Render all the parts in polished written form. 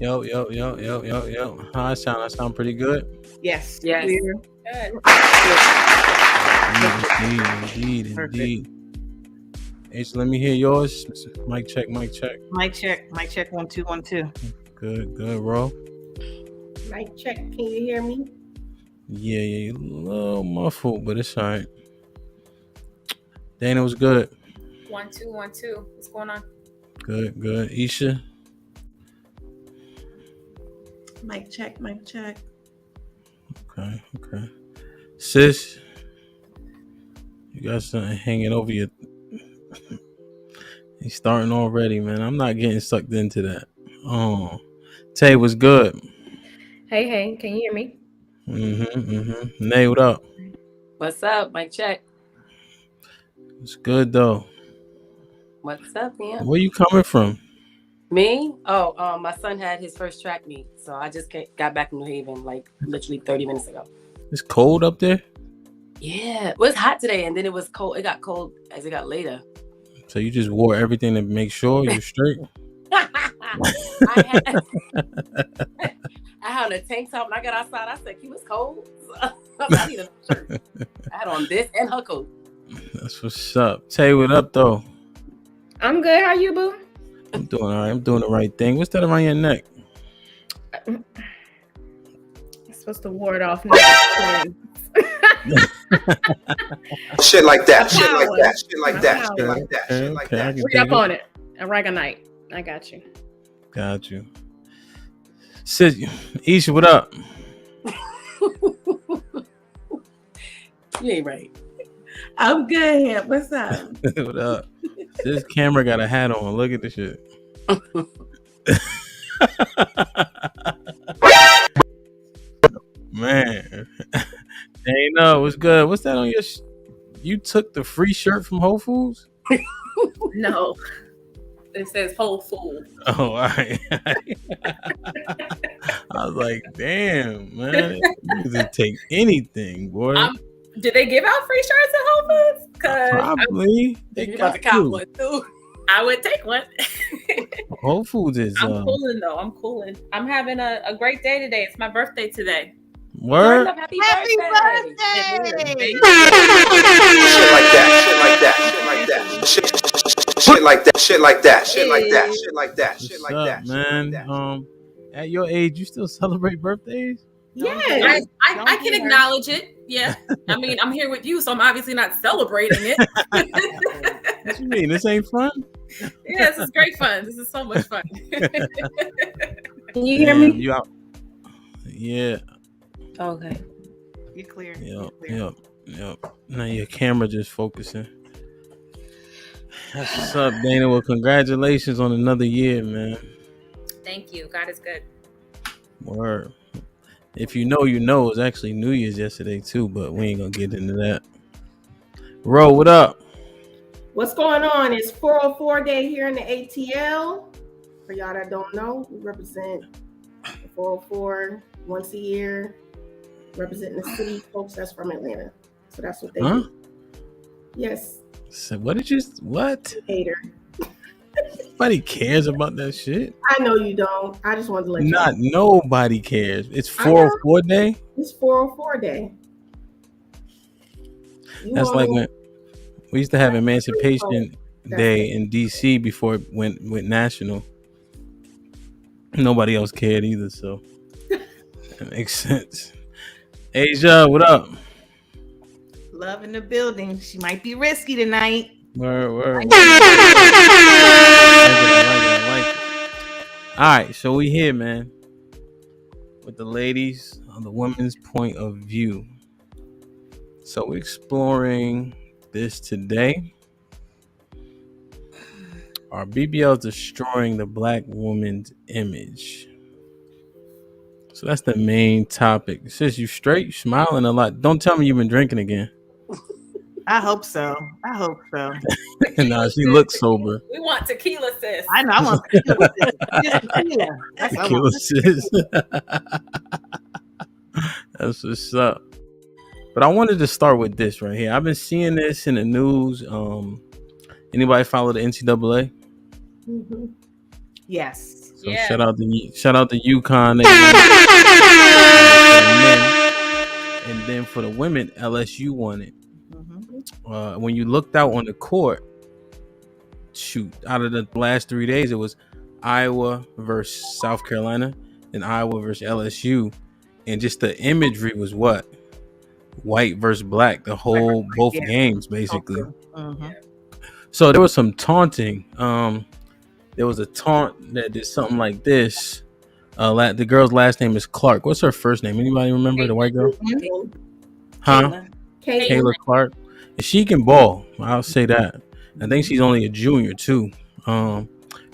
Yo. How I sound? I sound pretty good. Yes. Yes. Clear. Indeed. Perfect. H, let me hear yours. Mic check. Mic check. 1 2 1 2. Good, bro. Mic check. Can you hear me? Yeah, you a little muffled, but it's all right. Dana was good. 1 2 1 2. What's going on? Good. Isha. Mic check. Okay. Sis, you got something hanging over your. He's starting already, man. I'm not getting sucked into that. Oh, Tay was good. Hey, can you hear me? Nay, what up? What's up? Mic check. It's good though. What's up, man? Where you coming from? Me? Oh, my son had his first track meet, so I just got back from New Haven like literally 30 minutes ago. It's cold up there. Yeah, it was hot today, and then it was cold. It got cold as it got later. So you just wore everything to make sure you're straight. I had on a tank top, and I got outside. I said, "He was cold." I need a shirt. I had on this and her coat. That's what's up. Tay, what up though? I'm good. How you, boo? I'm doing all right. I'm doing the right thing. What's that around your neck? I'm supposed to ward off. Shit like that. Okay. Read up on it. Aragonite. I got you. Got you. Sis, Isha, what up? You ain't right. I'm good. What's up? What up? This camera got a hat on. Look at this shit. Man. Dana, what's good? What's that on your you took the free shirt from Whole Foods? No. It says Whole Foods. Oh, all right. I was like, damn, man. You can take anything, boy. Did they give out free shirts at Whole Foods? Probably. They You got about to cop one too. I would take one. Whole Foods is I'm cooling though. I'm cooling. I'm having a great day today. It's my birthday today. Word. Happy Happy birthday. birthday! Shit like that. What's up, man? At your age, you still celebrate birthdays? Yeah, I can acknowledge it. Yeah, I mean, I'm here with you, so I'm obviously not celebrating it. What you mean? This ain't fun? Yeah, this is great fun. This is so much fun. Can you hear me? You out? Yeah. Okay. You're clear. Yep. Now your camera just focusing. That's what's up, Dana. Well, congratulations on another year, man. Thank you. God is good. Word. If you know, you know. It was actually New Year's yesterday too, but we ain't gonna get into that. Ro, what up? What's going on? It's 404 day here in the ATL. For y'all that don't know, we represent the 404 once a year, representing the city folks that's from Atlanta. So that's what they do. Yes. So what? Hater. Nobody cares about that shit. I know you don't. I just wanted to let you know. Nobody cares. It's 404 day. It's 404 day. That's like when we used to have Emancipation Day in DC before it went national. Nobody else cared either, so that makes sense. Asia, what up? Love in the building. She might be risky tonight. Word. I like it. All right, so we here, man, with the ladies on the women's point of view. So we're exploring this today. Are BBLs destroying the black woman's image? So that's the main topic. Sis, you straight? You smiling a lot. Don't tell me you've been drinking again. I hope so. Nah, she looks sober. We want tequila, sis. I know. I want tequila. That's what I Tequila, want. sis. That's what's up. But I wanted to start with this right here. I've been seeing this in the news. Anybody follow the NCAA? Mm-hmm. Yes. So Yeah. shout out to UConn. And then for the women, LSU won it. When you looked out on the court, shoot, out of the last 3 days, it was Iowa versus South Carolina and Iowa versus LSU. And just the imagery was what? White versus black, both games, basically. So there was some taunting. There was a taunt that did something like this. The girl's last name is Clark. What's her first name? Anybody remember? The white girl? Huh? Kayla Clark. And she can ball. I'll say that. I think she's only a junior too. So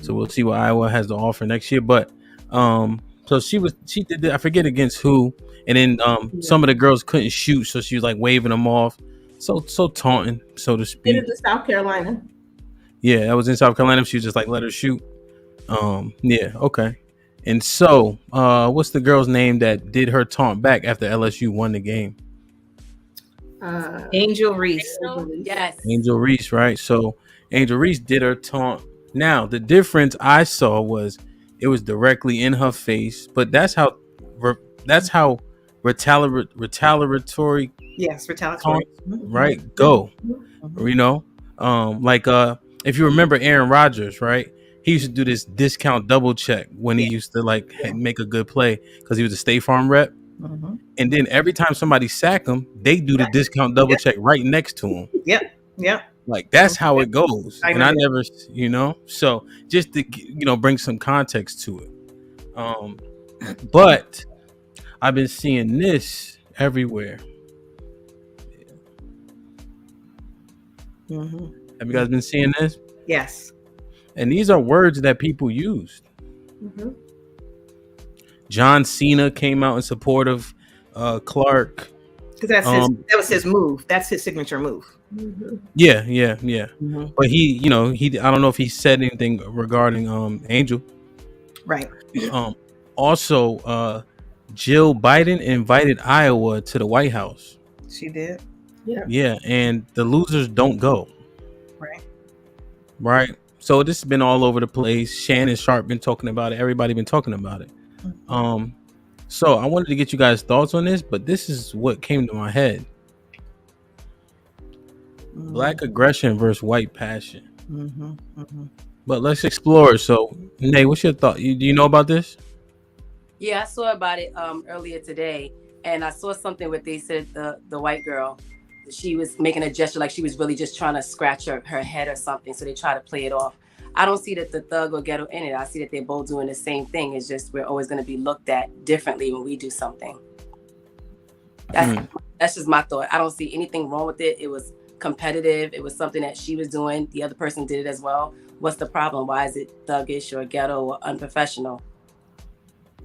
we'll see what Iowa has to offer next year. But so she did I forget against who. And then some of the girls couldn't shoot, so she was like waving them off. So taunting, so to speak. Did it in South Carolina? Yeah, that was in South Carolina. She was just like, let her shoot. Yeah, okay. And so, what's the girl's name that did her taunt back after LSU won the game? Angel Reese. Yes. Angel Reese, right? So Angel Reese did her taunt. Now, the difference I saw was it was directly in her face, but that's how retaliatory Yes, retaliatory. taunts, right? Go. You know, if you remember Aaron Rodgers, right? He used to do this discount double check when he used to make a good play because he was a State Farm rep. And then every time somebody sack him, they do the discount double check right next to him. Yep. Like that's how it goes. And I never, so just to, bring some context to it. But I've been seeing this everywhere. Have you guys been seeing this? Yes. And these are words that people used. John Cena came out in support of Clark. Because that was his move. That's his signature move. Yeah. But he I don't know if he said anything regarding Angel. Right. Also, Jill Biden invited Iowa to the White House. She did. Yeah, and the losers don't go. Right. So this has been all over the place. Shannon Sharp been talking about it. Everybody been talking about it. So I wanted to get you guys' thoughts on this, but this is what came to my head. Black aggression versus white passion. But let's explore. So, Nay, what's your thought? Do you know about this? Yeah, I saw about it earlier today, and I saw something where they said the white girl, she was making a gesture like she was really just trying to scratch her head or something, so they try to play it off. I don't see that the thug or ghetto in it. I see that they're both doing the same thing. It's just we're always going to be looked at differently when we do something. That's just my thought. I don't see anything wrong with it. It was competitive. It was something that she was doing. The other person did it as well. What's the problem? Why is it thuggish or ghetto or unprofessional?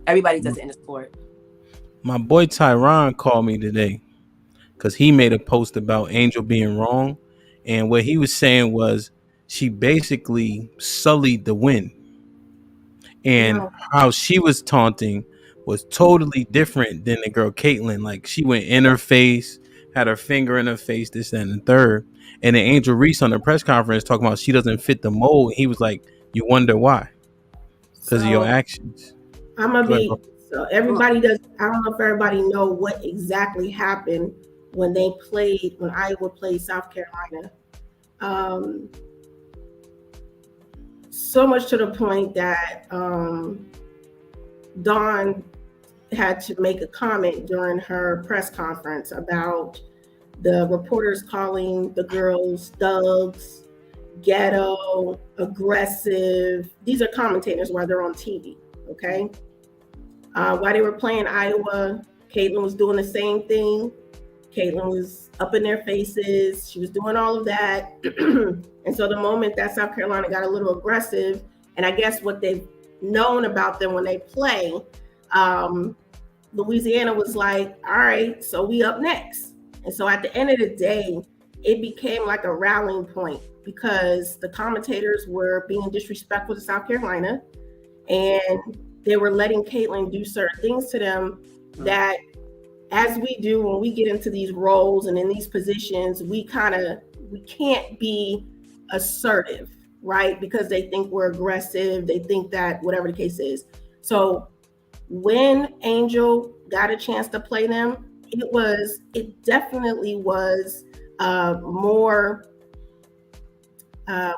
Everybody does it in a sport. My boy Tyron called me today because he made a post about Angel being wrong. And what he was saying was she basically sullied the win. And how she was taunting was totally different than the girl Caitlyn. Like she went in her face, had her finger in her face, this, that, and the third. And then Angel Reese on the press conference talking about she doesn't fit the mold. He was like, you wonder why? Because of your actions. I'm gonna be so everybody does. I don't know if everybody know what exactly happened when Iowa played South Carolina. So much to the point that Dawn had to make a comment during her press conference about the reporters calling the girls thugs, ghetto, aggressive. These are commentators while they're on TV, okay? While they were playing Iowa, Caitlyn was doing the same thing. Caitlyn was up in their faces. She was doing all of that. And so the moment that South Carolina got a little aggressive, and I guess what they've known about them when they play, Louisiana was like, all right, so we up next. And so at the end of the day, it became like a rallying point because the commentators were being disrespectful to South Carolina and they were letting Caitlyn do certain things to them that, as we do when we get into these roles and in these positions, we can't be assertive. right? Because they think we're aggressive. They think that whatever the case is. So when Angel got a chance to play them, it definitely was more,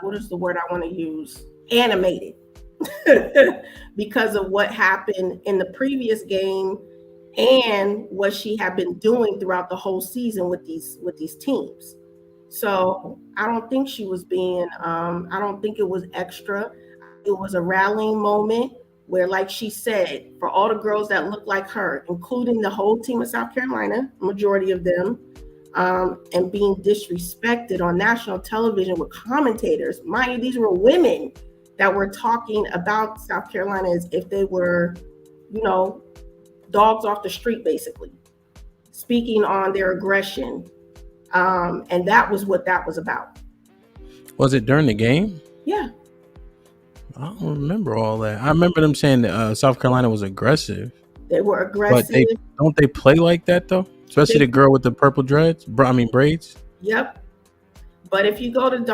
what is the word I want to use? Animated. Because of what happened in the previous game and what she had been doing throughout the whole season with these teams. So I don't think she was being, I don't think it was extra. It was a rallying moment where, like she said, for all the girls that look like her, including the whole team of South Carolina, majority of them, and being disrespected on national television with commentators. Mind you, these were women that were talking about South Carolina as if they were, dogs off the street, basically, speaking on their aggression. And that was what that was about. Was it during the game? Yeah. I don't remember all that. I remember them saying that South Carolina was aggressive. They were aggressive. But don't they play like that though? Especially the girl with the purple dreads. Braids. Yep. But if you go to the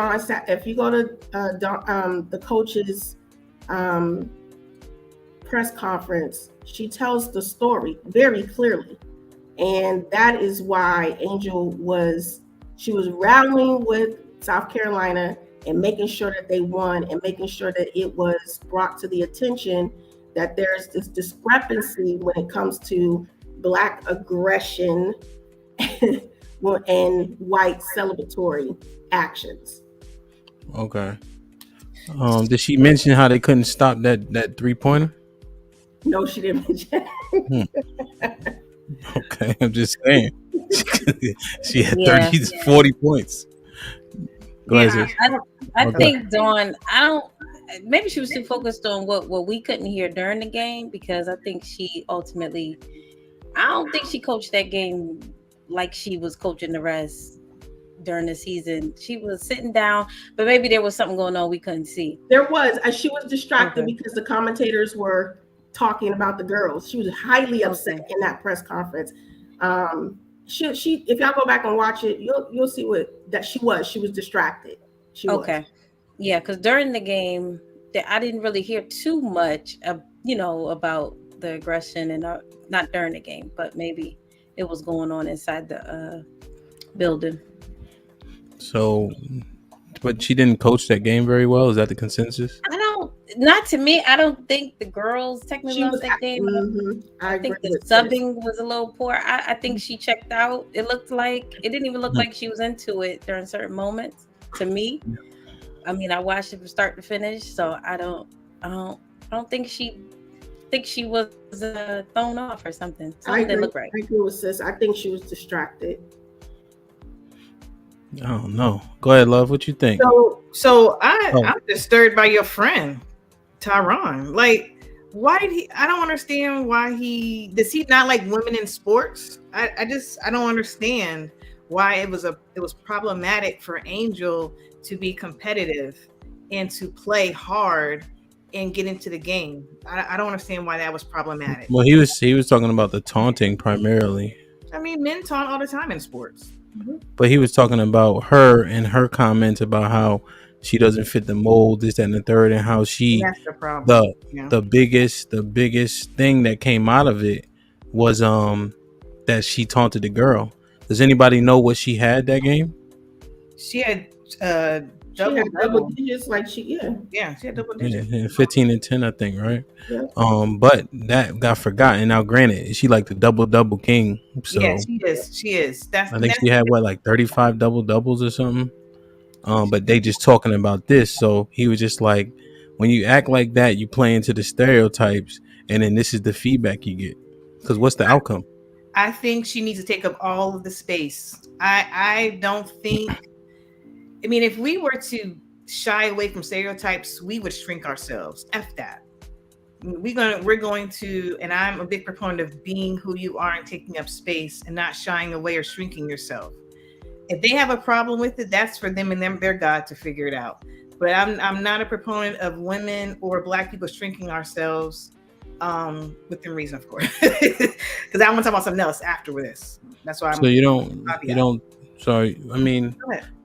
coach's press conference, she tells the story very clearly, and that is why Angel was rallying with South Carolina and making sure that they won, and making sure that it was brought to the attention that there's this discrepancy when it comes to Black aggression and white celebratory actions. Okay. Did she mention how they couldn't stop that 3-pointer? No, she didn't mention. Okay, I'm just saying. She had 30 to 40 points. Go ahead. I think Dawn, maybe she was too focused on what we couldn't hear during the game, because I think she ultimately, I don't think she coached that game like she was coaching the rest during the season. She was sitting down, but maybe there was something going on we couldn't see. There was. She was distracted because the commentators were talking about the girls. She was highly upset in that press conference. She if y'all go back and watch it, you'll see she was distracted. She was. Yeah, because during the game, I didn't really hear too much about the aggression, and not during the game, but maybe it was going on inside the building. So, but she didn't coach that game very well. Is that the consensus? Not to me. I don't think the girls technically lost that game. I think the subbing was a little poor. I think she checked out. It didn't even look like she was into it during certain moments to me. I mean, I watched it from start to finish, so I don't think she was thrown off or something. Something didn't look right. I agree with sis. I think she was distracted. I don't know. Go ahead, love. What you think? So I'm disturbed by your friend, Tyron. Like, why did he? I don't understand why does he not like women in sports? I don't understand why it was problematic for Angel to be competitive and to play hard and get into the game. I don't understand why that was problematic. Well, he was talking about the taunting primarily. I mean, men taunt all the time in sports. But he was talking about her and her comments about how she doesn't fit the mold, this, that, and the third, and how that's the problem. The biggest thing that came out of it was that she taunted the girl. Does anybody know what she had that game? She had double digits, like she had double digits. Yeah, 15 and 10, I think, right? Yeah. But that got forgotten. Now, granted, she like the double king. So yeah, she is. I think she had like 35 doubles or something. But they just talking about this. So he was just like, when you act like that, you play into the stereotypes, and then this is the feedback you get. Because what's the outcome? I think she needs to take up all of the space. I don't think. I mean, if we were to shy away from stereotypes, we would shrink ourselves. F that. We're going to, and I'm a big proponent of being who you are and taking up space and not shying away or shrinking yourself. If they have a problem with it, that's for them and their God to figure it out. But I'm not a proponent of women or Black people shrinking ourselves within reason, of course. Because I want to talk about something else after this. That's why. So you don't So I mean,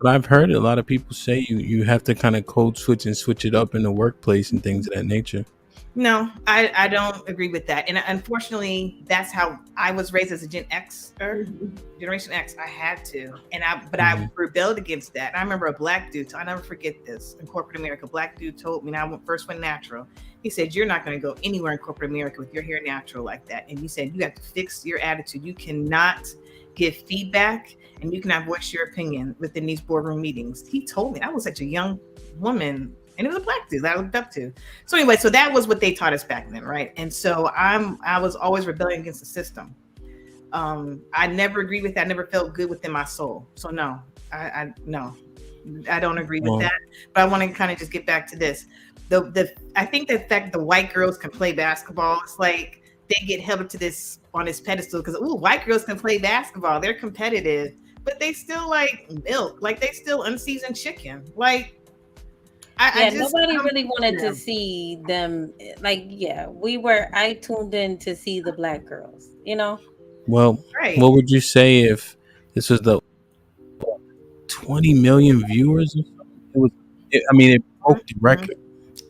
but I've heard a lot of people say you have to kind of code switch and switch it up in the workplace and things of that nature. No, I don't agree with that. And unfortunately, that's how I was raised as a Gen X or Generation X. I had to. I rebelled against that. I remember a black dude, I'll never forget this, in corporate America. A black dude told me, when I first went natural, he said, "You're not going to go anywhere in corporate America with your hair natural like that." And he said, "You have to fix your attitude. You cannot give feedback and you cannot voice your opinion within these boardroom meetings." He told me. I was such a young woman. And it was a black dude that I looked up to. So anyway, so that was what they taught us back then, right? And so I was always rebelling against the system. I never agreed with that. I never felt good within my soul. So no, I don't agree with that. But I want to kind of just get back to this. I think the fact the white girls can play basketball, it's like they get held up to this on this pedestal because white girls can play basketball. They're competitive, but they still like milk, like they still unseasoned chicken, like. Nobody really wanted to see them. I tuned in to see the black girls, Well, what would you say if this was the 20 million viewers? It broke the record.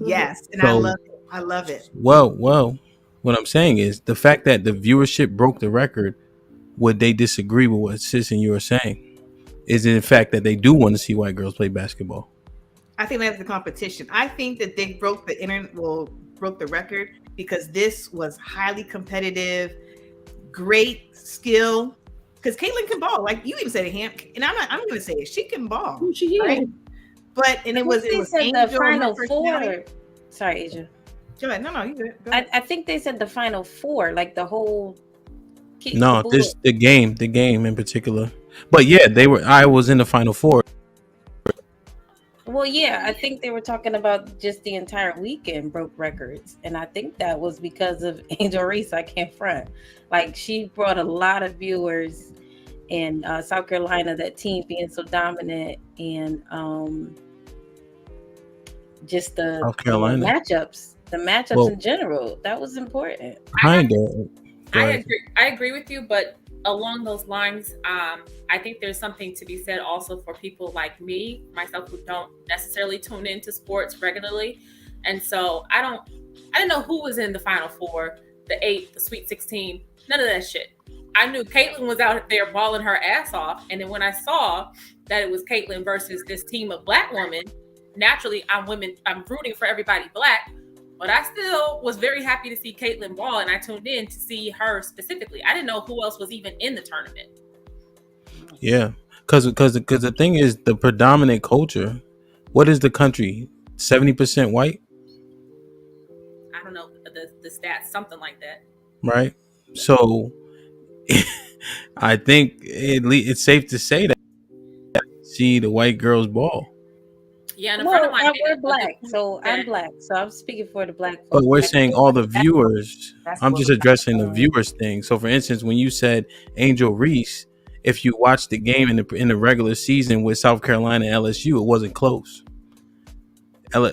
Yes, and so, I love it. Well, what I'm saying is the fact that the viewership broke the record. Would they disagree with what Sis and you are saying? Is it in fact that they do want to see white girls play basketball? I think that's the competition. I think that they broke the record because this was highly competitive, great skill. Because Caitlin can ball, like you even said it, Ham, and I'm going to say it. She can ball. She is. Right? But it was the final four. Sorry, Asia. Go ahead. No, you good. Go ahead. I think they said the final four, like the whole. No, the game in particular. But yeah, I was in the final four. Well, yeah, I think they were talking about just the entire weekend broke records. And I think that was because of Angel Reese. I can't front. Like, she brought a lot of viewers in South Carolina, that team being so dominant, and just the matchups. The matchups in general. That was important. Kind of. I agree with you, but along those lines, I think there's something to be said also for people like myself, who don't necessarily tune into sports regularly. And so I didn't know who was in the Final Four, the 8, the Sweet 16, none of that shit. I knew Caitlin was out there balling her ass off. And then when I saw that it was Caitlin versus this team of black women, naturally I'm rooting for everybody black. But I still was very happy to see Caitlin ball, and I tuned in to see her specifically. I didn't know who else was even in the tournament. Yeah, because the thing is, the predominant culture. What is the country? 70% white. I don't know the stats, something like that. Right. So, I think it's safe to say that see the white girls ball. Yeah, and we're black, so I'm black, so I'm speaking for the black folks. But we're saying all the viewers. I'm just addressing the viewers thing. So, for instance, when you said Angel Reese, if you watched the game in the regular season with South Carolina and LSU, it wasn't close.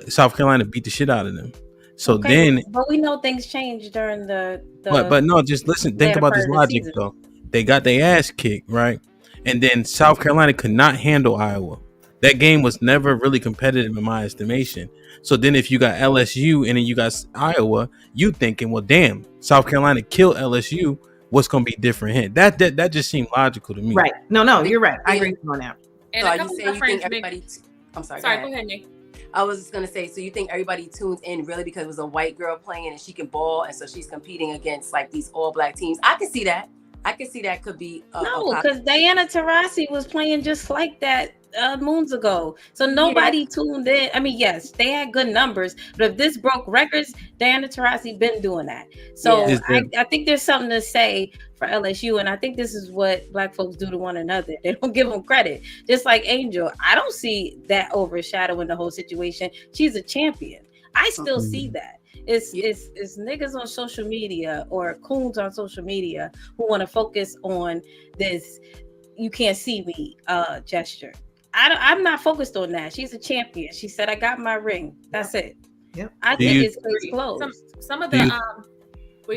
South Carolina beat the shit out of them. So but we know things change during the. But no, just listen. Think about this logic though. They got their ass kicked, right? And then South Carolina could not handle Iowa. That game was never really competitive in my estimation. So then if you got LSU and then you got Iowa, you thinking, well, damn, South Carolina killed LSU. What's going to be different here? That just seemed logical to me. Right. No, you're right. I agree on that. And so you think everybody... I'm sorry. Sorry, go ahead, Nick. I was just going to say, so you think everybody tunes in really because it was a white girl playing and she can ball, and so she's competing against like these all black teams? I can see that. Could be... no, because Diana Taurasi was playing just like that moons ago. So nobody tuned in. I mean, yes, they had good numbers, but if this broke records, Diana Taurasi been doing that. So I think there's something to say for LSU, and I think this is what black folks do to one another. They don't give them credit. Just like Angel, I don't see that overshadowing the whole situation. She's a champion. I still see that. It's niggas on social media or coons on social media who want to focus on this "you can't see me" gesture. I'm not focused on that. She's a champion. She said, "I got my ring." That's it. Yep. I think it's closed. Some of the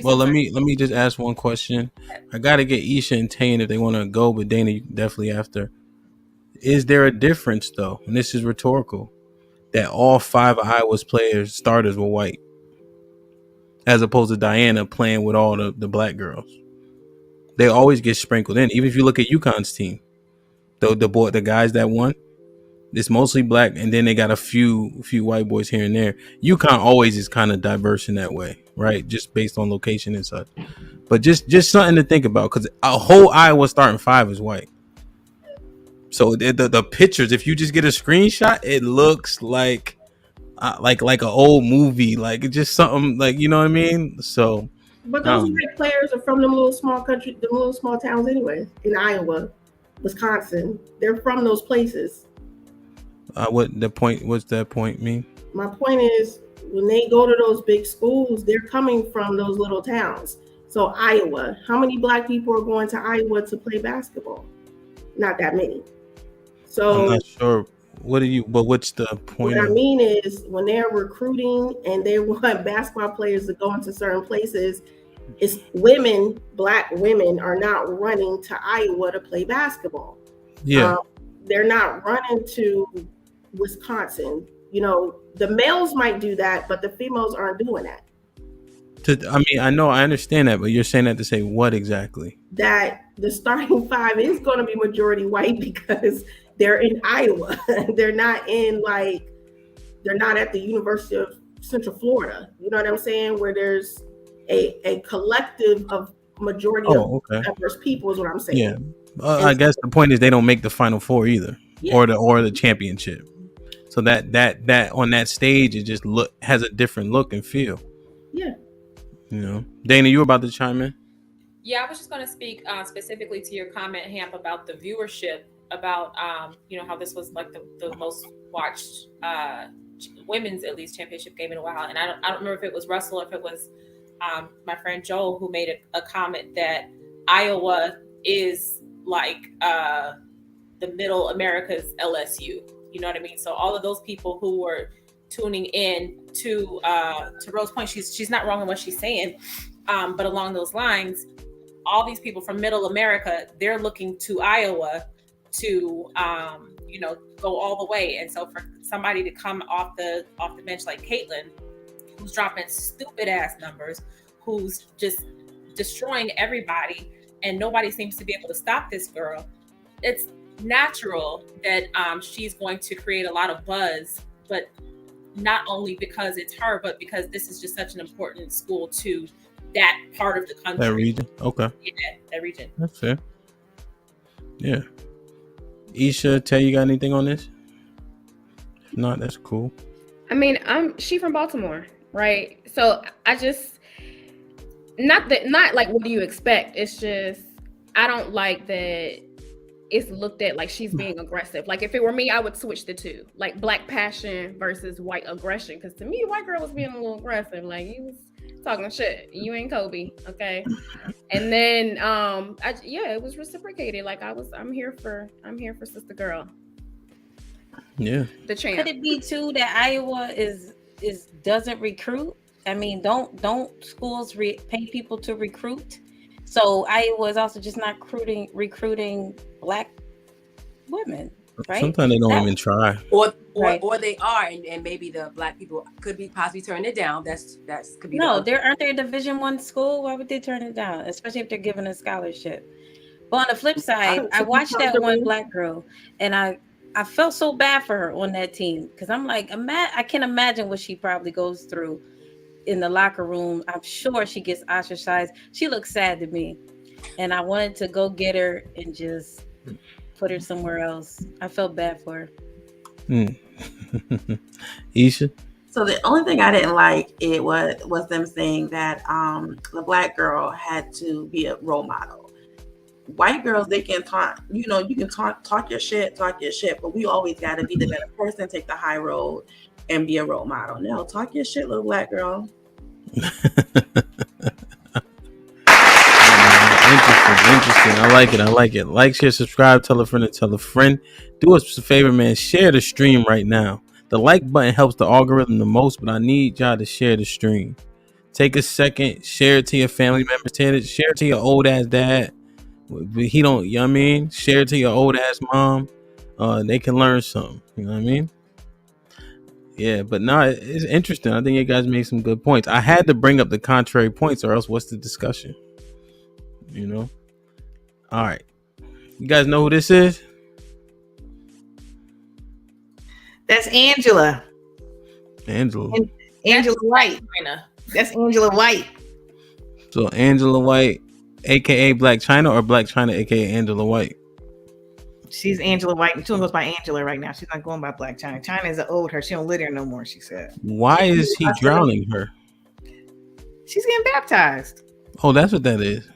well, let me just ask one question. I gotta get Isha and Tane if they want to go, but Dana, definitely after. Is there a difference though? And this is rhetorical. That all 5 of Iowa's players starters were white, as opposed to Diana playing with all the black girls. They always get sprinkled in. Even if you look at UConn's team, the guys that won, it's mostly black, and then they got a few white boys here and there. UConn always is kind of diverse in that way, right? Just based on location and such. But just something to think about, because a whole Iowa starting 5 is white. So the pictures, if you just get a screenshot, it looks like an old movie, like it's just something like, you know what I mean? So, but those white players are from them little small towns anyway. In Iowa, Wisconsin, they're from those places. What's that point mean? My point is, when they go to those big schools, they're coming from those little towns. So Iowa, how many black people are going to Iowa to play basketball? Not that many. So I'm not sure. What's the point? What I mean is, when they're recruiting and they want basketball players to go into certain places, it's black women are not running to Iowa to play basketball. Yeah. They're not running to Wisconsin. You know, the males might do that, but the females aren't doing that. I understand that, but you're saying that to say what exactly? That the starting 5 is going to be majority white because they're in Iowa. They're not at the University of Central Florida. You know what I'm saying? Where there's a collective of majority of diverse people is what I'm saying. Yeah. I guess the point is they don't make the Final Four either, or the championship. So that on that stage, it just has a different look and feel. Yeah. You know, Dana, you were about to chime in? Yeah, I was just going to speak specifically to your comment, Hamp, about the viewership, about how this was like the most watched women's, at least, championship game in a while. And I don't remember if it was Russell or if it was my friend Joel who made a comment that Iowa is like the middle America's LSU. You know what I mean? So all of those people who were tuning in to Rose's point, she's not wrong in what she's saying, but along those lines, all these people from Middle America, they're looking to Iowa to go all the way. And so for somebody to come off the bench like Caitlin, who's dropping stupid ass numbers, who's just destroying everybody, and nobody seems to be able to stop this girl, it's natural that she's going to create a lot of buzz, but not only because it's her, but because this is just such an important school to that part of the country. That region? Okay. Yeah, that region. That's fair. Yeah. Isha, Tay, you got anything on this? If not, that's cool. I mean, she from Baltimore, right? So I just not like what do you expect? It's just I don't like that it's looked at like she's being aggressive. Like if it were me, I would switch the two, like black passion versus white aggression. Because to me, the white girl was being a little aggressive. Like you was talking shit. You ain't Kobe, okay? And then it was reciprocated. Like I'm here for sister girl. Yeah. The champ. Could it be too that Iowa is doesn't recruit? I mean, don't schools pay people to recruit? So Iowa is also just not recruiting black women, right? Sometimes they don't even try. Or they are, and maybe the black people could be possibly turning it down. That's could be. No, aren't they a Division I school? Why would they turn it down? Especially if they're given a scholarship. But on the flip side, I watched that one black girl, and I felt so bad for her on that team because I'm like, I can imagine what she probably goes through in the locker room. I'm sure she gets ostracized. She looks sad to me, and I wanted to go get her and just put her somewhere else. I felt bad for her. Isha? So the only thing I didn't like was them saying that the black girl had to be a role model. White girls, they can talk, you can talk your shit, but we always got to be the better person, take the high road, and be a role model. No, talk your shit, little black girl. Interesting. I like it. Like, share, subscribe, tell a friend to tell a friend. Do us a favor, man. Share the stream right now. The like button helps the algorithm the most, but I need y'all to share the stream. Take a second, share it to your family members, share it to your old ass dad. He don't, you know what I mean? Share it to your old ass mom. they can learn something. You know what I mean? Yeah, but no, it's interesting. I think you guys made some good points. I had to bring up the contrary points, or else what's the discussion? You know. All right, you guys know who this is? That's Angela. Angela White. That's Angela White. So Angela White, aka Blac Chyna, or Blac Chyna, aka Angela White. She's Angela White. She goes by Angela right now. She's not going by Blac Chyna. Chyna is an old her. She don't live there no more. She said. Why is he drowning her? She's getting baptized. Oh, that's what that is.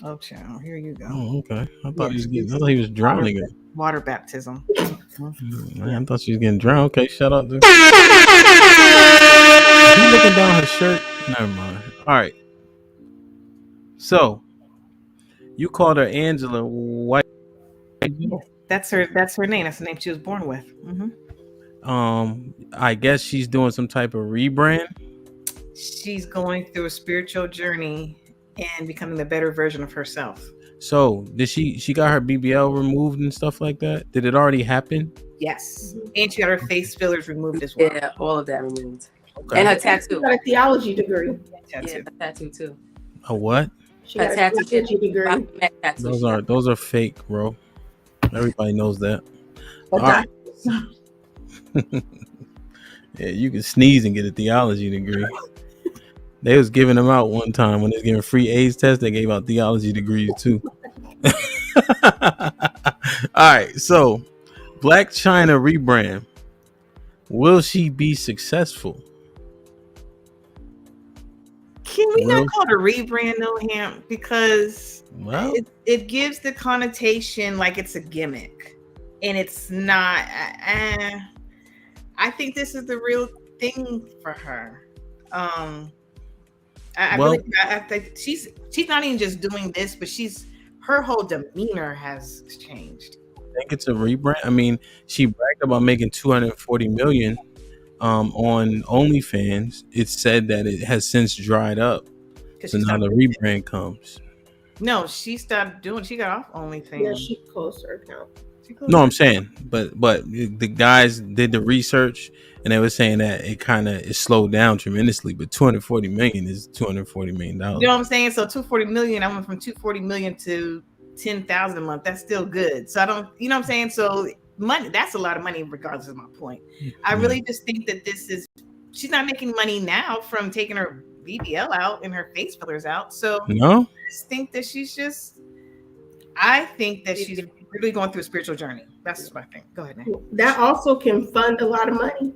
Oh, child. Here you go. Oh, okay. I thought he was drowning her. Water baptism. I thought she was getting drowned. Okay, shut up, dude. He's looking down her shirt. Never mind. All right. So, you called her Angela White. That's her name. That's the name she was born with. I guess she's doing some type of rebrand. She's going through a spiritual journey and becoming the better version of herself. So, did she got her BBL removed and stuff like that? Did it already happen? Yes. And she got her face fillers removed as well. Yeah, all of that removed. Okay. And her tattoo. She got a theology degree. Yeah, a tattoo too. A what? She got a theology degree. Those are fake, bro. Everybody knows that. All right. Yeah, you can sneeze and get a theology degree. They was giving them out one time when they was giving free AIDS tests. They gave out theology degrees too. All right, so Blac Chyna rebrand. Will she be successful? Can we not call it a rebrand though, Ham? Because it gives the connotation like it's a gimmick, and it's not. I think this is the real thing for her. I think she's not even just doing this, but her whole demeanor has changed. I think it's a rebrand. I mean, she bragged about making $240 million on OnlyFans. It said that it has since dried up, so now the rebrand comes. No, she stopped doing. She got off OnlyFans. Yeah, she closed her account. No, I'm saying, but the guys did the research and they were saying that it slowed down tremendously. But 240 million is 240 million dollars. You know what I'm saying? So 240 million. I went from 240 million to 10,000 a month. That's still good. So I don't, you know what I'm saying? So money, that's a lot of money, regardless of my point. I really just think that she's not making money now from taking her BBL out and her face fillers out. So no, I just think that she's really going through a spiritual journey. That's what I think. Go ahead, man. That also can fund a lot of money.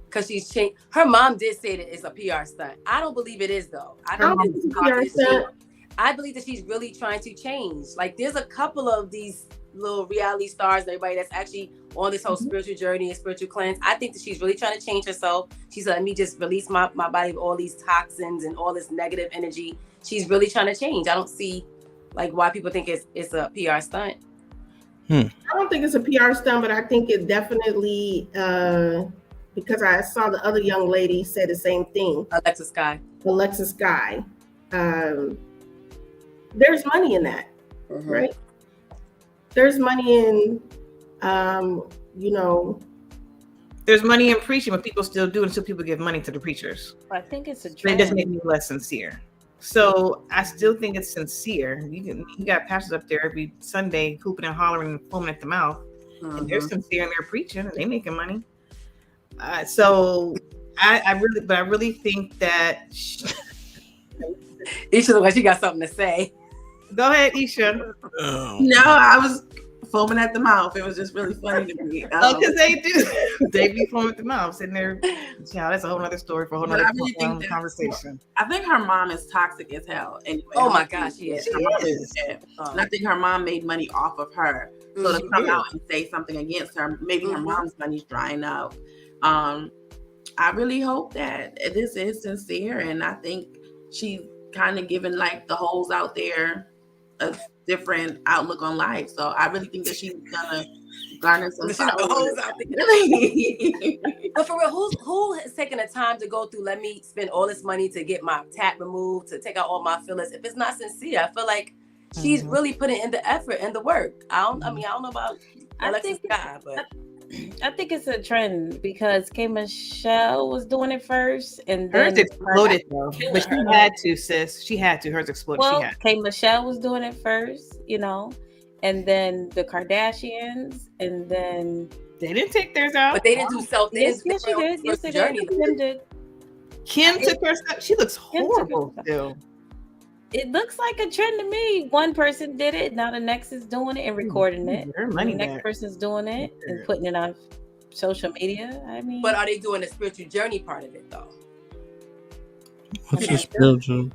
Because she's changed. Her mom did say that it's a PR stunt. I don't believe it is, though. I don't think it's a PR stunt. I believe that she's really trying to change. Like, there's a couple of these little reality stars and everybody that's actually on this whole spiritual journey and spiritual cleanse. I think that she's really trying to change herself. She's let me just release my body of all these toxins and all this negative energy. She's really trying to change. I don't see like why people think it's a PR stunt. I don't think it's a PR stunt, but I think it definitely because I saw the other young lady say the same thing. Alexis Guy. There's money in that, right? There's money in, there's money in preaching, but people still do it until people give money to the preachers. I think it's a trend. It doesn't make me less sincere. So I still think it's sincere. You got pastors up there every Sunday hooping and hollering and foaming at the mouth, and they're sincere and they're preaching and they making money. So I really think that. Isha looks like she got something to say. Go ahead, Isha. No, I was foaming at the mouth. It was just really funny to me. Because they do. They be foaming at the mouth, sitting there. Yeah, that's a whole other story for a whole other conversation. I think her mom is toxic as hell. Anyway, oh my gosh, she is. And I think her mom made money off of her. So to come out and say something against her, maybe her mom's money's drying up. I really hope that this is sincere, and I think she's kind of giving like the hoes out there a different outlook on life. So I really think that she's gonna garner some hoes out there. But for real, who has taken the time to go through? Let me spend all this money to get my tat removed, to take out all my fillers. If it's not sincere, I feel like she's really putting in the effort and the work. I don't know about Alexis Guy, but I think it's a trend because K Michelle was doing it first, and hers then exploded though. But she had to, sis. She had to. Hers exploded. Well, She had. K Michelle was doing it first, and then the Kardashians, and then They didn't take theirs out. but they didn't do self. yes, she did. Yes, they did. Kim did. Kim took her stuff. She looks horrible still. It looks like a trend to me. One person did it, now the next is doing it and recording it. The next person's doing it and putting it on social media. I mean, but are they doing the spiritual journey part of it though? What's the spiritual?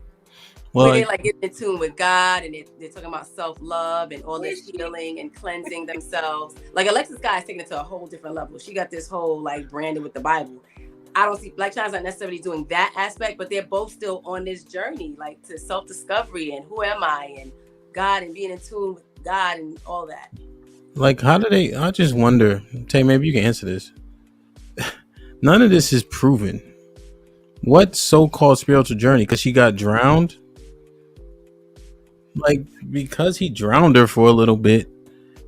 Well, where they like get in tune with God and they're talking about self-love and all this healing and cleansing themselves. Like Alexis Guy is taking it to a whole different level. She got this whole like branded with the Bible. I don't see Blac Chyna's not necessarily doing that aspect, but they're both still on this journey, like to self-discovery and who am I and God and being in tune with God and all that. Like, how do they? I just wonder. Tay, maybe you can answer this. None of this is proven. What so-called spiritual journey? Because she got drowned. Like, because he drowned her for a little bit.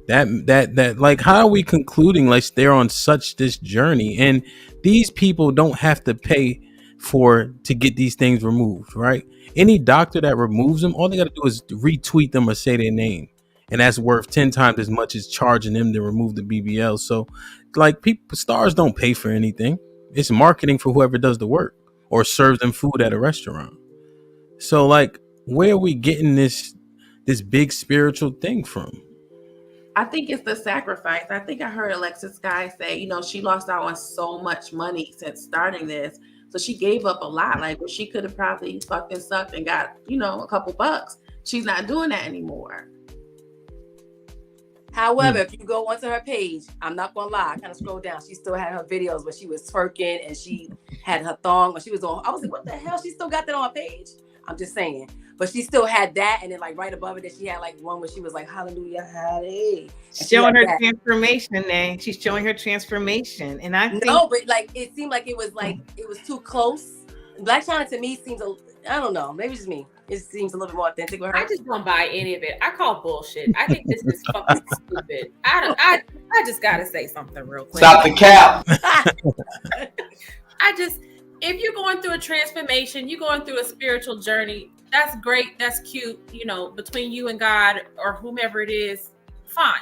That like, how are we concluding like they're on such this journey? And these people don't have to pay to get these things removed, right? Any doctor that removes them, all they got to do is retweet them or say their name, and that's worth 10 times as much as charging them to remove the BBL. So, like, stars don't pay for anything. It's marketing for whoever does the work or serves them food at a restaurant. So, like, where are we getting this big spiritual thing from? I think it's the sacrifice. I think I heard Alexis Guy say, she lost out on so much money since starting this. So she gave up a lot. Like, well, she could have probably fucking sucked and got, a couple bucks. She's not doing that anymore. However, if you go onto her page, I'm not gonna lie, I kind of scrolled down. She still had her videos where she was twerking and she had her thong when she was on. I was like, what the hell? She still got that on her page? I'm just saying. But she still had that, and then like right above it, that she had like one where she was like, "Hallelujah, hallelujah." Showing her transformation, man. She's showing her transformation, and I think but like it seemed like it was too close. Blac Chyna to me seems I don't know, maybe it's just me. It seems a little bit more authentic with her. I just don't buy any of it. I call bullshit. I think this is fucking stupid. I just gotta say something real quick. Stop the cap. If you're going through a transformation, you're going through a spiritual journey, that's great, that's cute, between you and God or whomever it is, fine.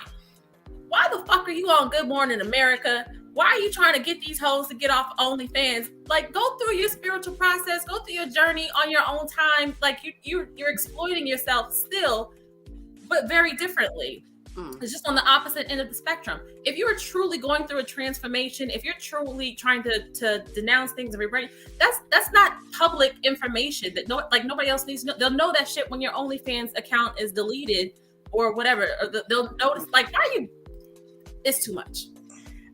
Why the fuck are you on Good Morning America? Why are you trying to get these hoes to get off OnlyFans? Like, go through your spiritual process, go through your journey on your own time. Like, you're exploiting yourself still, but very differently. It's just on the opposite end of the spectrum. If you are truly going through a transformation, if you're truly trying to denounce things and rebrand, that's not public information that nobody else needs to know. They'll know that shit when your OnlyFans account is deleted or whatever. Or they'll notice, like, it's too much.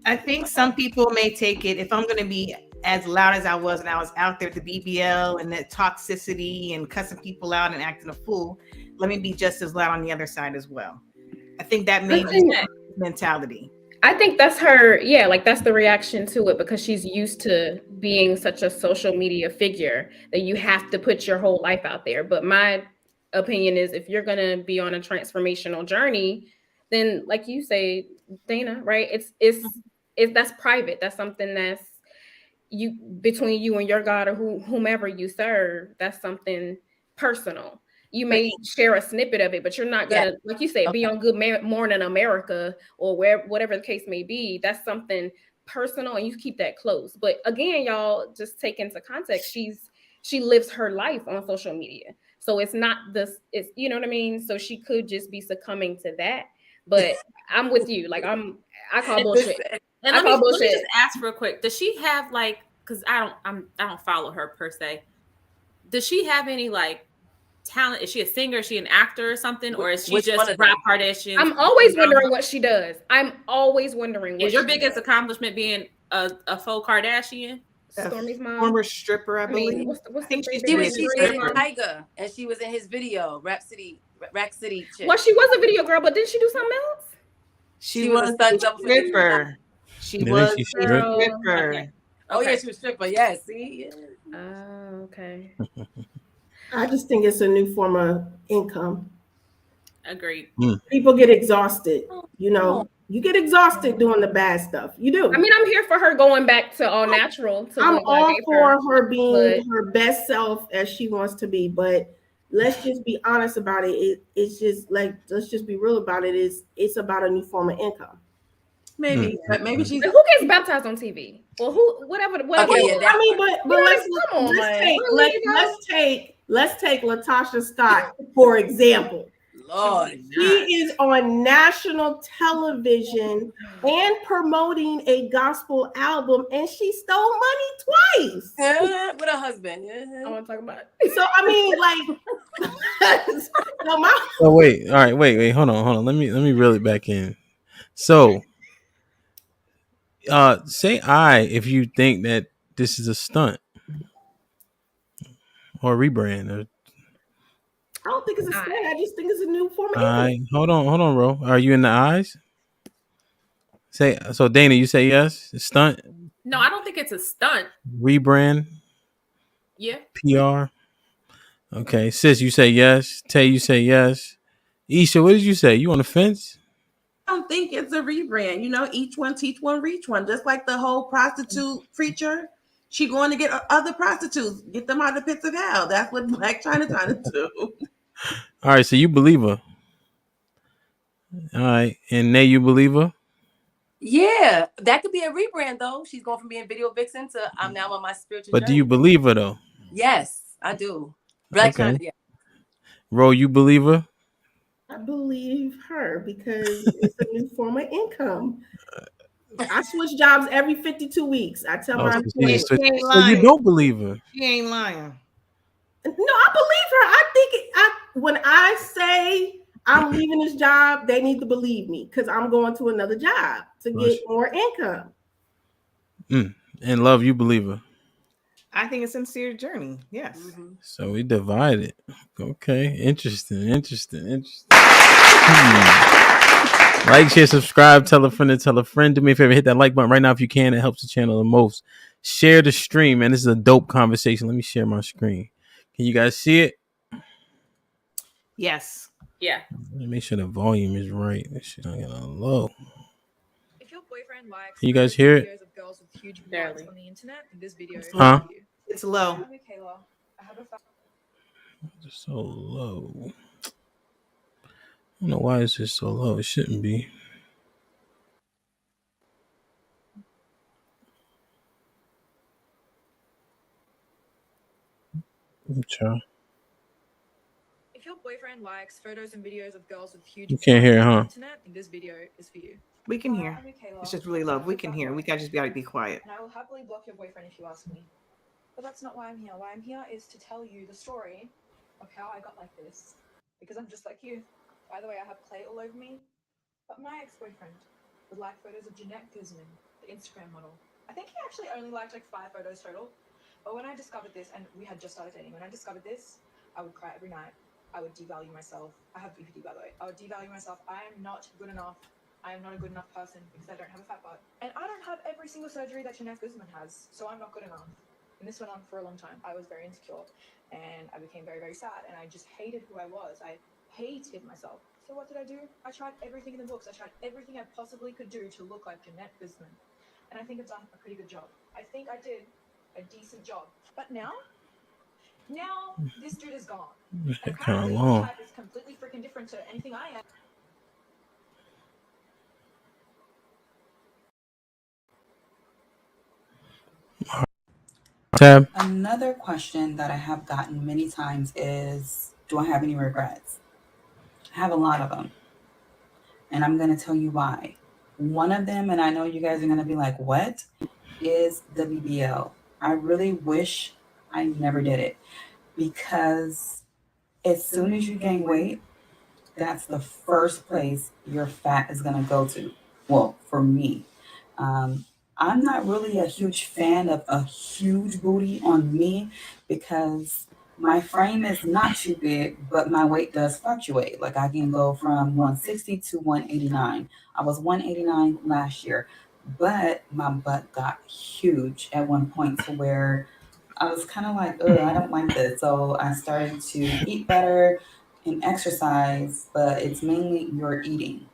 I think some people may take it, if I'm going to be as loud as I was when I was out there at the BBL and that toxicity and cussing people out and acting a fool, let me be just as loud on the other side as well. I think that may be mentality. I think that's her, that's the reaction to it, because she's used to being such a social media figure that you have to put your whole life out there. But my opinion is, if you're going to be on a transformational journey, then like you say, Dana, right? It's that's private. That's something that's between you and your God or whomever you serve. That's something personal. You may share a snippet of it, but you're not gonna, like you said, be on Good Morning America or whatever the case may be. That's something personal, and you keep that close. But again, y'all, just take into context, she lives her life on social media, so it's not this. It's, you know what I mean. So she could just be succuming to that. But I'm with you. Like, I call bullshit. And let me just ask real quick: does she have because I don't follow her per se. Does she have any talent? Is she a singer? Is she an actor or something? Or is she just rap Kardashian? I'm always wondering what she does. Is your biggest accomplishment being a faux Kardashian? Stormy's mom, former stripper, I believe. What's she dated Tiger, and she was in his video, Rack City chick. Well, she was a video girl, but didn't she do something else? She was a stripper. She was a stripper. Okay. Oh yeah, she was a stripper. Yeah, see. Yeah. Oh, okay. I just think it's a new form of income. Agreed. People get exhausted. You know, you get exhausted doing the bad stuff. You do. I mean, I'm here for her going back to all natural. To I'm what God all gave for her being but her best self as she wants to be, but let's just be honest about it. It's just like, let's just be real about it. It's about a new form of income. Maybe, but maybe she's. who gets baptized on TV? Well, whatever. Okay, yeah, that I mean, but let's take Latasha Scott for example. Lord. She is on national television and promoting a gospel album, and she stole money twice. With her husband. I want to talk about it. So I mean, like, Oh wait, all right, wait, hold on. Let me reel it back in. So, say I if you think that this is a stunt or a rebrand. I don't think it's a stunt. I just think it's a new form of income. Hold on, bro. Are you in the eyes? Say so, Dana. You say yes. It's stunt. No, I don't think it's a stunt. Rebrand. Yeah. PR. Okay, sis, you say yes. Tay, you say yes. Isha, what did you say? You on the fence? I don't think it's a rebrand. You know, each one teach one, reach one. Just like the whole prostitute preacher, she going to get other prostitutes, get them out of the pits of hell. That's what Blac Chyna trying to do. All right, so you believe her. All right, and Nay, you believe her? Yeah, that could be a rebrand though. She's going from being video vixen to I'm now on my spiritual But journey. do you believe her though? Yes, I do. Blac Chyna, yeah. Ro, you believe her? I believe her because it's a new form of income. I switch jobs every 52 weeks. I tell my employees. So you don't believe her? She ain't lying. No, I believe her. I think when I say I'm leaving this job, they need to believe me because I'm going to another job to get more income. And Love, you believe her? I think it's a sincere journey. Yes. So we divided. Okay, interesting. Like, share, subscribe, tell a friend. Do me a favor, hit that like button right now if you can. It helps the channel the most. Share the stream, man. This is a dope conversation. Let me share my screen. Can you guys see it? Yes. Yeah. Let me make sure the volume is right. This shit I got on low. If your boyfriend likes Can you guys hear it? videos of girls with huge butts on the internet, this video is Huh? for you. It's low. Hi, Michaela. I have a It's so low. I don't know why it's just so low. It shouldn't be. Let me try. If your boyfriend likes photos and videos of girls with huge You can't hear it, butts on huh? the internet, this video is for you. We can hear. Hi, Michaela. It's just really low. We can hear. We just gotta be quiet. And I will happily block your boyfriend if you ask me. But that's not why I'm here. Why I'm here is to tell you the story of how I got like this. Because I'm just like you. By the way, I have clay all over me. But my ex-boyfriend would like photos of Jeanette Guzman, the Instagram model. I think he actually only liked like 5 photos total. But when I discovered this, and we had just started dating, when I discovered this, I would cry every night. I would devalue myself. I have BPD, by the way. I would devalue myself. I am not good enough. I am not a good enough person because I don't have a fat butt. And I don't have every single surgery that Jeanette Guzman has, so I'm not good enough. And this went on for a long time. I was very insecure, and I became very, very sad, and I just hated who I was. I hated myself. So what did I do? I tried everything in the books. I tried everything I possibly could do to look like Jeanette Guzman. And I think I've done a pretty good job. I think I did a decent job. But now this dude is gone. And apparently his type is completely freaking different to anything I am. Tab. Another question that I have gotten many times is, do I have any regrets? I have a lot of them. And I'm going to tell you why. One of them, and I know you guys are going to be like, what? Is the BBL. I really wish I never did it. Because as soon as you gain weight, that's the first place your fat is going to go to. Well, for me. I'm not really a huge fan of a huge booty on me because my frame is not too big, but my weight does fluctuate. Like I can go from 160 to 189. I was 189 last year, but my butt got huge at one point to where I was kind of like, I don't like this. So I started to eat better, in exercise, but it's mainly your eating.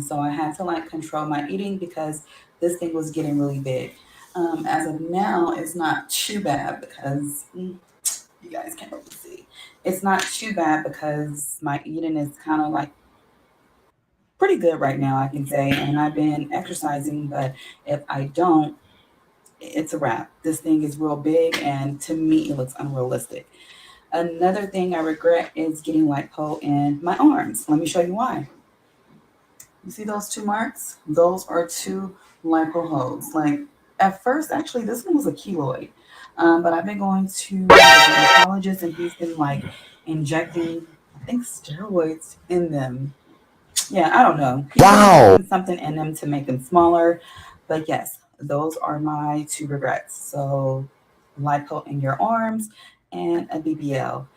So I had to like control my eating because this thing was getting really big. As of now, it's not too bad because you guys can't really see. It's not too bad because my eating is kind of like pretty good right now, I can say. And I've been exercising, but if I don't, it's a wrap. This thing is real big, and to me, it looks unrealistic. Another thing I regret is getting lipo in my arms. Let me show you why. You see those two marks? Those are two lipo holes. Like at first, actually, this one was a keloid, but I've been going to the gynecologist, and he's been like injecting, I think, steroids in them. Yeah, I don't know. He's been putting something in them to make them smaller, but yes, those are my two regrets. So, lipo in your arms and a BBL.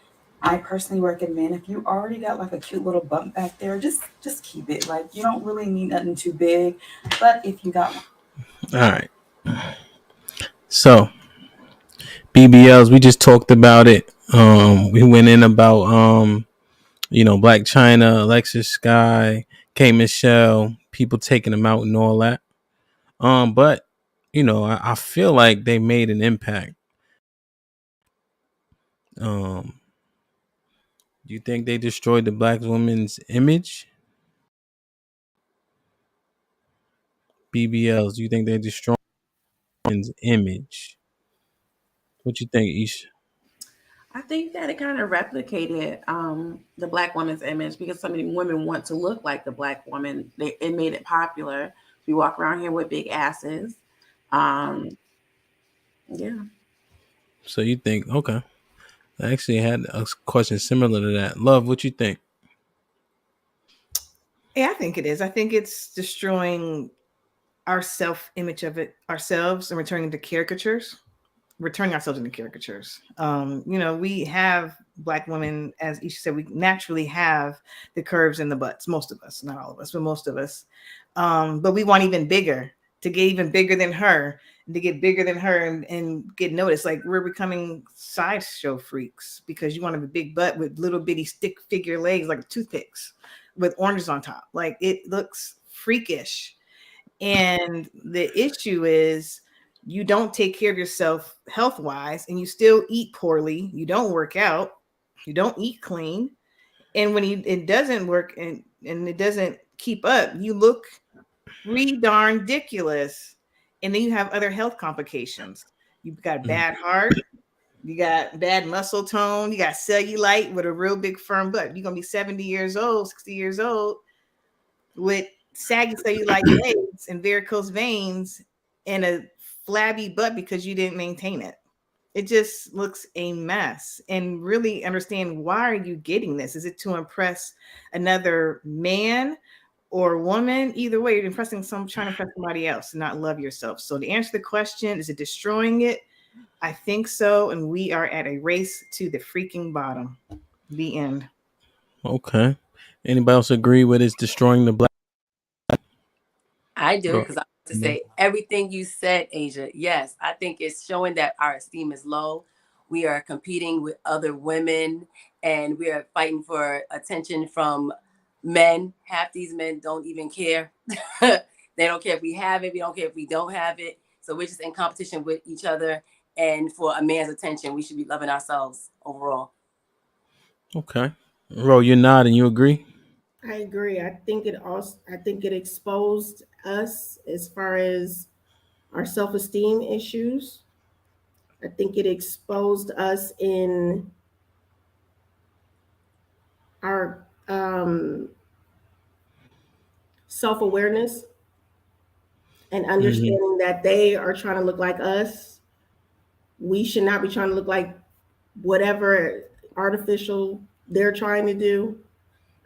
I personally recommend if you already got like a cute little bump back there, just keep it. Like you don't really need nothing too big, but if you got All right. So BBLs, we just talked about it. We went in about Blac Chyna, Alexis Sky, K Michelle, people taking them out and all that. But I feel like they made an impact. Do you think they destroyed the black woman's image? BBLs, do you think they destroyed women's image? What you think, Ish? I think that it kind of replicated the black woman's image because so many women want to look like the black woman. It made it popular. We walk around here with big asses. Yeah. So you think, okay. I actually had a question similar to that. Love, what you think? Yeah, I think it is. I think it's destroying our self image of it ourselves and returning ourselves into caricatures. We have black women, as Isha said, we naturally have the curves in the butts. Most of us, not all of us, but most of us. But we want even bigger, to get even bigger than her, and to get bigger than her and get noticed. Like we're becoming sideshow freaks because you want to have a big butt with little bitty stick figure legs like toothpicks with oranges on top. Like it looks freakish. And the issue is you don't take care of yourself health wise and you still eat poorly. You don't work out. You don't eat clean. And when it doesn't work and it doesn't keep up, you look darn ridiculous. And then you have other health complications. You've got a bad heart. You got bad muscle tone. You got cellulite with a real big firm butt. You're going to be 70 years old, 60 years old with saggy cellulite legs and varicose veins and a flabby butt because you didn't maintain it. It just looks a mess. And really understand, why are you getting this? Is it to impress another man or woman? Either way, you're trying to impress somebody else and not love yourself. So to answer the question, is it destroying it? I think so. And we are at a race to the freaking bottom. The end. Okay. Anybody else agree with it's destroying the black? I do, because I want to say everything you said, Asia. Yes, I think it's showing that our esteem is low. We are competing with other women and we are fighting for attention from men. Half these men don't even care. They don't care if we have it. We don't care if we don't have it. So we're just in competition with each other. And for a man's attention, we should be loving ourselves overall. Okay. Ro, you're nodding. You agree? I agree. I think it exposed us as far as our self-esteem issues. I think it exposed us in our self-awareness and understanding that they are trying to look like us. We should not be trying to look like whatever artificial they're trying to do.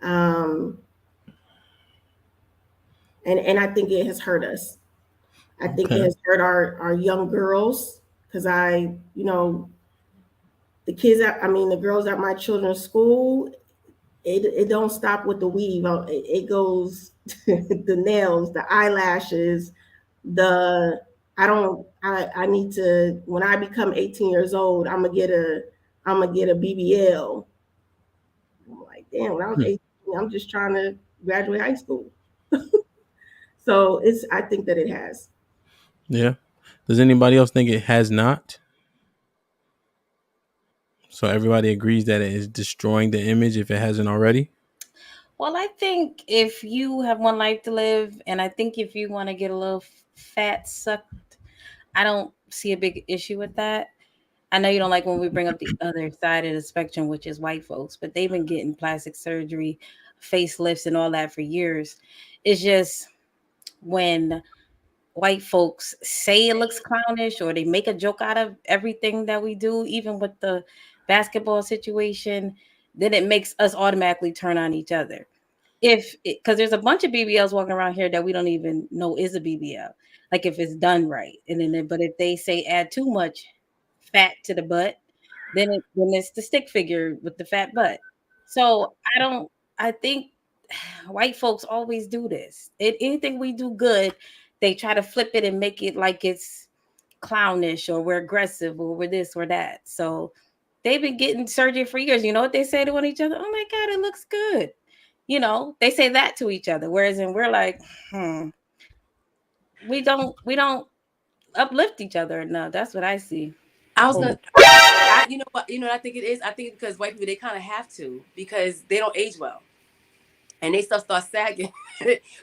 And I think it has hurt us. I think it has hurt our young girls because the girls at my children's school, it don't stop with the weave. It goes the nails, the eyelashes, I need to, when I become 18 years old, I'm gonna get a BBL. I'm like, damn, when I was 18, I'm just trying to graduate high school. So I think that it has. Yeah. Does anybody else think it has not? So everybody agrees that it is destroying the image if it hasn't already? Well, I think if you have one life to live, and I think if you want to get a little fat sucked, I don't see a big issue with that. I know you don't like when we bring up the other side of the spectrum, which is white folks, but they've been getting plastic surgery, facelifts, and all that for years. It's just when white folks say it looks clownish or they make a joke out of everything that we do, even with the basketball situation, then it makes us automatically turn on each other. Because there's a bunch of BBLs walking around here that we don't even know is a BBL, like if it's done right. And then, but if they say add too much fat to the butt, then it's the stick figure with the fat butt. So I think white folks always do this. Anything we do good, they try to flip it and make it like it's clownish or we're aggressive or we're this or that. So they've been getting surgery for years. You know what they say to one each other? Oh my God, it looks good. You know, they say that to each other. Whereas we're like, we don't uplift each other enough. That's what I see. I was gonna, you know what? You know what I think it is. I think because white people they kind of have to because they don't age well, and they stuff starts sagging.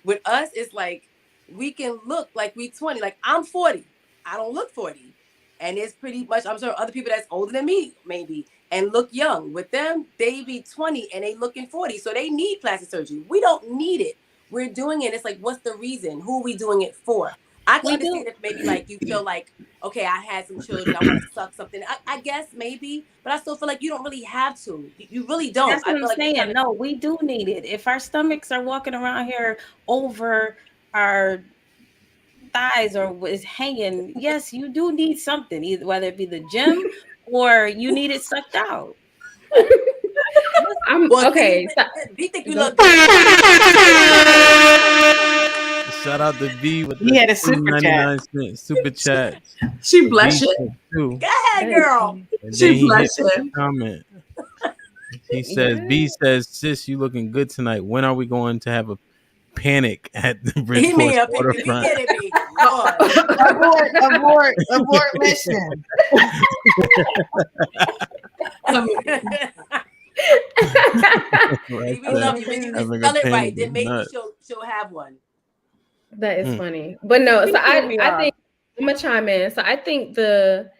With us, it's like we can look like we 20. Like I'm 40, I don't look 40, and it's pretty much. I'm sure other people that's older than me maybe and look young. With them, they be 20 and they looking 40, so they need plastic surgery. We don't need it. We're doing it. It's like, what's the reason? Who are we doing it for? I can understand if maybe like you feel like, okay, I had some children, I want to suck something. I guess maybe, but I still feel like you don't really have to. You really don't. That's what I feel I'm like saying. No, we do need it. If our stomachs are walking around here over our thighs or is hanging, yes, you do need something, either whether it be the gym or you need it sucked out. Okay. We think you look good. Shout out to B with He the had a super chat. $2.99 super chat. She blushing. Go ahead, girl. And She then he hit blushing. the comment. He says, B says, sis, you looking good tonight. When are we going to have a panic at the Bridgeport waterfront? Get it, B. Abort mission. We love you. When you can spell it right, then maybe she'll have one. That is funny. But no, so I think I'm gonna chime in. So I think the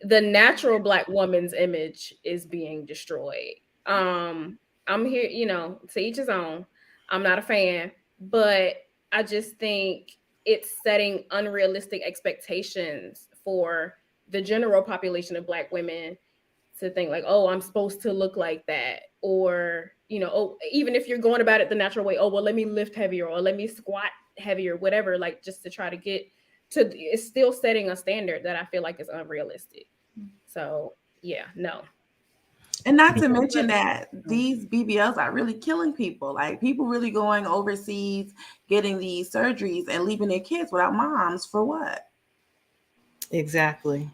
natural Black woman's image is being destroyed. I'm here, you know, to each his own. I'm not a fan, but I just think it's setting unrealistic expectations for the general population of Black women to think like, oh, I'm supposed to look like that. Or, you know, oh, even if you're going about it the natural way, oh, well, let me lift heavier or let me squat heavier, whatever, like just to try to get to, it's still setting a standard that I feel like is unrealistic. So yeah, no. And not to mention that these BBLs are really killing people. Like people really going overseas, getting these surgeries and leaving their kids without moms for what? Exactly.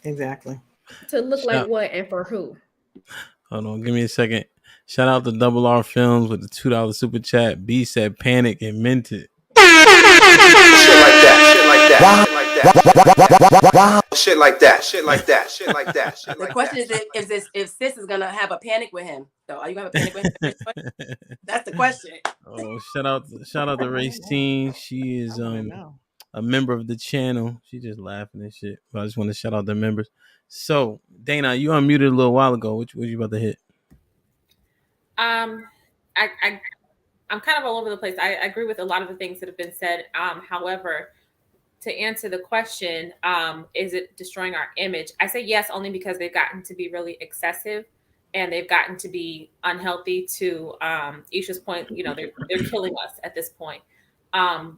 To look like what and for who? Hold on, give me a second. Shout out to Double R Films with the $2 super chat. B said panic and meant it. Shit like that. The question is if sis is gonna have a panic with him. So are you gonna have a panic with him? That's the question. Oh, shout out to Racine. She is a member of the channel. She just laughing and shit. But I just want to shout out the members. So Dana, you unmuted a little while ago. What you about to hit? I'm kind of all over the place. I agree with a lot of the things that have been said. However, to answer the question, is it destroying our image? I say yes, only because they've gotten to be really excessive and they've gotten to be unhealthy to Isha's point. You know, they're killing us at this point. I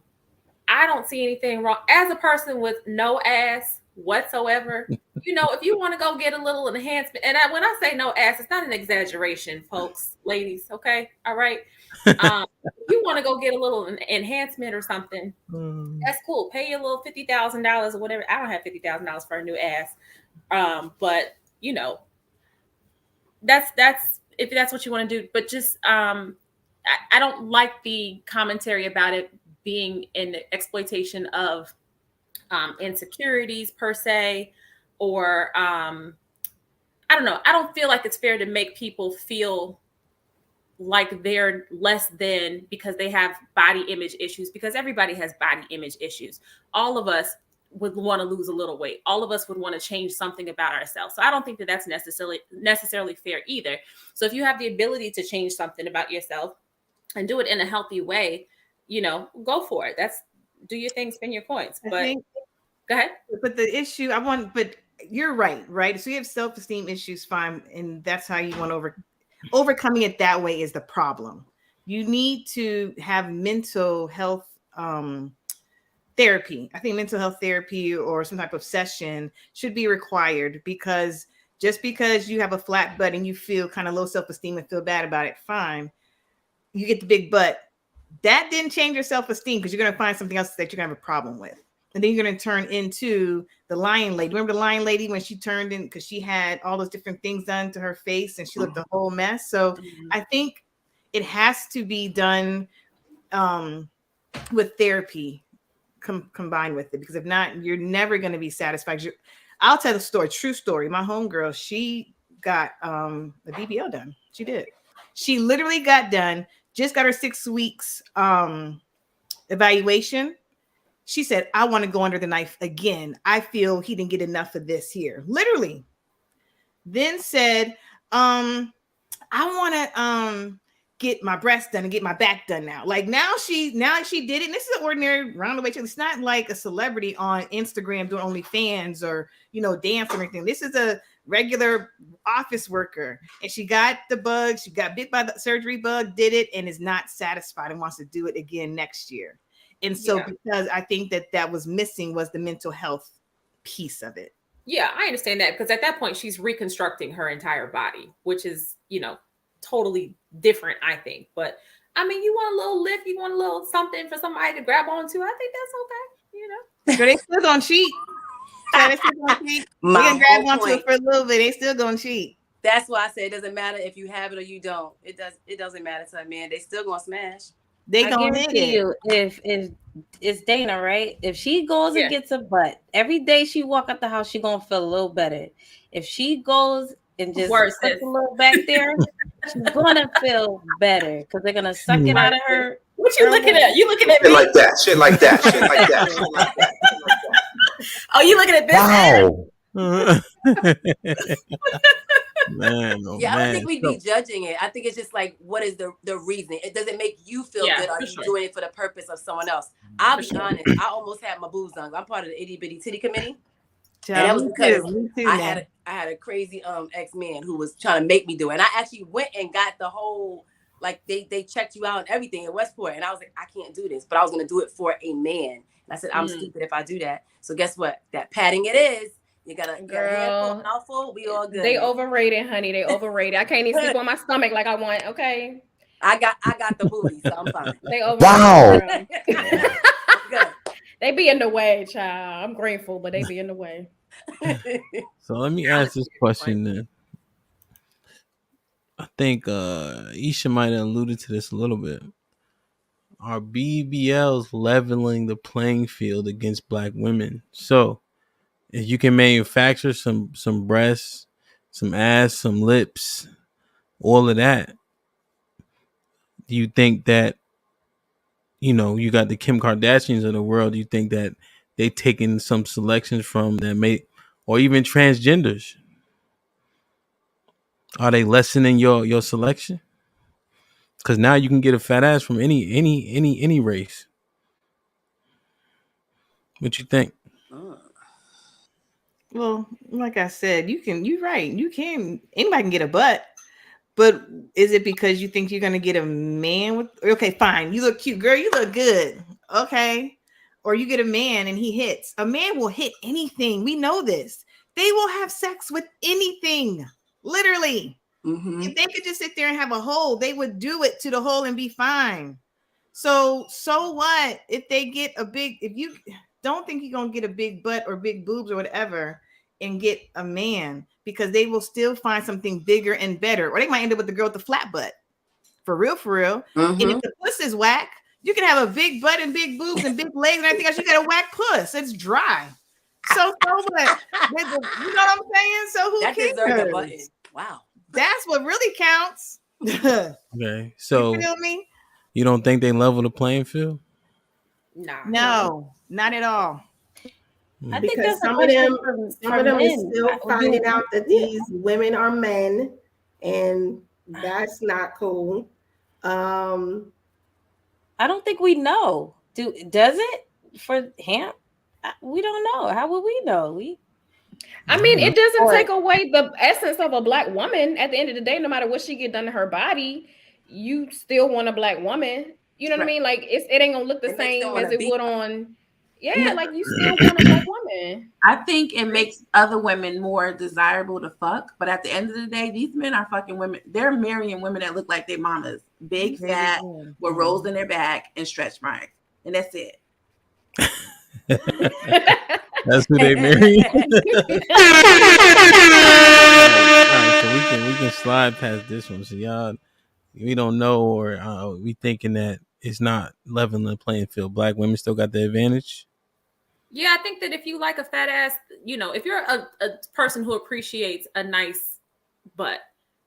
don't see anything wrong. As a person with no ass whatsoever, you know, if you want to go get a little enhancement, and when I say no ass, it's not an exaggeration, folks, ladies, okay? All right? If you want to go get a little enhancement or something, that's cool. Pay your little $50,000 or whatever. I don't have $50,000 for a new ass. But, you know, that's if that's what you want to do. But just I don't like the commentary about it being an exploitation of insecurities per se, or I don't know. I don't feel like it's fair to make people feel like they're less than because they have body image issues, because everybody has body image issues. All of us would want to lose a little weight. All of us would want to change something about ourselves. So I don't think that that's necessarily fair either. So if you have the ability to change something about yourself and do it in a healthy way, go for it. Do your thing, spend your points. But go ahead. But the issue but you're right? So you have self-esteem issues, fine, and that's how you want to overcoming it that way is the problem. You need to have mental health therapy. I think mental health therapy or some type of session should be required, because just because you have a flat butt and you feel kind of low self-esteem and feel bad about it, fine. You get the big butt. That didn't change your self-esteem, because you're going to find something else that you're going to have a problem with. And then you're going to turn into the lion lady. Remember the lion lady when she turned in, because she had all those different things done to her face and she looked a whole mess. So I think it has to be done with therapy combined with it, because if not, you're never going to be satisfied. I'll tell the story, true story. My homegirl, she got the BBL done. She did. She literally got done, just got her 6 weeks evaluation. She said, I want to go under the knife again. I feel he didn't get enough of this here. Literally. Then said, I want to get my breasts done and get my back done now. Like now she did it. And this is an ordinary roundabout. It's not like a celebrity on Instagram doing OnlyFans or, dance or anything. This is a regular office worker. And she got the bug. She got bit by the surgery bug, did it, and is not satisfied and wants to do it again next year. And so because I think that was missing was the mental health piece of it. Yeah, I understand that, because at that point she's reconstructing her entire body, which is, totally different, I think. But I mean, you want a little lift, you want a little something for somebody to grab onto. I think that's okay, So they still gonna cheat. They can grab onto it for a little bit. They still gonna cheat. That's why I say it doesn't matter if you have it or you don't. It doesn't matter to a man. They still gonna smash. I guarantee you, if it's Dana, right? If she goes and gets a butt every day, she walk out the house, she gonna feel a little better. If she goes and just puts a little back there, she's gonna feel better, because they're gonna suck it out of her. What you looking at? You looking at shit me? like that? Shit like that? Shit like that? Shit like that? Oh, you looking at this? Man, I don't think we'd be judging it. I think it's just like, what is the reason? It doesn't make you feel good. Are you doing it for the purpose of someone else? I'll be honest. I almost had my boobs done. I'm part of the itty bitty titty committee, and that was because I had a crazy ex-man who was trying to make me do it. And I actually went and got the whole, like they checked you out and everything in Westport, and I was like, I can't do this, but I was gonna do it for a man. And I said, I'm stupid if I do that. So guess what? That padding it is. You got a handful, mouthful. We all good. They overrated, honey. They overrated. I can't even sleep on my stomach like I want. Okay. I got the booty, so I'm fine. They overrated. Wow. They be in the way, child. I'm grateful, but they be in the way. So let me ask this question then. I think Isha might have alluded to this a little bit. Are BBLs leveling the playing field against Black women? So if you can manufacture some breasts, some ass, some lips, all of that, do you think that, you got the Kim Kardashians of the world, do you think that they taking some selections from that or even transgenders? Are they lessening your selection? Because now you can get a fat ass from any race. What you think? Well, like I said, you're right. Anybody can get a butt, but is it because you think you're going to get a man with, okay, fine. You look cute, girl. You look good. Okay. Or you get a man and he hits. A man will hit anything. We know this. They will have sex with anything. Literally. Mm-hmm. If they could just sit there and have a hole, they would do it to the hole and be fine. So what if they get if you don't think you're going to get a big butt or big boobs or whatever and get a man, because they will still find something bigger and better, or they might end up with the girl with the flat butt. For real, for real. And if the puss is whack, you can have a big butt and big boobs and big legs and everything else. You got a whack puss. It's dry. So what? You know what I'm saying? So who that cares? deserves a button. Wow. That's what really counts. Okay, so you feel me? You don't think they level the playing field? No, not at all. I think Because that's some a of them men. is still finding out that these women are men, and that's not cool. I don't think we know. Does it for him? We don't know. How would we know? I mean, it doesn't take away the essence of a Black woman. At the end of the day, no matter what she get done to her body, you still want a Black woman. You know what I mean? Like it ain't gonna look the same as it would on. Yeah, like you still want a Black woman. I think it makes other women more desirable to fuck, but at the end of the day, these men are fucking women. They're marrying women that look like their mamas, big, fat, with rolls in their back and stretch marks, and that's it. That's who they marry. All right, so we can slide past this one. So y'all, we don't know, or we thinking that it's not leveling the playing field. Black women still got the advantage. Yeah, I think that if you like a fat ass, if you're a person who appreciates a nice butt,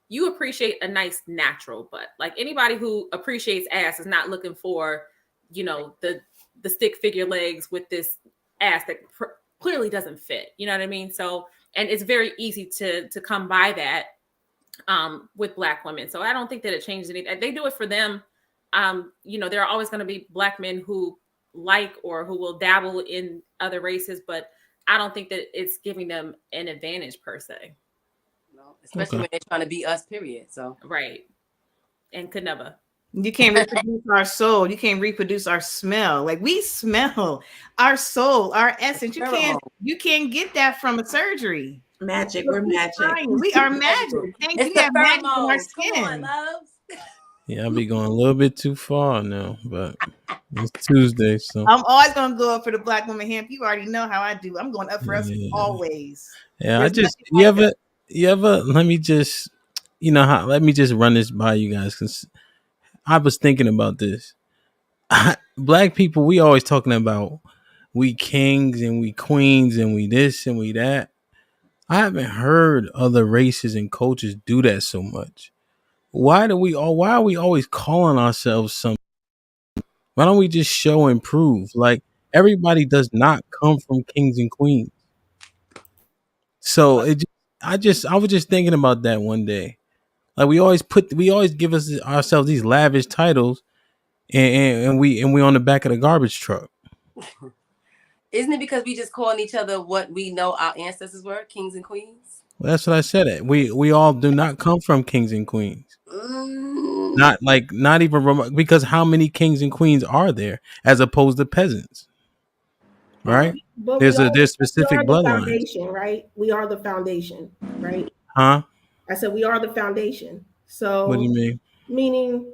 you appreciate a nice natural butt. Like anybody who appreciates ass is not looking for, the stick figure legs with this ass that clearly doesn't fit. You know what I mean? So, and it's very easy to come by that with Black women. So I don't think that it changes anything. They do it for them. There are always going to be Black men who like or who will dabble in other races, but I don't think that it's giving them an advantage per se. No, especially when they're trying to be us, period. So right. And could never. You can't reproduce our soul. You can't reproduce our smell. Like we smell our soul, our essence. You can't get that from a surgery. Magic. We're magic. We are magic. Thank you. We have magic in our skin. Come on, loves. Yeah, I'll be going a little bit too far now, but it's Tuesday, so I'm always gonna go up for the Black woman hemp. You already know how I do. I'm going up for us always. Yeah, you ever let me just let me just run this by you guys, because I was thinking about this. Black people, we always talking about we kings and we queens and we this and we that. I haven't heard other races and cultures do that so much. Why are we always calling ourselves something? Why don't we just show and prove? Like, everybody does not come from kings and queens. So I was just thinking about that one day. Like we always give ourselves these lavish titles, and we on the back of the garbage truck. Isn't it because we just calling each other what we know our ancestors were, kings and queens? Well, that's what I said. We all do not come from kings and queens. Not even because how many kings and queens are there as opposed to peasants? Right? But there's specific bloodlines. Foundation, right? We are the foundation, right? Huh? I said we are the foundation. So what do you mean? Meaning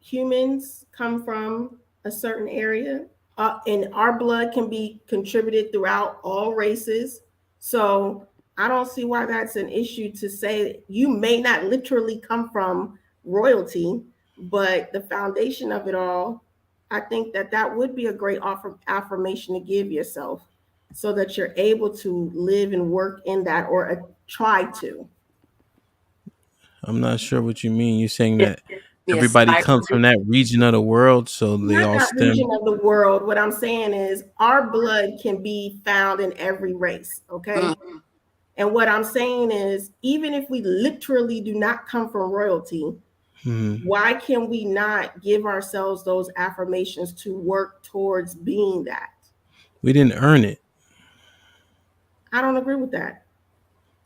humans come from a certain area, and our blood can be contributed throughout all races. So I don't see why that's an issue to say. You may not literally come from royalty, but the foundation of it all, I think that would be a great affirmation to give yourself so that you're able to live and work in that, or try to. I'm not sure what you mean. You're saying that everybody comes from that region of the world, so they all stem. Region of the world. What I'm saying is our blood can be found in every race, okay? Mm-hmm. And what I'm saying is, even if we literally do not come from royalty, why can we not give ourselves those affirmations to work towards being that? We didn't earn it. I don't agree with that.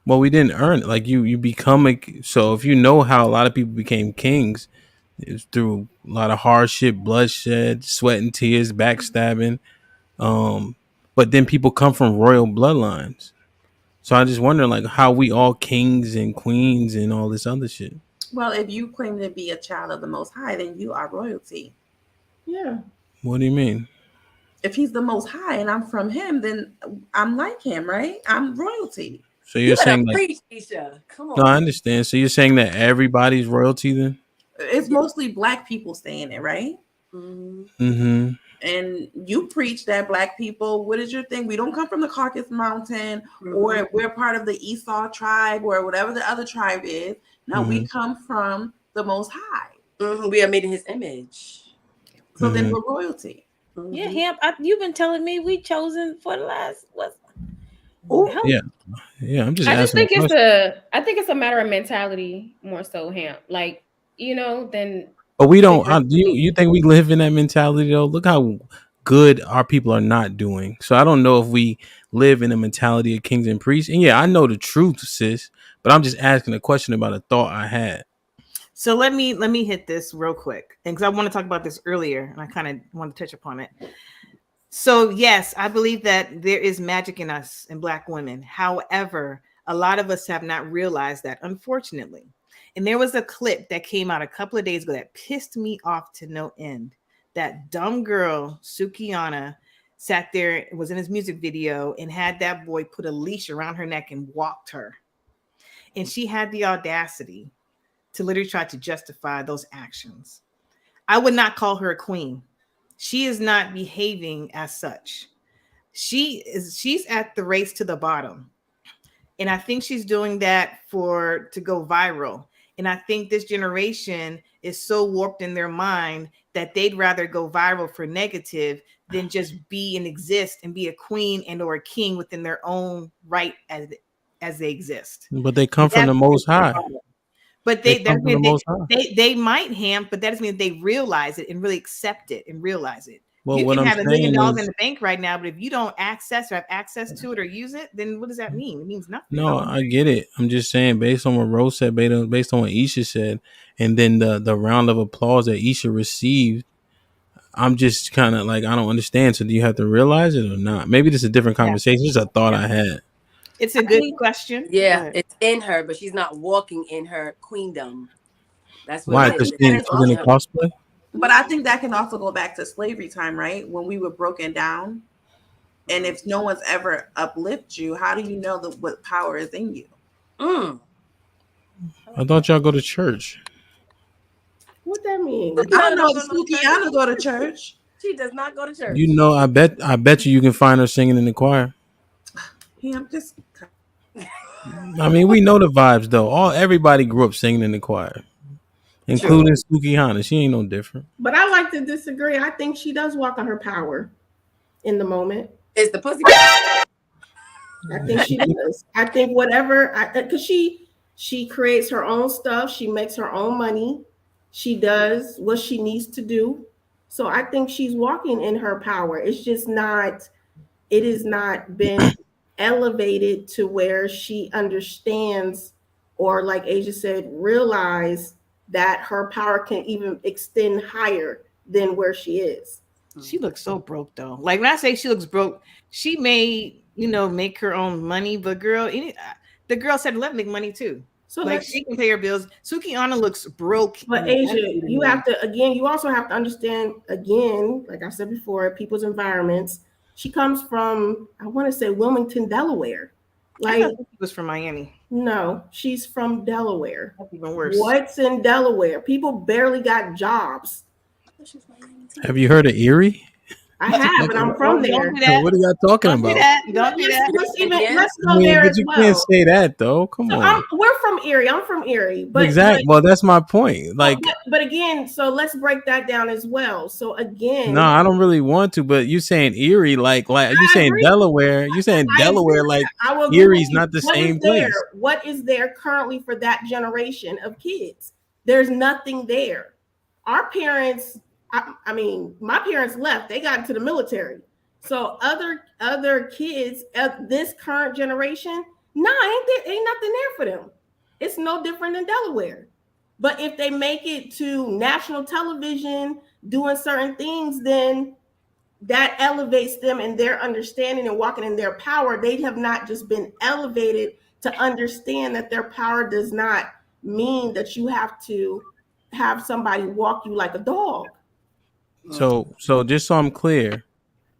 Well, we didn't earn it. Like you become so if you know how a lot of people became kings, it's through a lot of hardship, bloodshed, sweat and tears, backstabbing. But then people come from royal bloodlines. So I just wonder, like, how we all kings and queens and all this other shit. Well, if you claim to be a child of the Most High, then you are royalty. Yeah. What do you mean? If he's the Most High and I'm from him, then I'm like him, right? I'm royalty. So You you're better saying like preach, Isha. Come no, I on. understand. So you're saying that everybody's royalty then? It's mostly black people saying it, right? Mhm. Mm-hmm. And you preach that black people, what is your thing? We don't come from the Caucasus Mountain, or we're part of the Esau tribe, or whatever the other tribe is. No, we come from the Most High. We are made in His image. So then we're royalty. Yeah, Hamp, you've been telling me we chosen for the last what? Yeah. Yeah, I'm just I just asking a think it's question. I think it's a matter of mentality more so, Hamp. Like, than But we don't. bigger Do you think we live in that mentality though? Look how good our people are not doing. So I don't know if we live in the mentality of kings and priests. And yeah, I know the truth, sis. But I'm just asking a question about a thought I had. So let me hit this real quick, and because I want to talk about this earlier, and I kind of want to touch upon it. So yes, I believe that there is magic in us and Black women. However, a lot of us have not realized that, unfortunately. And there was a clip that came out a couple of days ago that pissed me off to no end. That dumb girl, Sukiana, sat there, was in his music video, and had that boy put a leash around her neck and walked her. And she had the audacity to literally try to justify those actions. I would not call her a queen. She is not behaving as such. She's at the race to the bottom. And I think she's doing that to go viral. And I think this generation is so warped in their mind that they'd rather go viral for negative than just be and exist and be a queen and or a king within their own right as they exist. But they come from the Most High. But they come from the Most High. they might but that doesn't mean they realize it and really accept it and realize it. Well, You what can I'm have $1 million saying in is, the bank right now, but if you don't have access to it or use it, then what does that mean? It means nothing. no, I get it. I'm just saying, based on what Rose said, based on what Isha said, and then the round of applause that Isha received, I'm just kind of like, I don't understand. So do you have to realize it or not? Maybe this is a different conversation. It's just a thought I had. It's a good question. Yeah, it's in her, but she's not walking in her queendom. That's what Why? it Because is. she didn't cosplay? But I think that can also go back to slavery time, right? When we were broken down. And if no one's ever uplift you, how do you know what power is in you? I thought y'all go to church. What that mean? I don't know. Sukiana go to church. She does not go to church. You know, I bet you can find her singing in the choir. Yeah, I'm just. I mean, we know the vibes though. Everybody grew up singing in the choir, including Sukiana. She ain't no different. But I like to disagree. I think she does walk on her power in the moment. It's the pussy. I think she does. I think because she creates her own stuff. She makes her own money. She does what she needs to do. So I think she's walking in her power. It's just not. It has not been elevated to where she understands, or like Asia said, realize that her power can even extend higher than where she is. She looks so broke though. Like when I say she looks broke, she may, make her own money, but girl, the girl said let make money too. So like she can pay her bills. Sukiana looks broke. But Asia, you also have to understand again, like I said before, people's environments. She comes from, I want to say Wilmington, Delaware. Like I thought she was from Miami. No, she's from Delaware. That's even worse. What's in Delaware? People barely got jobs. Have you heard of Erie? I have, and I'm from there. What are y'all talking about? Don't do that. Let's go there as you well. can't say that though. Come on. We're from Erie. I'm from Erie. But exactly. Well, that's my point. Like, but again, so let's break that down as well. So again, no, I don't really want to. But you saying Erie, like you saying Delaware. You saying Delaware, like Erie's not the same place. What is there currently for that generation of kids? There's nothing there. Our parents. I mean, my parents left. They got into the military. So other kids of this current generation, ain't nothing there for them. It's no different than Delaware. But if they make it to national television doing certain things, then that elevates them in their understanding and walking in their power. They have not just been elevated to understand that their power does not mean that you have to have somebody walk you like a dog. So just so I'm clear,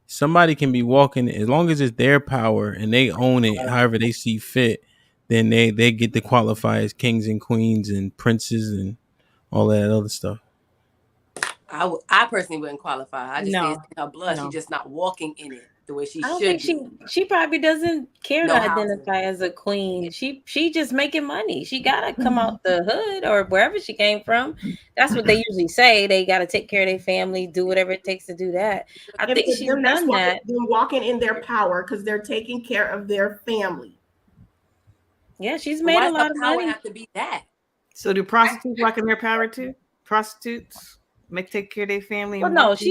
somebody can be walking as long as it's their power and they own it however they see fit. then they get to qualify as kings and queens and princes and all that other stuff. I personally wouldn't qualify. I just say it's No, in her blood. no. She's just not walking in it the way she I don't should think be. she probably doesn't care to Know how to. identify as a queen. She just making money. She gotta come out the hood or wherever she came from. That's what they usually say. They gotta take care of their family, do whatever it takes to do that. I And think for she's them, that's done that. them walking in their power because they're taking care of their family. Yeah, she's But made why a does lot her of power money. have to be that? So do prostitutes walk in their power too? Prostitutes take care of their family. Well, And no, walk in?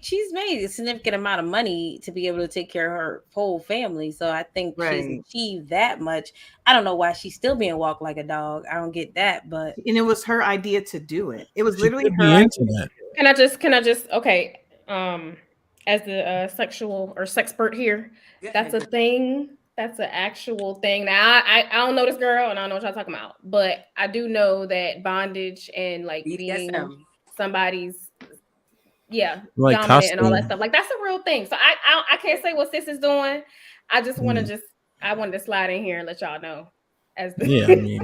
she's made a significant amount of money to be able to take care of her whole family. So I think she's Right. achieved that much. I don't know why she's still being walked like a dog. I don't get that, but And it was her idea to do it. It was She literally could her be idea. into that. Can I just okay, as the sexual or sexpert here, that's a thing. That's an actual thing. Now I don't know this girl and I don't know what y'all talking about, but I do know that bondage and like being BDSM. somebody's Like dominant and all that costume. stuff. Like that's a real thing. So I can't say what sis is doing. I just want to I wanted to slide in here and let y'all know as the Yeah, I mean,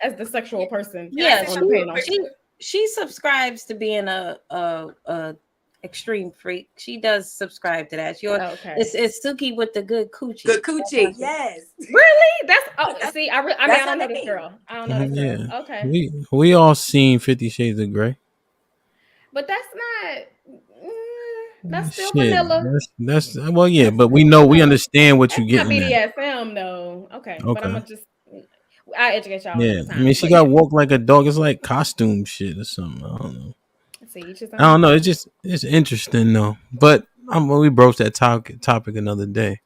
as the sexual person yeah, on the panel. she subscribes to being a extreme freak. She does subscribe to that. Okay. It's Suki with the good coochie. Good coochie, yes. Really? That's see, I mean I don't know this girl. I don't know this girl. yeah. Okay. We all seen 50 Shades of Grey. But that's not that's still Shit, vanilla. that's well, yeah, but we understand what you're Not getting at. BDSM though. Okay. But I'm Okay. gonna just I educate y'all Yeah, another I time. mean, she But got walked like a dog. It's like costume shit or something. I don't know. see, each his I don't own. know. It's interesting though. But we broached that topic another day.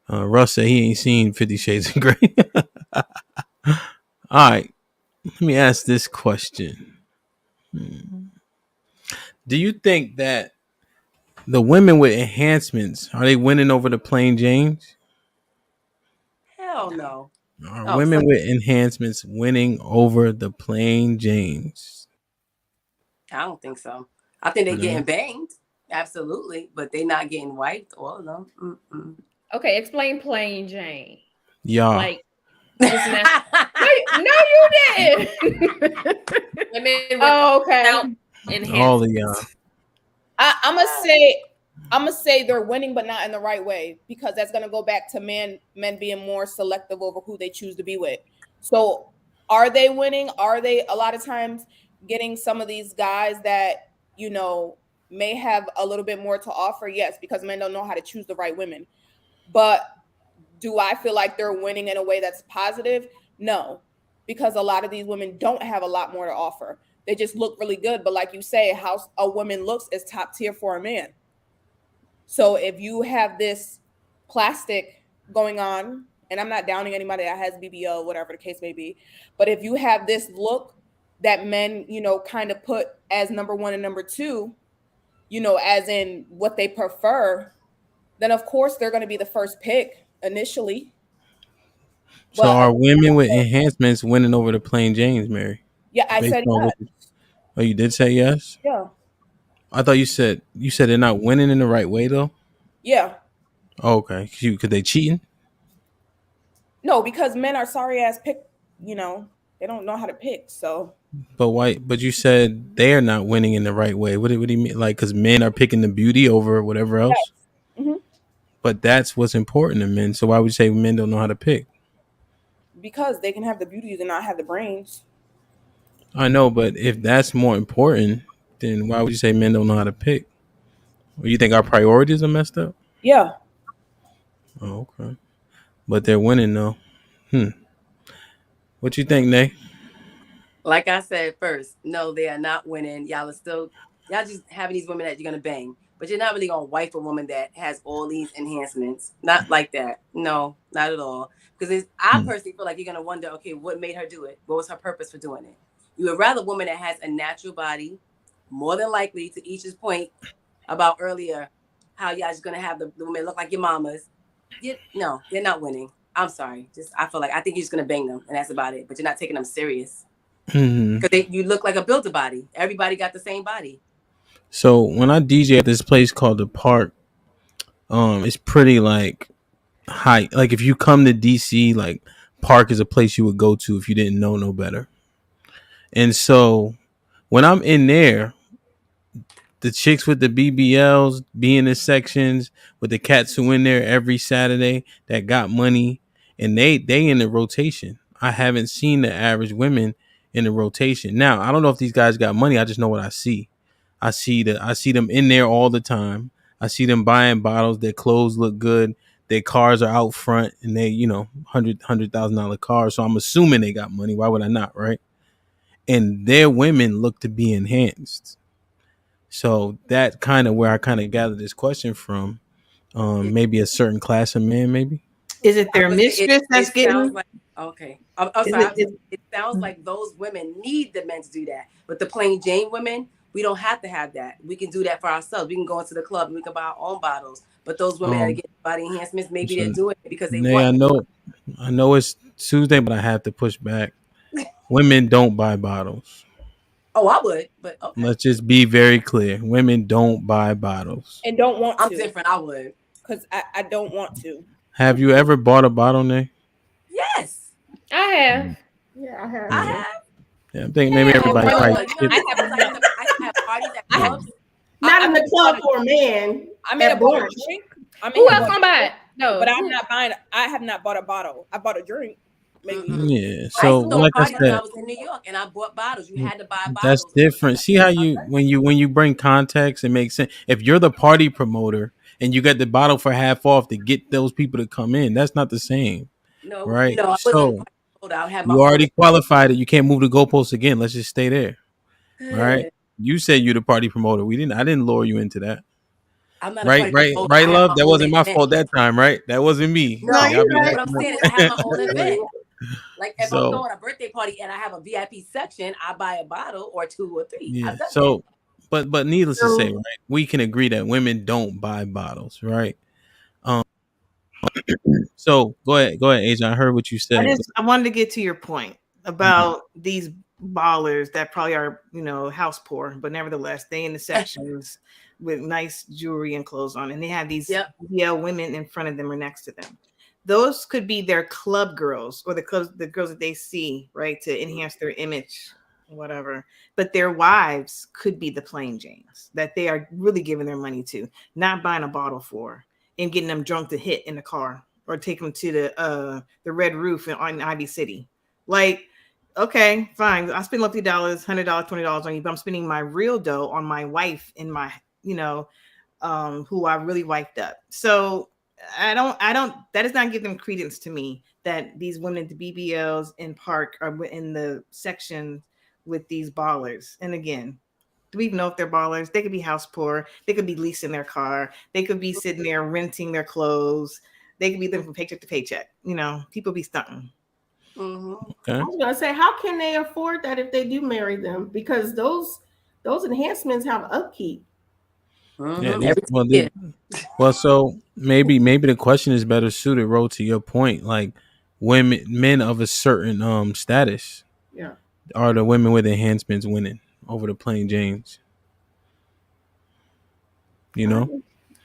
Russ said he ain't seen 50 Shades of Grey. All right, let me ask this question. Do you think that the women with enhancements are they winning over the plain Janes? Hell no. Are Oh, women with enhancements winning over the plain Janes? I don't think so. I think they're No. getting banged. Absolutely. But they're not getting wiped, all of them. Mm-mm. Okay, explain plain Jane. Yeah. Like just no, you didn't. Women with Oh, okay. All of y'all. I'm gonna say they're winning, but not in the right way, because that's gonna go back to men being more selective over who they choose to be with. So, are they winning? Are they a lot of times getting some of these guys that may have a little bit more to offer? Yes, because men don't know how to choose the right women. But do I feel like they're winning in a way that's positive? No, because a lot of these women don't have a lot more to offer. They just look really good. But like you say, how a woman looks is top tier for a man. So if you have this plastic going on, and I'm not downing anybody that has BBL, whatever the case may be, but if you have this look that men, kind of put as number one and number two, as in what they prefer, then of course they're going to be the first pick initially. So are women with enhancements winning over the plain Janes, Mary? Yeah, I said yes. Oh, you did say yes? Yeah. I thought you said they're not winning in the right way though. Yeah. Oh, okay. Could they cheating? No, because men are sorry ass pick. They don't know how to pick. So. But you said they're not winning in the right way. What do you mean? Like, because men are picking the beauty over whatever else. Yes. Mm-hmm. But that's what's important to men. So why would you say men don't know how to pick? Because they can have the beauty and not have the brains. I know, but if that's more important, then why would you say men don't know how to pick? Or you think our priorities are messed up? Yeah. Oh, okay. But they're winning though. What you think, Nay? Like I said first, no, they are not winning. Y'all just having these women that you're gonna bang, but you're not really gonna wife a woman that has all these enhancements. Not like that. No, not at all. Because I personally feel like you're gonna wonder, okay, what made her do it? What was her purpose for doing it? You would rather a woman that has a natural body, more than likely, to Isha's point about earlier, how y'all just gonna have the women look like your mamas. No, they're not winning. I'm sorry. I feel like I think you're just gonna bang them, and that's about it. But you're not taking them serious. Because you look like a builder body. Everybody got the same body. So when I DJ at this place called the Park, it's pretty like high. Like if you come to DC, like park is a place you would go to if you didn't know no better. And so when I'm in there, the chicks with the BBLs be in the sections with the cats who in there every Saturday that got money, and they in the rotation. I haven't seen the average women in the rotation. Now I don't know if these guys got money. I just know what I see. I see them in there all the time. I see them buying bottles. Their clothes look good. Their cars are out front, and they $100,000 cars. So I'm assuming they got money. Why would I not, right? And their women look to be enhanced. So that kind of where I kind of gathered this question from. Maybe a certain class of men, maybe. Is it their mistress that's it sounds getting? like okay. I'm sorry. It sounds like those women need the men to do that, but the plain Jane women, we don't have to have that. We can do that for ourselves. We can go into the club and we can buy our own bottles. But those women that are getting body enhancements, maybe they're doing it because they want. I know it's Tuesday, but I have to push back. Women don't buy bottles. Oh, I would, but okay. Let's just be very clear. Women don't buy bottles. And don't want to. I'm different. I would. Because I don't want to. Have you ever bought a bottle, Nay? Yes. I have. Yeah, I have. I have. Yeah, I think maybe everybody probably skipped. I have parties at clubs. Not in the club for a man. I made a bought a drink. Who else gonna buy it? No, but I'm not buying. I have not bought a bottle. I bought a drink. Maybe. Yeah. So like I said, I was in New York and I bought bottles. You had to buy bottles. That's different. See how when you bring context, it makes sense. If you're the party promoter and you get the bottle for half off to get those people to come in, that's not the same. No, right? No, I so I you already qualified it. You can't move the goalposts again. Let's just stay there. All right. You said you're the party promoter. I didn't lure you into that. I'm not right, love. That wasn't my fault that time, right? That wasn't me. No, you're right. What I'm saying is I have my own event. Like if I'm throwing a birthday party and I have a VIP section, I buy a bottle or 2 or 3. Yeah. So, but needless to say, right? We can agree that women don't buy bottles, right? So go ahead, Agent. I heard what you said. I wanted to get to your point about these ballers that probably are, house poor, but nevertheless, they in the sections with nice jewelry and clothes on, and they have these women in front of them or next to them. Those could be their club girls or the girls that they see, right, to enhance their image, whatever. But their wives could be the plain Janes that they are really giving their money to, not buying a bottle for, and getting them drunk to hit in the car or take them to the Red Roof on Ivy City. Like, okay, fine. I spend $50, $100, $20 on you, but I'm spending my real dough on my wife and my, who I really wiped up. So I don't, that does not give them credence to me that these women at the BBLs in park are in the section with these ballers. And again, do we even know if they're ballers? They could be house poor. They could be leasing their car. They could be sitting there renting their clothes. They could be living from paycheck to paycheck. People be stunting. Okay. I was gonna say, how can they afford that if they do marry them? Because those enhancements have upkeep. Well, so maybe the question is better suited, Ro, to your point. Like men of a certain status, are the women with enhancements winning over the plain Janes?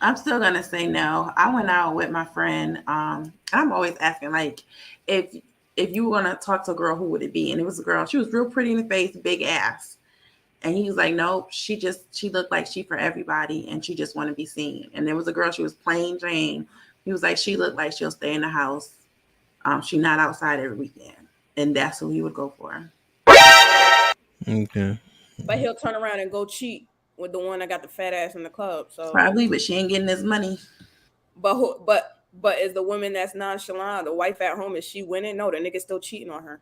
I'm still gonna say no. I went out with my friend. I'm always asking, like, if you were gonna talk to a girl, who would it be? And it was a girl. She was real pretty in the face, big ass. And he was like, nope, she looked like she for everybody, and she just want to be seen. And there was a girl, she was plain Jane. He was like, she looked like she'll stay in the house. She not outside every weekend, and that's who he would go for. Okay. But he'll turn around and go cheat with the one that got the fat ass in the club. So probably, but she ain't getting his money. But is the woman that's nonchalant, the wife at home, is she winning? No, the nigga's still cheating on her.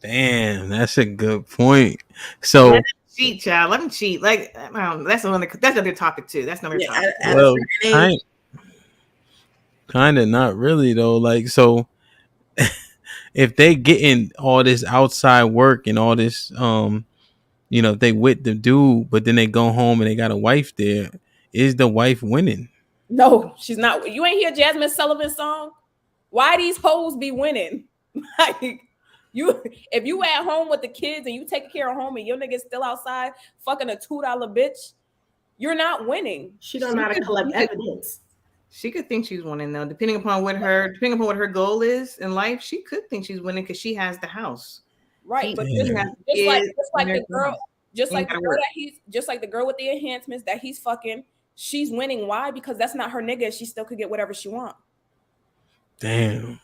Damn, that's a good point. So let them cheat, child. Let them cheat. Like, that's another topic too. That's another topic. Well, kind of not really though. Like, so if they getting all this outside work and all this, they with the dude, but then they go home and they got a wife there, is the wife winning? No, she's not. You ain't hear Jasmine Sullivan's song? Why these hoes be winning? Like, if you at home with the kids and you taking care of home and your nigga's still outside fucking a $2 bitch, you're not winning. She don't know how to collect evidence. She could think she's winning though, depending upon what her goal is in life. She could think she's winning because she has the house, Right, he, but he has the kids, just and like there's the the girl, house. He ain't gotta work. just like the girl with the enhancements that he's fucking, she's winning. Why? Because that's not her nigga. She still could get whatever she want. Damn.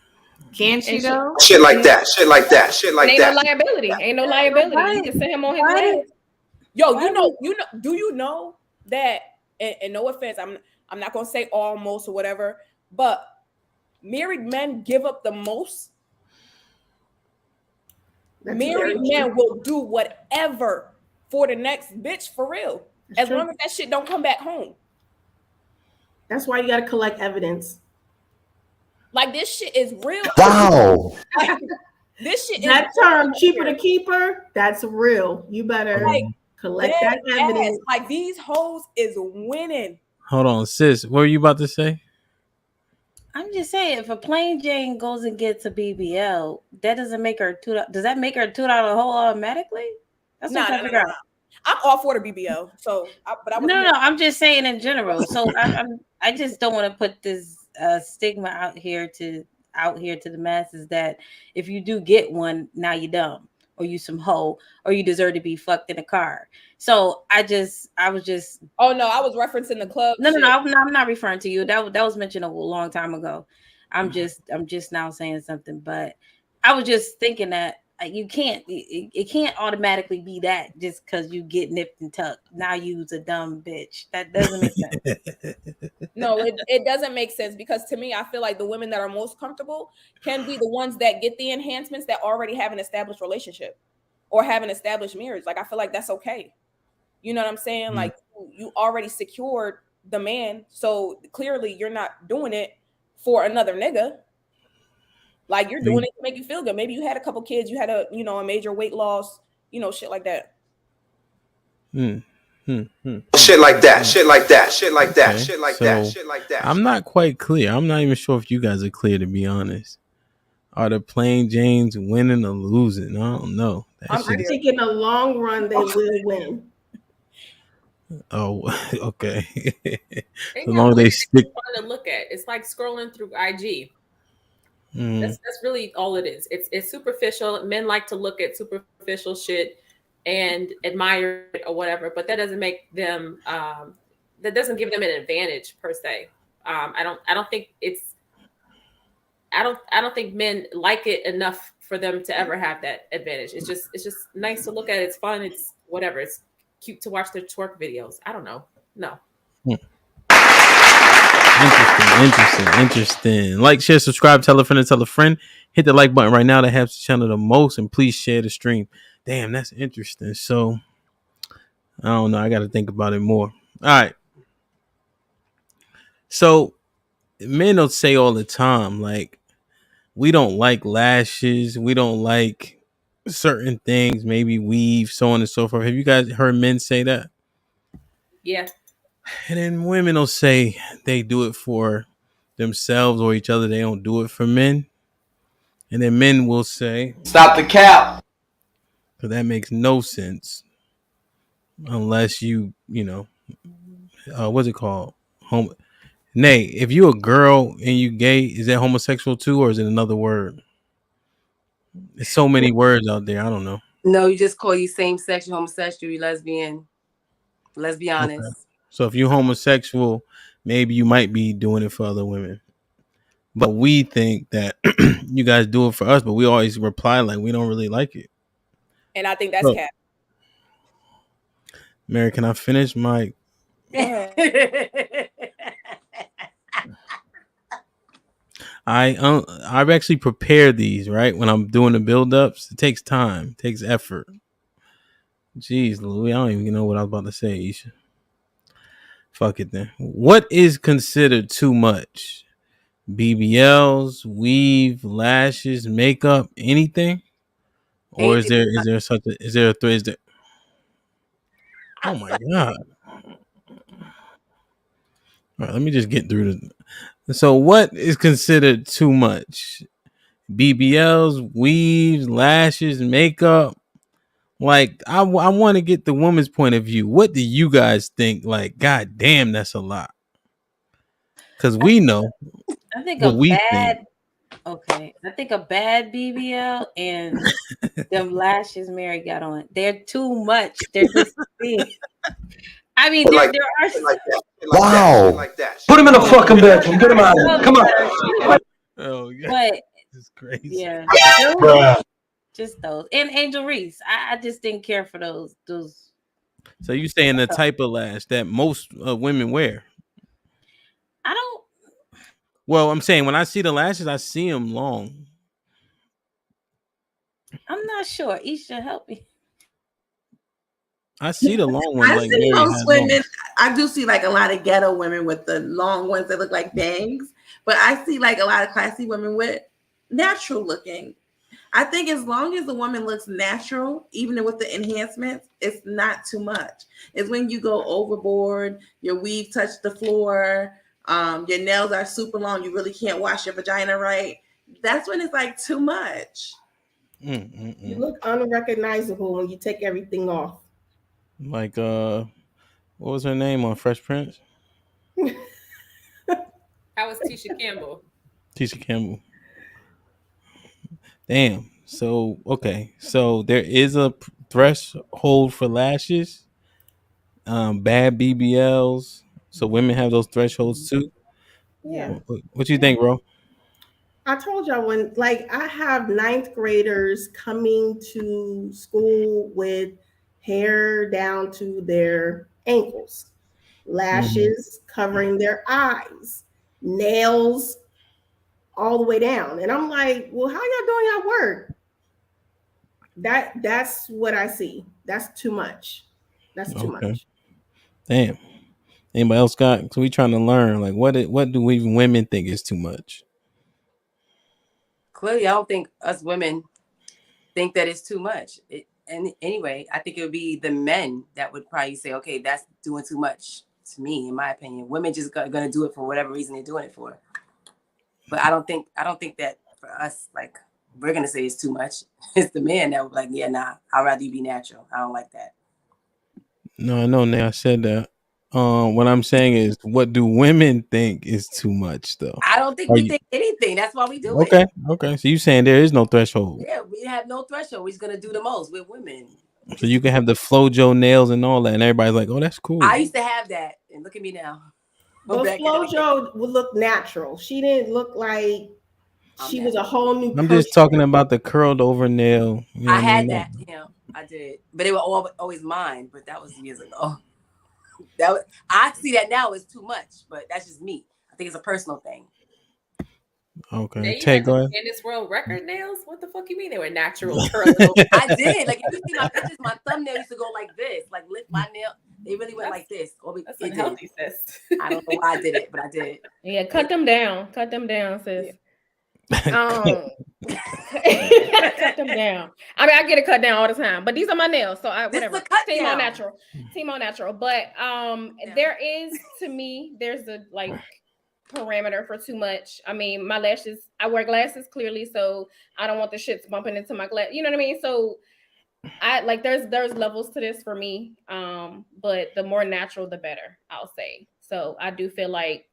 Can she though? Shit like that. Shit like that. Shit like ain't that. no liability. Ain't no liability. You can send him on his way. Yo, you know, do you know that, and no offense, I'm not gonna say almost or whatever, but married men give up the most. Married men will do whatever for the next bitch, for real. As long as that shit don't come back home. That's why you gotta collect evidence. Like, this shit is real. Wow. This shit that is term, cheaper to keeper, that's real. You better collect that evidence. Like, these hoes is winning. Hold on, sis. What were you about to say? I'm just saying, if a plain Jane goes and gets a BBL, that doesn't make her $2. Does that make her $2 hole automatically? That's what I'm trying to figure out. I'm all for the BBL. So, no, I'm just saying in general. So I just don't want to put this stigma out here to the masses that if you do get one, now you dumb, or you some hoe, or you deserve to be fucked in a car. So I was just. Oh no, I was referencing the club. No, I'm not referring to you. That was mentioned a long time ago. I'm just now saying something, but I was just thinking that you can't. It can't automatically be that just because you get nipped and tucked. Now you's a dumb bitch. That doesn't make sense. No, it doesn't make sense, because to me, I feel like the women that are most comfortable can be the ones that get the enhancements that already have an established relationship or have an established marriage. Like, I feel like that's okay. You know what I'm saying? Mm-hmm. Like, you already secured the man, so clearly you're not doing it for another nigga. Like, you're doing it to make you feel good. Maybe you had a couple kids, you had a major weight loss, shit like that. Shit like that. Shit like that. Shit like that. Shit like that. Shit like that. I'm not quite clear. I'm not even sure if you guys are clear, to be honest. Are the plain Janes winning or losing? I don't know. I think in the long run they will win. Oh, okay. As long as they stick. Fun to look at. It's like scrolling through IG. That's really all it is. It's superficial. Men like to look at superficial shit and admire it or whatever, but that doesn't make them. That doesn't give them an advantage per se. I don't think it's. I don't think men like it enough for them to ever have that advantage. It's just nice to look at. It's fun. It's whatever. It's cute to watch their twerk videos. I don't know. No. Interesting. Like, share, subscribe, tell a friend and tell a friend. Hit the like button right now. That helps the channel the most. And please share the stream. Damn, that's interesting. So, I don't know. I got to think about it more. All right. So, men don't say all the time, like, we don't like lashes. We don't like certain things, maybe weave, so on and so forth. Have you guys heard men say that? Yeah. And then women will say they do it for themselves or each other. They don't do it for men. And then men will say, stop the cap. Because that makes no sense. Unless what's it called? Nay, if you a girl and you gay, is that homosexual too, or is it another word? There's so many words out there. I don't know. No, you just call you same sex, you homosexual, you lesbian. Let's be honest. Okay. So if you're homosexual, maybe you might be doing it for other women. But we think that you guys do it for us, but we always reply like we don't really like it. And I think that's cap. Mary, can I finish my... I've actually prepared these, right? When I'm doing the build-ups, it takes time, it takes effort. Jeez, Louis, I don't even know what I was about to say, Isha. Fuck it then. What is considered too much? BBLs, weave, lashes, makeup, anything? Or is there a thread? Oh my god. All right, let me just get through this. So what is considered too much? BBLs, weaves, lashes, makeup. Like, I want to get the woman's point of view. What do you guys think? Like, god damn, that's a lot. because we know I think what a we bad. think. Okay, I think a bad BBL and them lashes Mary got on. They're too much. They're just big. I mean, there are. Wow. Put him in a fucking bedroom. Get him out of here. Come on. Oh yeah, But it's crazy. yeah, Bruh. just those. And Angel Reese, I just didn't care for those. So you saying the type of lash that most women wear? I don't. Well, I'm saying when I see the lashes, I see them long. I'm not sure. Isha, help me. I see the long ones I like see Mary most had women. on. I do see like a lot of ghetto women with the long ones that look like bangs, but I see like a lot of classy women with natural looking. I think as long as the woman looks natural, even with the enhancements, it's not too much. It's when you go overboard, your weave touched the floor, your nails are super long, you really can't wash your vagina right. That's when it's like too much. You look unrecognizable when you take everything off. Like what was her name on Fresh Prince? That was Tisha Campbell. Tisha Campbell. Damn. So okay. So there is a threshold for lashes. Bad BBLs. So women have those thresholds too. Yeah. What you think, bro? I told y'all when, like, I have ninth graders coming to school with hair down to their ankles, lashes covering their eyes, nails all the way down. And I'm like, well, how y'all doing y'all work? That's what I see. That's too much. That's too Okay. much. Damn. Anybody else got? So we trying to learn. Like, what do we women think is too much? Clearly, I don't think us women think that it's too much. And anyway, I think it would be the men that would probably say, okay, that's doing too much to me, in my opinion. Women just gonna do it for whatever reason they're doing it for. But I don't think that for us, like, we're gonna say it's too much. It's the man that would be like, yeah, nah, I'd rather you be natural. I don't like that. No, I know. Now I said that. What I'm saying is, what do women think is too much, though? I don't think we think anything. That's why we do it. Okay, okay. So you saying there is no threshold? Yeah, we have no threshold. We're just gonna do the most. We're women. So you can have the Flojo nails and all that, and everybody's like, "Oh, that's cool." I used to have that, and look at me now. But Flojo would look natural. She didn't look like she was a whole new person. I'm just talking about the curled over nail. You know I had what that. Yeah, I did, but they were always mine. But that was years ago. I see that now as too much, but that's just me. I think it's a personal thing. Okay, take go ahead. Guinness World Record nails? What the fuck you mean they were natural curling? I did. Like, if you see my pictures, my thumbnail used to go like this, like lift my nail. They really went like this. That's unhealthy, sis. I don't know why I did it, but I did. Yeah, cut them down. Cut them down, sis. Cut them down. I mean, I get it cut down all the time, but these are my nails, so whatever. Team on natural. Team on natural. But there is, to me, there's a like parameter for too much. I mean, my lashes, I wear glasses clearly, so I don't want the shits bumping into my glass. You know what I mean? So I like there's levels to this for me. But the more natural, the better, I'll say. So I do feel like,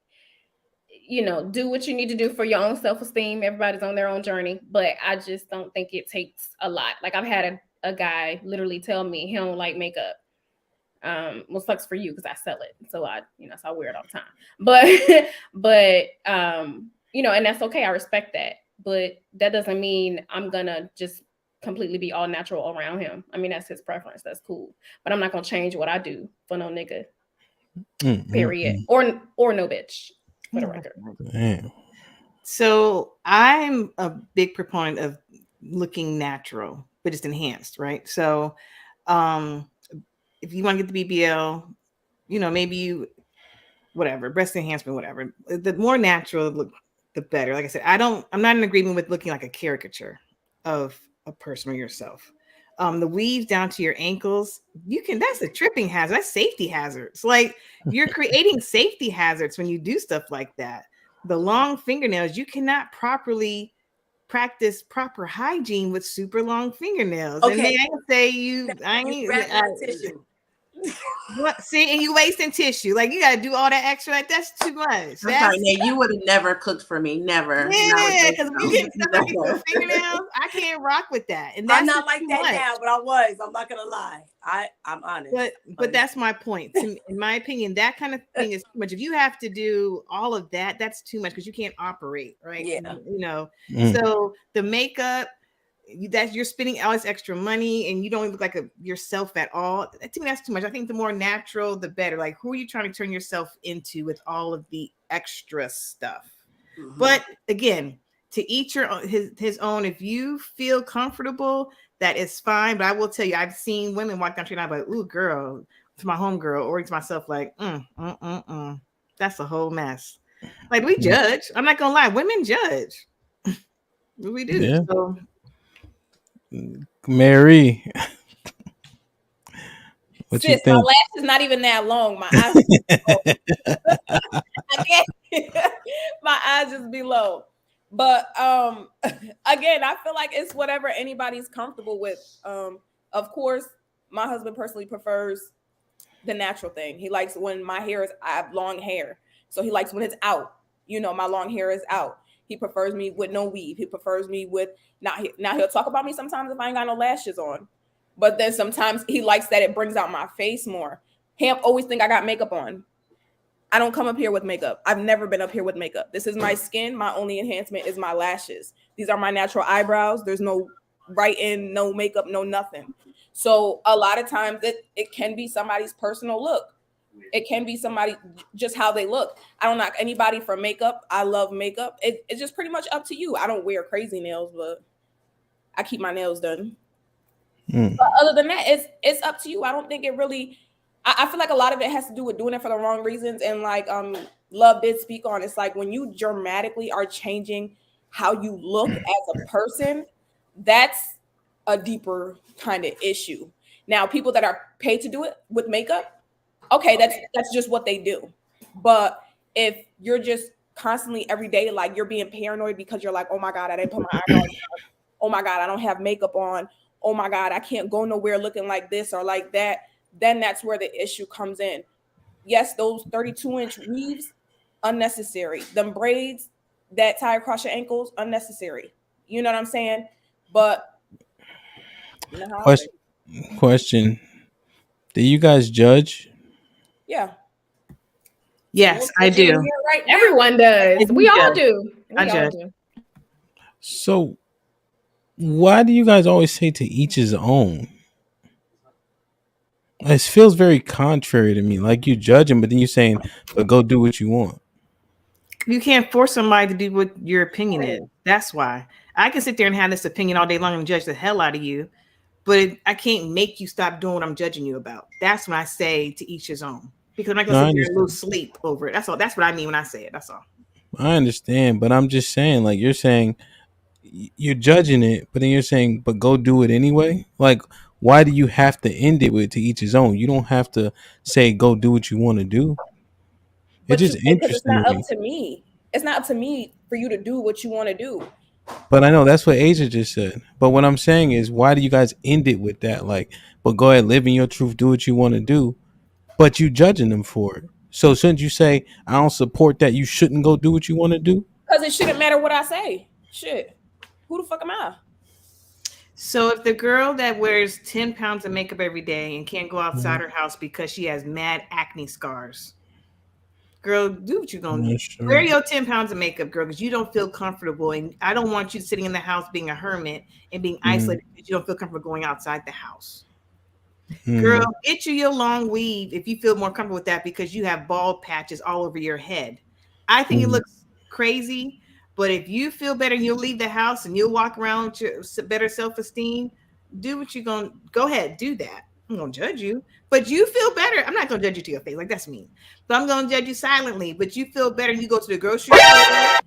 you know, do what you need to do for your own self-esteem. Everybody's on their own journey, but I just don't think it takes a lot. Like, I've had a guy literally tell me he don't like makeup. Well, sucks for you because I sell it, so I wear it all the time. But you know, and that's okay. I respect that, but that doesn't mean I'm gonna just completely be all natural around him. I mean, that's his preference. That's cool, but I'm not gonna change what I do for no nigga. Period. Or no bitch. For the record. Damn. So I'm a big proponent of looking natural, but it's enhanced, right? So if you want to get the BBL, you know, maybe you, whatever, breast enhancement, whatever. The more natural look, the better. Like I said, I'm not in agreement with looking like a caricature of a person or yourself. The weave down to your ankles, that's a tripping hazard. That's safety hazards. Like, you're creating safety hazards when you do stuff like that. The long fingernails, you cannot properly practice proper hygiene with super long fingernails. Okay. And they say you, I need tissue. What? See, and you wasting tissue. Like you got to do all that extra. Like that's too much. I'm sorry, Nate. You would have never cooked for me. Never. Yeah, because you get stuff like your fingernails. I can't rock with that. And that's I'm not like that now, but I was. I'm not gonna lie. I'm honest. But that's my point. In my opinion, that kind of thing is too much. If you have to do all of that, that's too much because you can't operate, right? Yeah. You know. So the makeup. That you're spending all this extra money and you don't look like yourself at all. To me, that's too much. I think the more natural, the better. Like, who are you trying to turn yourself into with all of the extra stuff? Mm-hmm. But again, to each his own. If you feel comfortable, that is fine. But I will tell you, I've seen women walk down the street and I'm like, ooh, girl, to my homegirl, or to myself, like, that's a whole mess. Like, we judge. I'm not gonna lie, women judge. We do. Yeah. So, Mary, what you think? My lash is not even that long. My eyes, I can't. My eyes just be low. But again, I feel like it's whatever anybody's comfortable with. Of course, my husband personally prefers the natural thing. He likes when my hair is. I have long hair, so he likes when it's out. You know, my long hair is out. He prefers me with no weave. He prefers me with not. Now he'll talk about me sometimes if I ain't got no lashes on, but then sometimes he likes that it brings out my face more. He always think I got makeup on. I don't come up here with makeup. I've never been up here with makeup. This is my skin. My only enhancement is my lashes. These are my natural eyebrows. There's no writing, no makeup, no nothing. So a lot of times it can be somebody's personal look. It can be somebody just how they look. I don't knock anybody for makeup. I love makeup. It's just pretty much up to you. I don't wear crazy nails, but I keep my nails done. But other than that, it's up to you. I don't think it really. I feel like a lot of it has to do with doing it for the wrong reasons. And like Love did speak on, it's like when you dramatically are changing how you look as a person, that's a deeper kind of issue. Now, people that are paid to do it with makeup. Okay, that's just what they do. But if you're just constantly every day, like you're being paranoid because you're like, oh my God, I didn't put my eyebrows on. Oh my God, I don't have makeup on. Oh my God, I can't go nowhere looking like this or like that. Then that's where the issue comes in. Yes, those 32-inch weaves, unnecessary. Them braids that tie across your ankles, unnecessary. You know what I'm saying? But question. Do you guys judge? Yeah. Yes, I do. Right, everyone does. We all do. We all do. So why do you guys always say to each his own? It feels very contrary to me. Like you judging, but then you're saying, but go do what you want. You can't force somebody to do what your opinion is. That's why. I can sit there and have this opinion all day long and judge the hell out of you, but I can't make you stop doing what I'm judging you about. That's when I say to each his own. Because I'm not going to sit there and lose sleep over it. That's all. That's what I mean when I say it. That's all. I understand, but I'm just saying, like you're saying, you're judging it, but then you're saying, but go do it anyway. Like, why do you have to end it with to each his own? You don't have to say go do what you want to do. It's just interesting. It's not up to me. It's not up to me for you to do what you want to do. But I know that's what Asia just said. But what I'm saying is, why do you guys end it with that? Like, but go ahead, live in your truth, do what you want to do, but you judging them for it. So shouldn't you say, I don't support that, you shouldn't go do what you want to do? Because it shouldn't matter what I say. Shit. Who the fuck am I? So if the girl that wears 10 pounds of makeup every day and can't go outside her house because she has mad acne scars, girl, do what you're going to do. Wear your 10 pounds of makeup, girl, because you don't feel comfortable. And I don't want you sitting in the house being a hermit and being isolated because you don't feel comfortable going outside the house. Girl, get you your long weave if you feel more comfortable with that because you have bald patches all over your head. I think it looks crazy, but if you feel better, you'll leave the house and you'll walk around with your better self-esteem. Do what you're going to go ahead, do that. I'm going to judge you, but you feel better. I'm not going to judge you to your face. Like, that's mean. But I'm going to judge you silently, but you feel better. You go to the grocery store.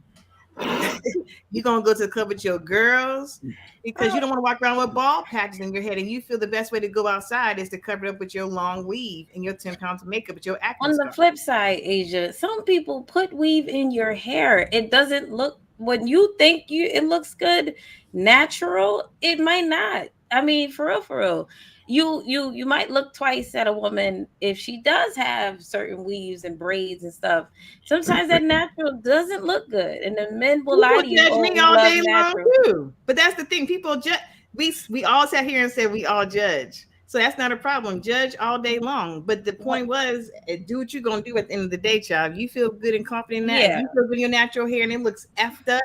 You're going to go to the club with your girls because you don't want to walk around with bald patches in your head. And you feel the best way to go outside is to cover it up with your long weave and your 10 pounds of makeup with your acne. On the flip side, Asia, some people put weave in your hair. It doesn't look, when you think it looks good, natural, it might not. I mean, for real. You might look twice at a woman if she does have certain weaves and braids and stuff. Sometimes that natural doesn't look good, and the men will lie to you. Judge Oh, me we all love day long natural. too. But that's the thing. People judge. We all sat here and said we all judge. So that's not a problem. Judge all day long. But the point was, do what you're gonna do at the end of the day, child. You feel good and confident in that. Yeah. If you feel good in your natural hair and it looks effed up,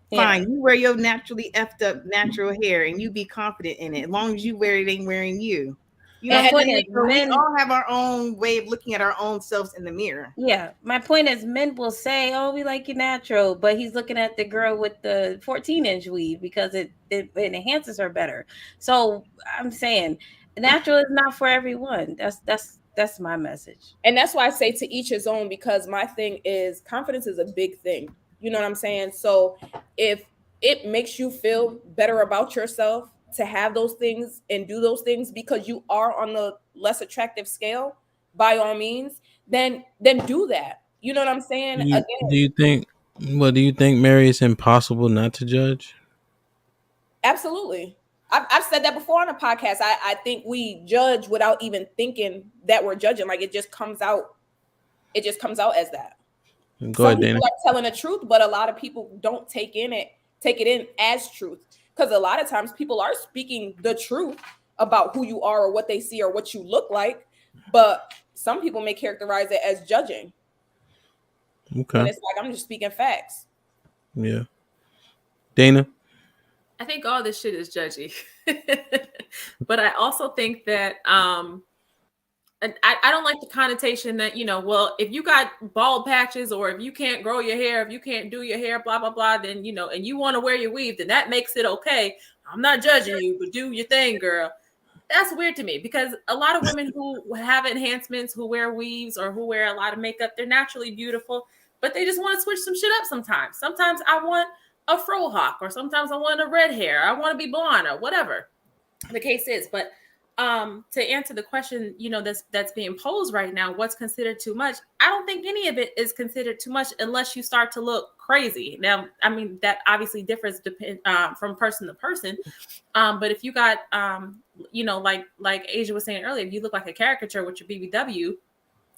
Yeah. fine. You wear your naturally effed up natural hair and you be confident in it. As long as you wear it, ain't wearing you. You know, we all have our own way of looking at our own selves in the mirror. Yeah, my point is, men will say, "Oh, we like your natural," but he's looking at the girl with the 14-inch weave because it enhances her better. So I'm saying, natural is not for everyone. That's my message. And that's why I say to each his own, because my thing is confidence is a big thing. You know what I'm saying? So if it makes you feel better about yourself to have those things and do those things because you are on the less attractive scale, by all means, then do that. You know what I'm saying? Do you think? Well, do you think, Mary, it's impossible not to judge? Absolutely. I've said that before on a podcast. I think we judge without even thinking that we're judging. Like it just comes out as that. Go ahead, Dana. People are telling the truth, but a lot of people don't take it in as truth. Because a lot of times people are speaking the truth about who you are or what they see or what you look like. But some people may characterize it as judging. Okay. And it's like, I'm just speaking facts. Yeah. Dana? I think all this shit is judgy. But I also think that and I don't like the connotation that, well, if you got bald patches or if you can't grow your hair, if you can't do your hair, blah, blah, blah, then, and you want to wear your weave, then that makes it okay. I'm not judging you, but do your thing, girl. That's weird to me because a lot of women who have enhancements, who wear weaves or who wear a lot of makeup, they're naturally beautiful, but they just want to switch some shit up sometimes. Sometimes I want a fro hawk or sometimes I want a red hair. I want to be blonde or whatever the case is. But to answer the question, that's being posed right now, what's considered too much? I don't think any of it is considered too much unless you start to look crazy. Now, I mean, that obviously differs from person to person. But if you got, like Asia was saying earlier, if you look like a caricature with your BBW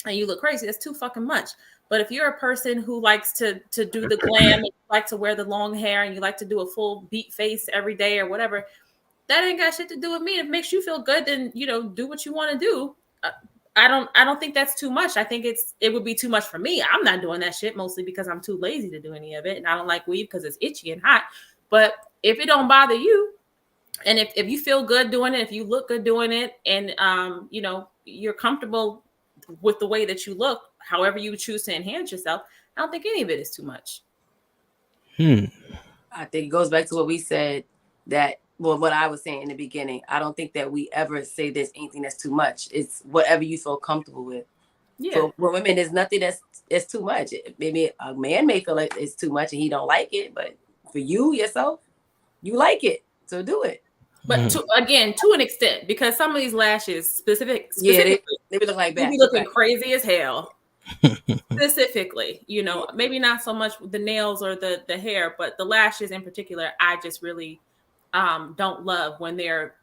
and you look crazy, that's too fucking much. But if you're a person who likes to do the glam, and you like to wear the long hair and you like to do a full beat face every day or whatever, that ain't got shit to do with me. If it makes you feel good, then do what you want to do. I don't think that's too much. I think it would be too much for me. I'm not doing that shit mostly because I'm too lazy to do any of it, and I don't like weave because it's itchy and hot. But if it don't bother you, and if you feel good doing it, if you look good doing it, and you're comfortable with the way that you look, however you choose to enhance yourself, I don't think any of it is too much. I think it goes back to what we said what I was saying in the beginning. I don't think that we ever say there's anything that's too much. It's whatever you feel comfortable with. Yeah. For women, there's nothing that's too much. Maybe a man may feel like it's too much and he don't like it, but for you yourself, you like it, so do it. But to an extent, because some of these lashes specifically, they look like that. They be looking crazy as hell. Specifically, maybe not so much the nails or the hair, but the lashes in particular, I just really don't love when they're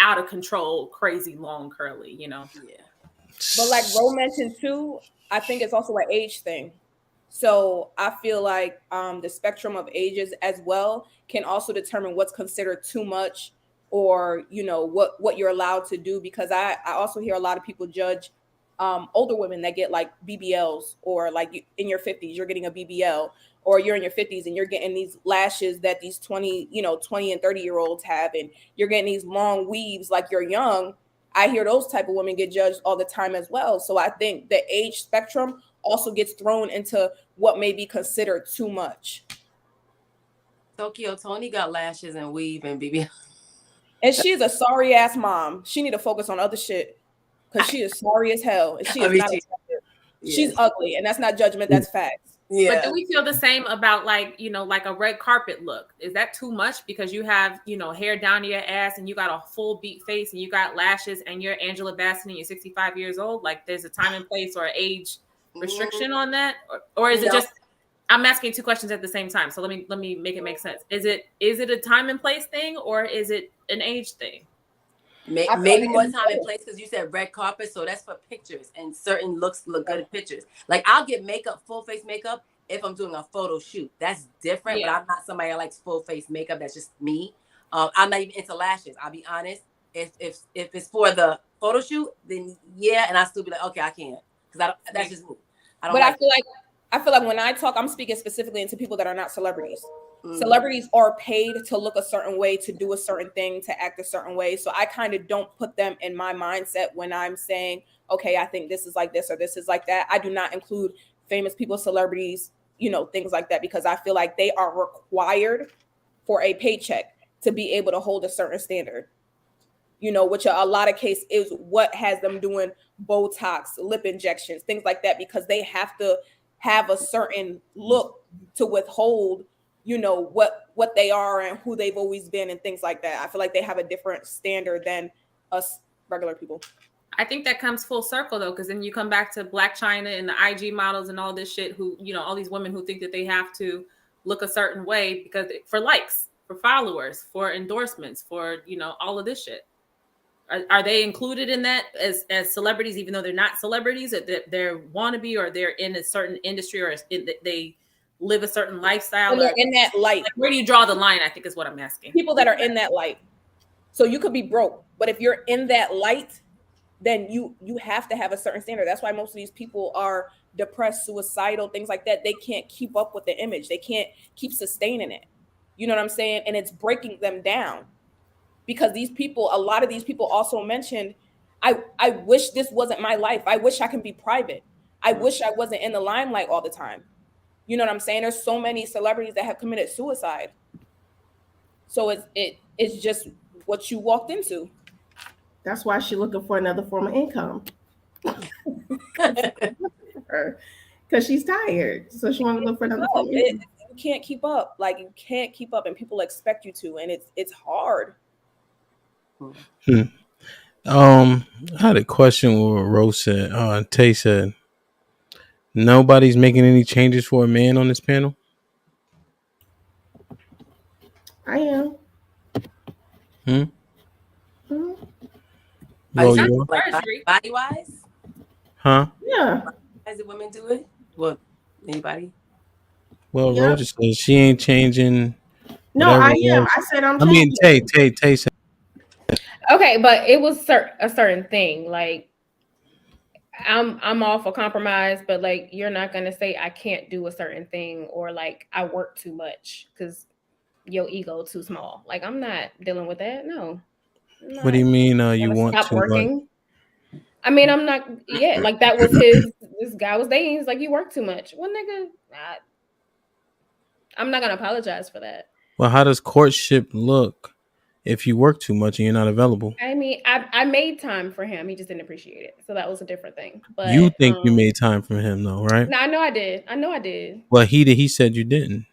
out of control, crazy, long, curly, Yeah. But like Ro mentioned too, I think it's also an age thing. So I feel like the spectrum of ages as well can also determine what's considered too much or, what you're allowed to do. Because I also hear a lot of people judge older women that get like BBLs, or like in your 50s, you're getting a BBL, or you're in your 50s and you're getting these lashes that these 20 and 30-year-olds have, and you're getting these long weaves like you're young. I hear those type of women get judged all the time as well. So I think the age spectrum also gets thrown into what may be considered too much. Tokyo Tony got lashes and weave and BBL. And she's a sorry ass mom. She need to focus on other shit because she is sorry as hell. And she is not attractive. She's ugly, and that's not judgment, that's facts. Yeah. But do we feel the same about like a red carpet look? Is that too much because you have, hair down to your ass and you got a full beat face and you got lashes and you're Angela Bassett and you're 65 years old? Like there's a time and place or age restriction on that? Or is it just, I'm asking two questions at the same time. So let me make it make sense. Is it a time and place thing or is it an age thing? Maybe more time and place, because you said red carpet, so that's for pictures, and certain looks look good in pictures. Like, I'll get makeup, full face makeup, if I'm doing a photo shoot. That's different, but I'm not somebody that likes full face makeup. That's just me. I'm not even into lashes. I'll be honest. If it's for the photo shoot, then yeah, and I still be like, okay, I can't, because that's just me. But I feel like when I talk, I'm speaking specifically into people that are not celebrities. Celebrities are paid to look a certain way, to do a certain thing, to act a certain way. So I kind of don't put them in my mindset when I'm saying, okay, I think this is like this or this is like that. I do not include famous people, celebrities, things like that, because I feel like they are required for a paycheck to be able to hold a certain standard. Which a lot of case is what has them doing Botox, lip injections, things like that, because they have to have a certain look to withhold, what they are and who they've always been and things like that. I feel like they have a different standard than us regular people. I think that comes full circle though, because then you come back to Blac Chyna and the IG models and all this shit who, all these women who think that they have to look a certain way because for likes, for followers, for endorsements, for, all of this shit. Are they included in that as celebrities, even though they're not celebrities, that they're wannabe, or they're in a certain industry, or they live a certain lifestyle? And they're in that light. Like, where do you draw the line, I think is what I'm asking. People that are in that light. So you could be broke, but if you're in that light, then you have to have a certain standard. That's why most of these people are depressed, suicidal, things like that. They can't keep up with the image. They can't keep sustaining it. You know what I'm saying? And it's breaking them down. Because a lot of these people also mentioned, I wish this wasn't my life. I wish I can be private. I wish I wasn't in the limelight all the time. You know what I'm saying? There's so many celebrities that have committed suicide. So it's just what you walked into. That's why she's looking for another form of income. Because she's tired. So she wants to look for another form of income. You can't keep up. Like, you can't keep up, and people expect you to, and it's hard. I had a question with what Rose said. Tay said, nobody's making any changes for a man on this panel? I am. Like, body wise? Huh? Yeah. As the women do it? Well, anybody? Well, Rose just said she ain't changing. No, I am. I said I'm changing. I mean, Tay said. Okay, but it was a certain thing. Like, I'm all for compromise, but like, you're not gonna say I can't do a certain thing, or like I work too much because your ego too small. Like, I'm not dealing with that. No. What do you mean? You want stop to working? I mean, I'm not. Yeah, like that was this guy was dating. He's like, you work too much. Well, nigga, I'm not gonna apologize for that. Well, how does courtship look if you work too much and you're not available? I mean, I made time for him. He just didn't appreciate it. So that was a different thing. But you think you made time for him, though, right? No, I know I did. Well, he said you didn't.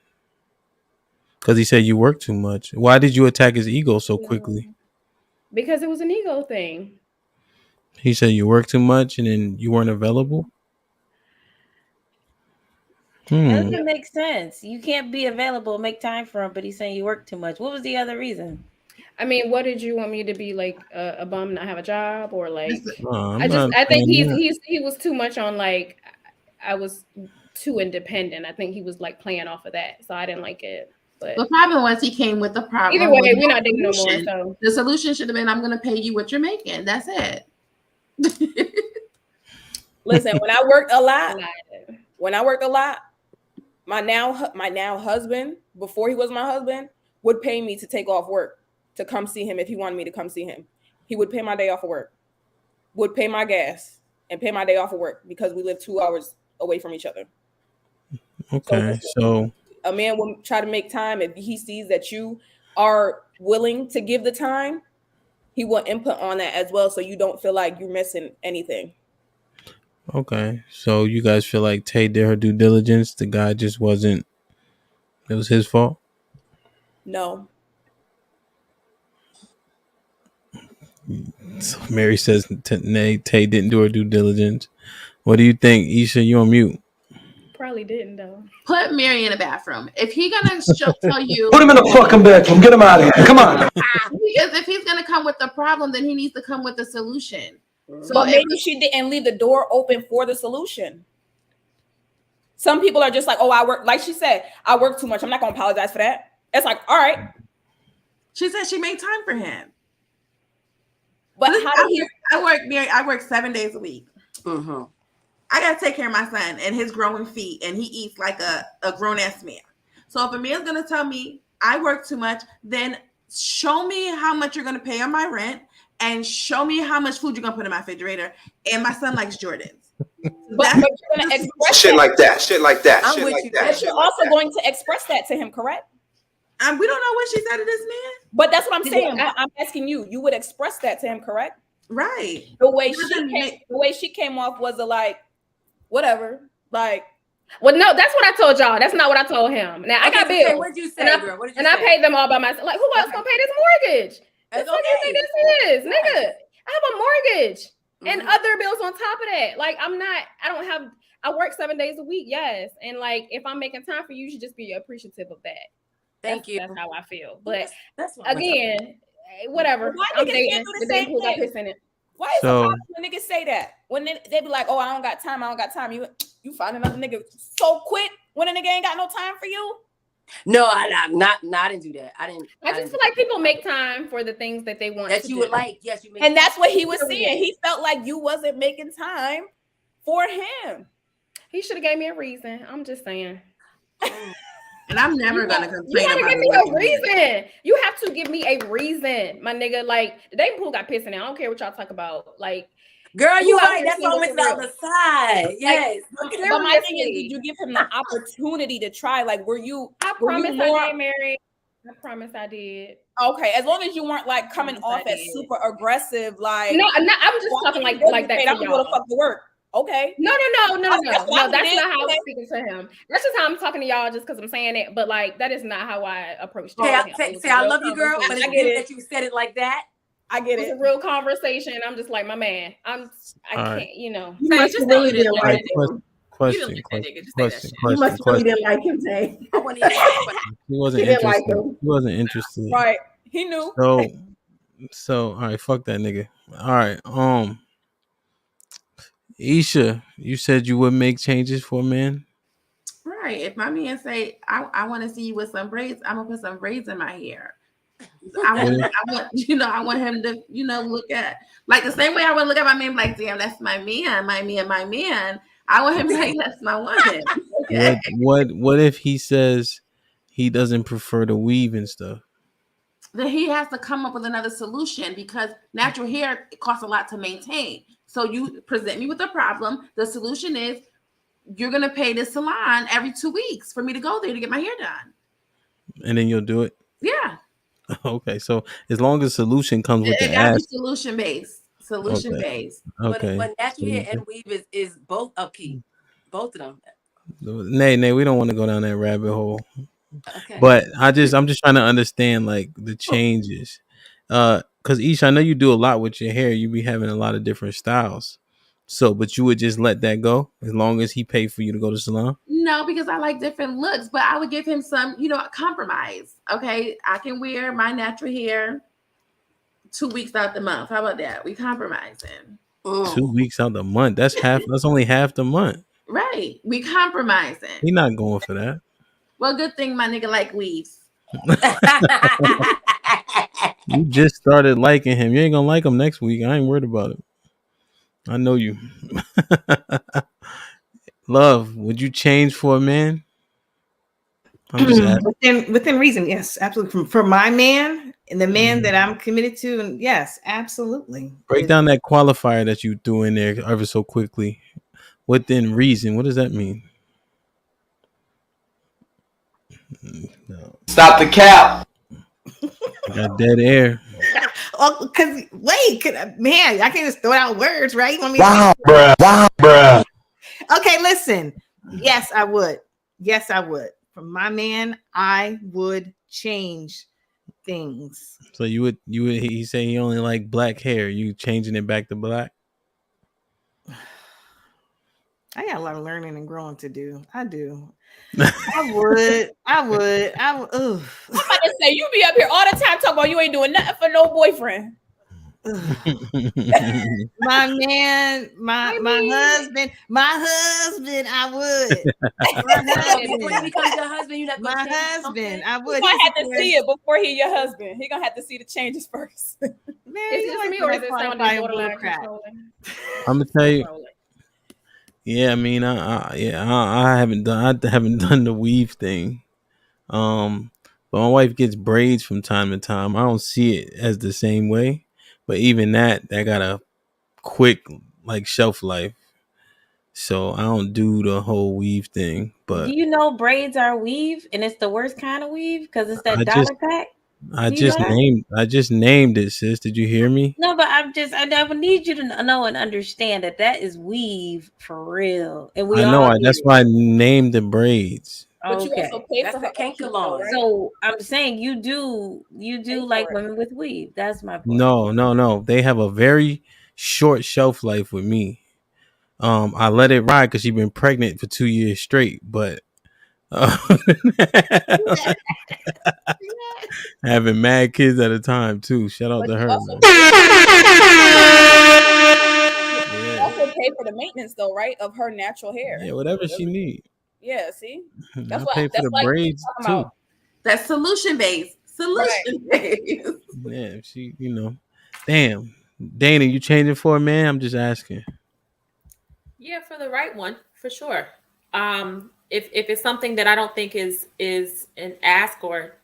Because he said you work too much. Why did you attack his ego so quickly? Because it was an ego thing. He said you work too much and then you weren't available? That doesn't make sense. You can't be available, make time for him, but he's saying you work too much. What was the other reason? I mean, what did you want me to be, like a bum, not have a job, or like? I think he was too much on, like, I was too independent. I think he was like playing off of that, so I didn't like it. But the problem was he came with the problem. Either way, we're not dating no more. So the solution should have been, I'm going to pay you what you're making. That's it. Listen, when I worked a lot, my now husband, before he was my husband, would pay me to take off work to come see him if he wanted me to come see him. He would pay my day off of work, would pay my gas, and pay my day off of work because we live 2 hours away from each other. Okay, so a man will try to make time if he sees that you are willing to give the time. He will input on that as well, so you don't feel like you're missing anything. Okay, so you guys feel like Tay did her due diligence. The guy just wasn't. It was his fault. No. So Mary says Tay didn't do her due diligence. What do you think, Isha? You on mute? probably didn't though. Put Mary in the bathroom. If he gonna tell you, Put him in the fucking bedroom. Get him out of here. Come on. Because if he's gonna come with the problem, then he needs to come with the solution. So but maybe she didn't leave the door open for the solution. Some people are just like, oh, I work, like she said, I work too much. I'm not gonna apologize for that. It's like, all right. She said she made time for him. But how do I work 7 days a week. Mm-hmm. I gotta take care of my son and his growing feet, and he eats like a grown ass man. So if a man's gonna tell me I work too much, then show me how much you're gonna pay on my rent, and show me how much food you're gonna put in my refrigerator. And my son likes Jordans. But you're gonna express shit like that. Shit like that. I'm Shit with like you. that. But you're also going to express that to him, correct? We don't know what she said to this man. But that's what I'm saying. I'm asking you. You would express that to him, correct? Right. The way she came off was like, whatever. Like, well, no, that's what I told y'all. That's not what I told him. Now I got bills. What'd you say, girl? What did you say? I paid them all by myself. Like, who else gonna pay this mortgage? What do you think this is, nigga? I have a mortgage and other bills on top of that. Like, I work 7 days a week, yes. And like, if I'm making time for you, you should just be appreciative of that. Thank you. That's how I feel. But that's again, whatever. Why I'm niggas dating. can't do the The same day who got thing? piss in it. Why is it hard when niggas say that? When they be like, oh, I don't got time. You find another nigga so quick when a nigga ain't got no time for you? No, I didn't do that. I just feel like people make time for the things that they want that to you do. would like. Yes, you make. And that's what he was saying. He felt like you wasn't making time for him. He should have gave me a reason. I'm just saying. And I'm never gonna complain. You gotta about give me a reason. You have to give me a reason, my nigga. Like the dating pool got pissing out. I don't care what y'all talk about. Like, girl, you right. That's always the other side. Yes. But my thing is, did you give him the opportunity to try? Like, were you? I promise I did, Mary. I promise I did. Okay, as long as you weren't like coming off as super aggressive, like no, I'm just talking like that. I'm gonna go to fuck to work. Okay. No. That's not how Okay. I'm speaking to him. That's just how I'm talking to y'all, just because I'm saying it. But like, that is not how I approached it. Say I love you, girl, but it's good that you said it like that. I get it. It's a real conversation. I'm just like, my man. I can't, You must have really didn't like him. Question. You must have really didn't like him, Tay. He wasn't interested. He wasn't interested. Right. He knew. So all right, fuck that nigga. All right. Isha, you said you would make changes for a man. Right. If my man say, I want to see you with some braids, I'm gonna put some braids in my hair. I want him to, look at like the same way I would look at my man, like, damn, that's my man. I want him to say, that's my woman. Okay? What if he says he doesn't prefer to weave and stuff? Then he has to come up with another solution, because natural hair costs a lot to maintain. So you present me with a problem. The solution is you're going to pay this salon every 2 weeks for me to go there to get my hair done. And then you'll do it? Yeah. Okay. So as long as the solution comes with the ass. Solution based. Okay. But natural hair and weave is both upkeep. Both of them. Nay, we don't want to go down that rabbit hole. Okay. But I'm just trying to understand like the changes. Because Isha, I know you do a lot with your hair. You be having a lot of different styles. So, but you would just let that go as long as he paid for you to go to the salon? No, because I like different looks, but I would give him some, compromise. Okay, I can wear my natural hair 2 weeks out the month. How about that? We compromising. 2 weeks out the month. That's only half the month. Right. We compromising. He not going for that. Well, good thing my nigga like weaves. You just started liking him. You ain't gonna like him next week. I ain't worried about it. I know you. Love, would you change for a man? I'm just asking. Within reason, yes, absolutely. For my man and the man that I'm committed to, and yes, absolutely. Break down that qualifier that you threw in there ever so quickly. Within reason, what does that mean? No. Stop the cap. I got dead air. Oh, because man, I can't just throw out words, right? You want me Wow, bruh. Okay, listen. Yes, I would. For my man, I would change things. So you would. He say he only like black hair. You changing it back to black? I got a lot of learning and growing to do. I do. I would. Ugh. I'm about to say you be up here all the time talking about you ain't doing nothing for no boyfriend. My man, my husband, I would. Before he becomes your husband, you not my husband, I would. He's gonna have to see it before he your husband. He gonna have to see the changes first. Man, is it just me or is it sounding borderline controlling? I'm gonna tell you. Yeah, I mean, I haven't done the weave thing. But my wife gets braids from time to time. I don't see it as the same way, but even that got a quick like shelf life. So I don't do the whole weave thing. But do you know braids are weave and it's the worst kind of weave because it's that dollar pack? I just named it, sis. Did you hear me? No, but I would need you to know and understand that is weave for real. And I know. That's why I named the braids. But you also pay for her right? So I'm saying you do like women with weave. That's my point. No. They have a very short shelf life with me. I let it ride because she's been pregnant for 2 years straight, but having mad kids at a time too. Shout out to her. You also pay for the maintenance though, right? Of her natural hair. Yeah, whatever she needs. Yeah, see? That's why pay for the braids too. That's solution based. Based. Yeah, she, damn. Dana, you changing for a man? I'm just asking. Yeah, for the right one, for sure. If it's something that I don't think is an ask or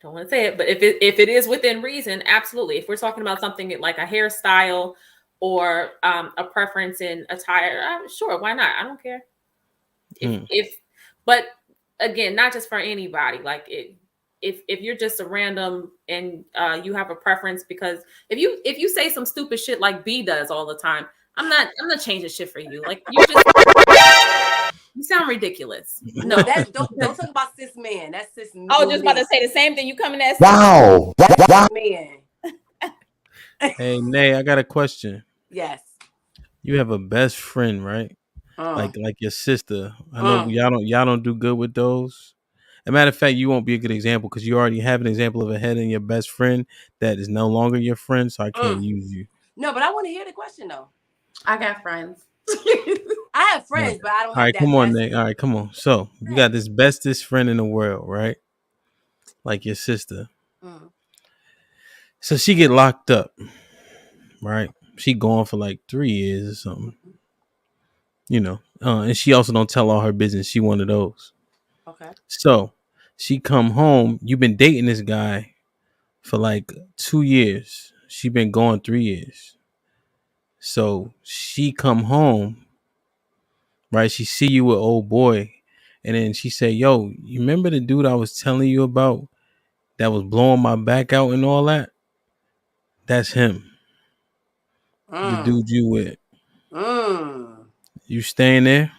don't want to say it, but if it is within reason, absolutely. If we're talking about something like a hairstyle or a preference in attire, sure, why not? I don't care. But again, not just for anybody. Like if you're just a random and you have a preference, because if you say some stupid shit like B does all the time, I'm not changing shit for you. Like you sound ridiculous. No, that's don't talk about cis man. That's cis man. I was just about to say the same thing. You coming as wow man. Hey, Nay, I got a question. Yes. You have a best friend, right? Like your sister. I know y'all don't do good with those. As a matter of fact, you won't be a good example because you already have an example of a head in your best friend that is no longer your friend, so I can't use you. No, but I want to hear the question though. I got friends. I have friends, but I don't have All right, that come on, best. Nate. All right, come on. So you got this bestest friend in the world, right? Like your sister. So she get locked up, right? She gone for like 3 years or something. And she also don't tell all her business. She one of those. Okay. So she come home. You've been dating this guy for like 2 years. She been gone 3 years. So she come home, right? She see you with old boy, and then she say, "Yo, you remember the dude I was telling you about that was blowing my back out and all that? That's him. The dude you with. You staying there?"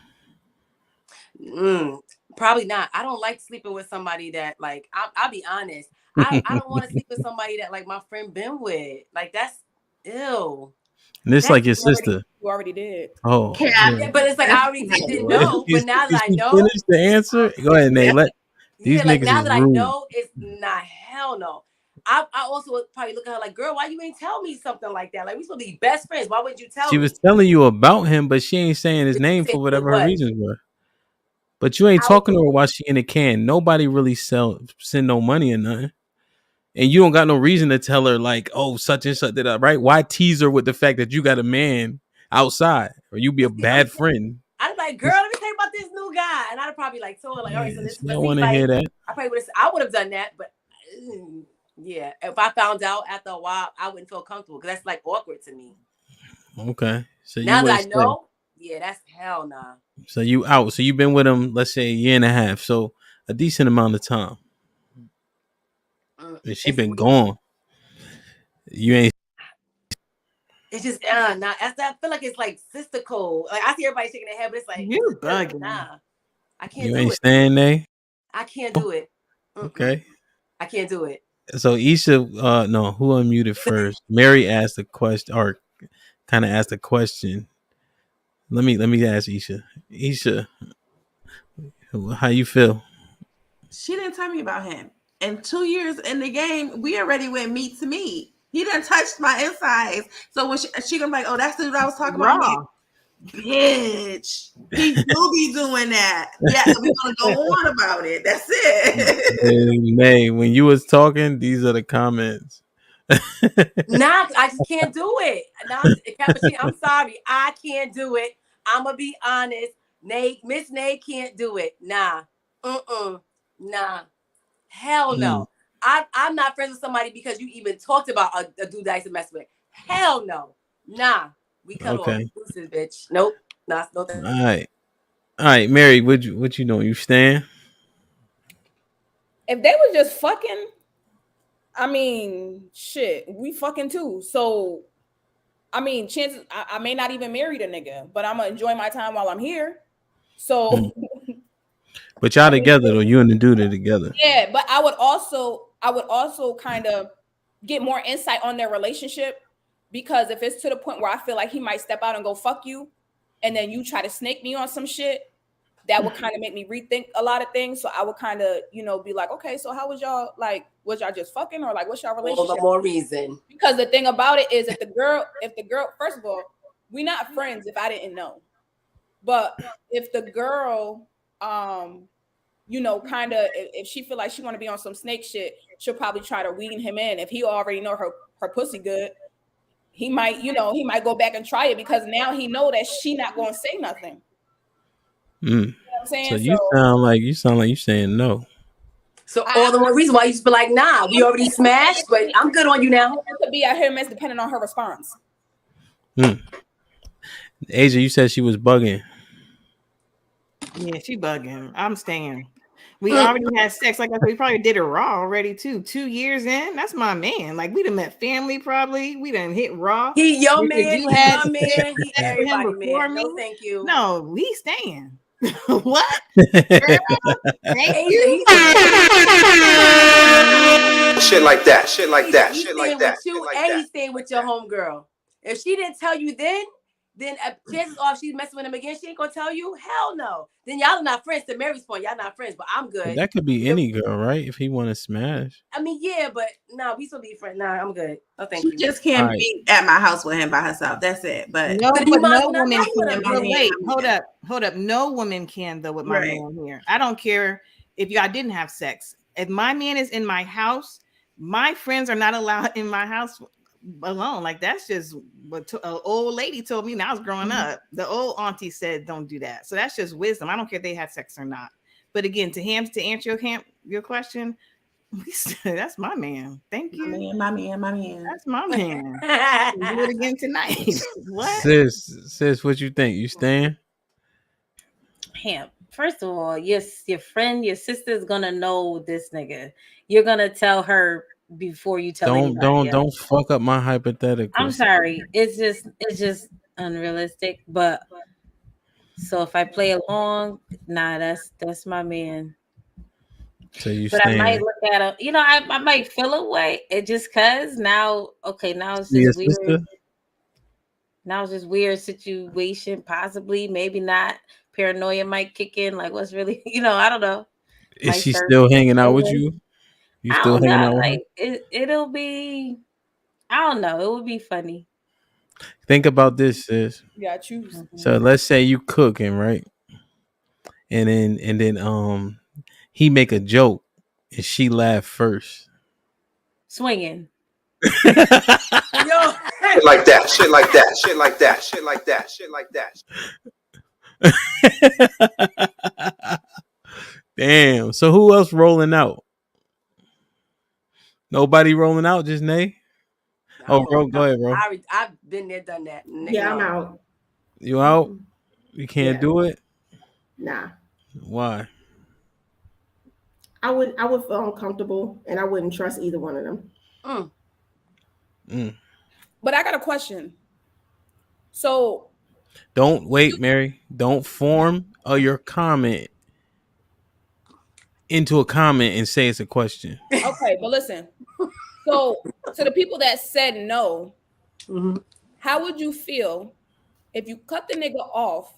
Probably not. I don't like sleeping with somebody that like. I'll be honest. I don't want to sleep with somebody that like my friend been with. Like that's ew. And this like your sister. You already did. Oh, yeah, but it's like I already didn't know. But now that I know, finish the answer. Go ahead, Nate. Let these niggas now that I rude. know, it's not hell no. I also would probably look at her like, girl, why you ain't tell me something like that? Like we supposed to be best friends. Why would you tell me? She was telling you about him, but she ain't saying his name for whatever her reasons were. But you ain't talking to her while she in the can. Nobody really send no money or nothing. And you don't got no reason to tell her like, oh, such and such did I, right? Why tease her with the fact that you got a man outside or you be a bad friend? I'd be like, girl, let me tell you about this new guy. And I'd probably like told her like, all right, so this I want to hear that. I would have done that, but yeah. If I found out after a while, I wouldn't feel comfortable because that's like awkward to me. Okay. So now that I know, yeah, that's hell nah. So you out. So you've been with him, let's say 1.5 years. So a decent amount of time. And she been gone. You ain't. It's just nah. I feel like it's like sister code. Like I see everybody shaking their head, but it's like you bugging. Nah, I can't. You ain't staying there. I can't do it. Okay. I can't do it. So Isha, no, who unmuted first? Mary asked a question, or kind of asked a question. Let me ask Isha. Isha, how you feel? She didn't tell me about him. And 2 years in the game, we already went meat to meat. He done touched my insides. So when she gonna be like, oh, that's the dude I was talking about. Raw. Bitch, he do be doing that. Yeah, we're gonna go on about it. That's it. May, when you was talking, these are the comments. Nah, I just can't do it. Nah, Cappuccino, I'm sorry, I can't do it. I'm gonna be honest. Miss Nay can't do it. Nah, nah, hell no. I'm not friends with somebody because you even talked about a dude that I used to mess with. Hell no. Nah, we cut off. Okay. Deuces, bitch. Nope. Nah, no. All right, Mary, what you doing? You stand? If they were just fucking, I mean, shit, we fucking too. So, I mean, chances I may not even marry the nigga, but I'm gonna enjoy my time while I'm here. So, But y'all together though, you and the dude are together. yeah, but I would also kind of get more insight on their relationship, because if it's to the point where I feel like he might step out and go fuck you, and then you try to snake me on some shit, that would kind of make me rethink a lot of things. So I would kind of, be like, okay, so how was y'all, like, was y'all just fucking, or like, what's y'all relationship? All the more reason. Because the thing about it is, if the girl, first of all, we not friends if I didn't know. But if the girl, kind of, if she feel like she want to be on some snake shit, she'll probably try to wean him in. If he already know her pussy good, he might, he might go back and try it, because now he know that she not going to say nothing. You know what I'm saying? So you sound like you saying no. So all the more reason why you just be like, nah, we already smashed, but I'm good on you now. It could be a hit or miss depending on her response. Asia, you said she was bugging. Yeah, she bugging. I'm staying. We already had sex. Like I said, we probably did it raw already too. 2 years in, that's my man. Like we done met family. Probably we done hit raw. He your man. You had your man. He everybody man. Me? No, thank you. No, we staying. What? Girl, thank you. Shit like that. Shit like that. He's Shit like that. You and he's staying with your homegirl. If she didn't tell you then chances are if she's messing with him again, she ain't gonna tell you. Hell no. Then y'all are not friends. To Mary's point, y'all not friends, but I'm good. But that could be any girl, right? If he want to smash. I mean, yeah, but we still be friends. Nah, I'm good. No, thank you. She just can't be at my house with him by herself. That's it. But no woman can. But wait, hold up. No woman can though with my man here. I don't care if y'all didn't have sex. If my man is in my house, my friends are not allowed in my house alone. Like that's just what an old lady told me when I was growing up. The old auntie said don't do that. So that's just wisdom. I don't care if they had sex or not. But again, to answer your question, that's my man. Thank you. My man. That's my man. Do it again tonight. What? Sis, what you think? You staying? Him. First of all, yes, your friend, your sister's gonna know this nigga. You're gonna tell her before you tell anybody don't fuck up my hypothetical. I'm sorry. It's just unrealistic. But so if I play along, nah, that's my man. So you but staying. I might look at him, I might feel a way. It just cause now it's just weird. Sister? Now it's just weird situation, possibly, maybe not. Paranoia might kick in. Like what's really, I don't know. Is she still hanging out with you? You still hanging out with her? It'll be, I don't know. It would be funny. Think about this, sis. You gotta choose. So let's say you cooking, right? And then he make a joke and she laugh first. Swinging. Shit like that. Shit like that. Shit like that. Shit like that. Shit like that. Damn. So who else rolling out? Nobody rolling out, just Nay? Bro, go ahead, bro. I've been there, done that. Yeah, I'm out. You out? You can't do it? Nah. Why? I would feel uncomfortable, and I wouldn't trust either one of them. But I got a question. So don't wait, Mary. Don't form your comment into a comment and say it's a question. Okay, but listen. So to the people that said no, how would you feel if you cut the nigga off,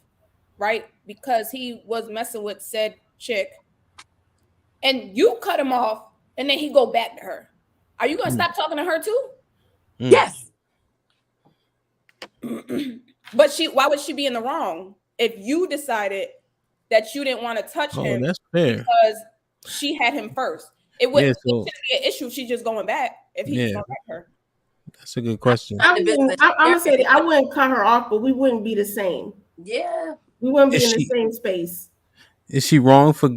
right, because he was messing with said chick, and you cut him off, and then he go back to her, are you gonna stop talking to her too? Yes. But why would she be in the wrong if you decided that you didn't want to touch him that's fair. because she had him first? It shouldn't be an issue. She's just going back if he's going back to her. That's a good question. I'm gonna say that I wouldn't cut her off, but we wouldn't be the same. Yeah, we wouldn't be in the same space. Is she wrong for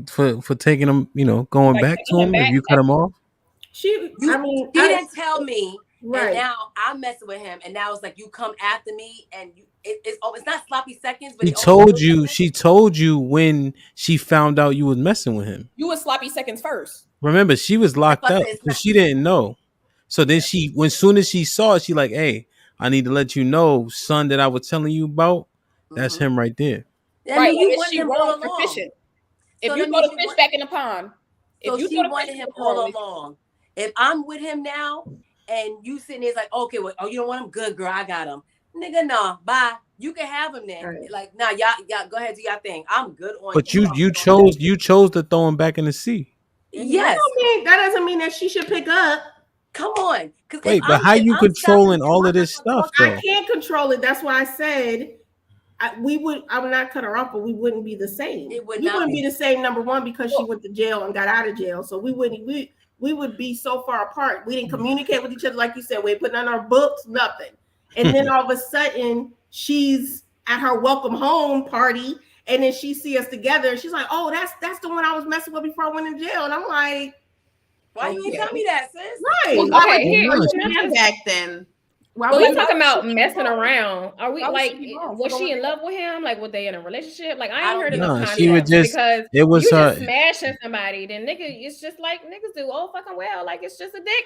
taking him? Going back to him if you cut him off? She didn't tell me, right? And now I'm messing with him, and now it's like you come after me, and it's not sloppy seconds. But She told you when she found out you was messing with him. You was sloppy seconds first. Remember, she was locked up, so she didn't know. So then soon as she saw it, she like, hey, I need to let you know, son, that I was telling you about. That's him right there. Right? Is she wrong for fishing? If you go to fish back in the pond, so she wanted him all along. If I'm with him now, and you sitting there like, okay, well, you don't want him? Good, girl, I got him. Nigga, nah, bye. You can have him then. Right. Like, nah, y'all go ahead, do y'all thing. I'm good on. But you chose to throw him back in the sea. Yes. That doesn't mean that she should pick up. Come on. Wait, but how you controlling all of this stuff though? I can't control it. That's why I said I would not cut her off, but we wouldn't be the same. We wouldn't be the same, number one, because she went to jail and got out of jail. So we would be so far apart. We didn't communicate with each other, like you said. We put on our books, nothing. And then all of a sudden, she's at her welcome home party, and then she see us together. She's like, "Oh, that's the one I was messing with before I went in jail." And I'm like, "Why you didn't tell me that, sis?" Right? Well, okay, back then. Well, we talking about messing around. Are we like? Was she in love with him? Like, were they in a relationship? Like, I ain't heard of no the concept. she would just because it was you her just smashing somebody. Then nigga, it's just like niggas do. Oh fucking well, like it's just a dick.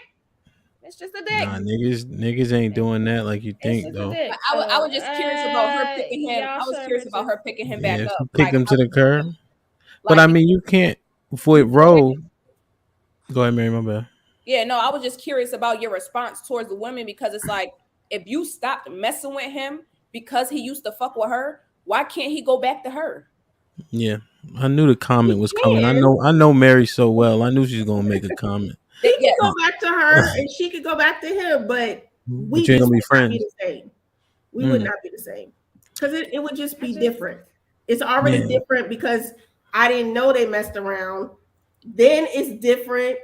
It's just a dick. Nah, niggas ain't doing that like you think though. I was just curious about her picking him. I was curious about her picking him back up. Pick him to the curb. But I mean, you can't with Roe. Go ahead, Mary. My bad. Yeah, no, I was just curious about your response towards the women, because it's like, if you stopped messing with him because he used to fuck with her, why can't he go back to her? Yeah, I knew the comment was coming. I know Mary so well. I knew she was gonna make a comment. He could go back to her and she could go back to him, but we ain't gonna be friends. Be the same. We would not be the same, because it would just be different. It's already different because I didn't know they messed around. Then it's different.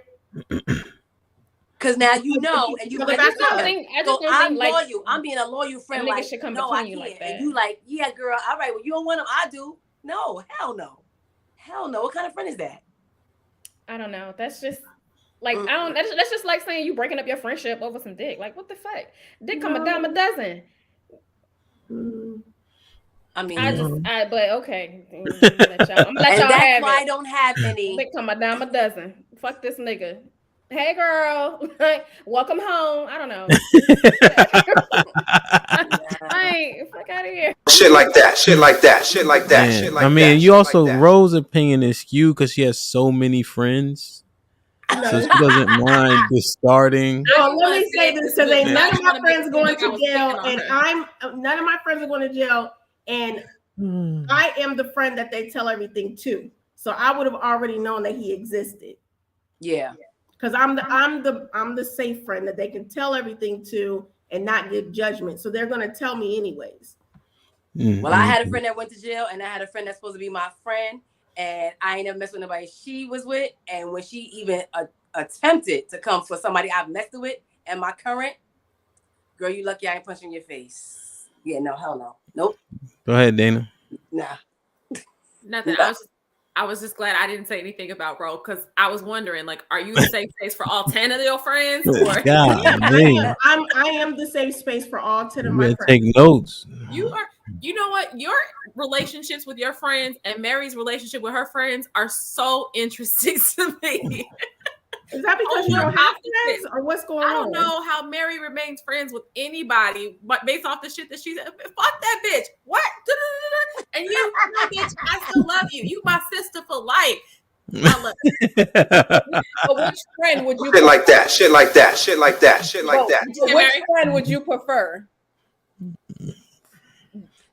Because now you know, and you. I just don't think I'm like, loyal. I'm being a loyal friend. Niggas like, should come no, between I you like can't. that. And you like, yeah, girl. All right. Well, you don't want him. I do. No, hell no, hell no. What kind of friend is that? I don't know. That's just like I don't. That's just like saying you breaking up your friendship over some dick. Like what the fuck? Dick come a dime a dozen. I mean, but okay. I'm gonna let y'all and have that's why it. I don't have any. Dick come a dime a dozen. Fuck this nigga. Hey girl, welcome home. I don't know. Fuck out of here. Shit like that. Shit like that. Shit like that. Man, Shit like I mean, that. you also Rose's opinion is skewed because she has so many friends, so she doesn't mind discarding. Well, let me say this, because ain't none of my friends going to jail, and none of my friends are going to jail, and I am the friend that they tell everything to. So I would have already known that he existed. Yeah. Because I'm the safe friend that they can tell everything to and not give judgment. So they're gonna tell me anyways. Well, I had a friend that went to jail, and I had a friend that's supposed to be my friend, and I ain't never messed with nobody she was with. And when she even attempted to come for somebody I've messed with and my current girl, you lucky I ain't punching your face. Yeah, no, hell no, nope. Go ahead, Dana. Nah, nothing. I was just glad I didn't say anything about bro, because I was wondering, like, are you the safe space for all 10 of your friends? Or God, I am the safe space for all 10 of my friends. Take notes. You are. You know what? Your relationships with your friends and Mary's relationship with her friends are so interesting to me. Is that because you don't have friends, or what's going on? I don't know how Mary remains friends with anybody, but based off the shit that she said, fuck that bitch. What? And you, bitch, I still love you. You my sister for life. I love you. But which friend would you? Shit like that. Shit like that. Shit like that. Shit like that. Which friend would you prefer?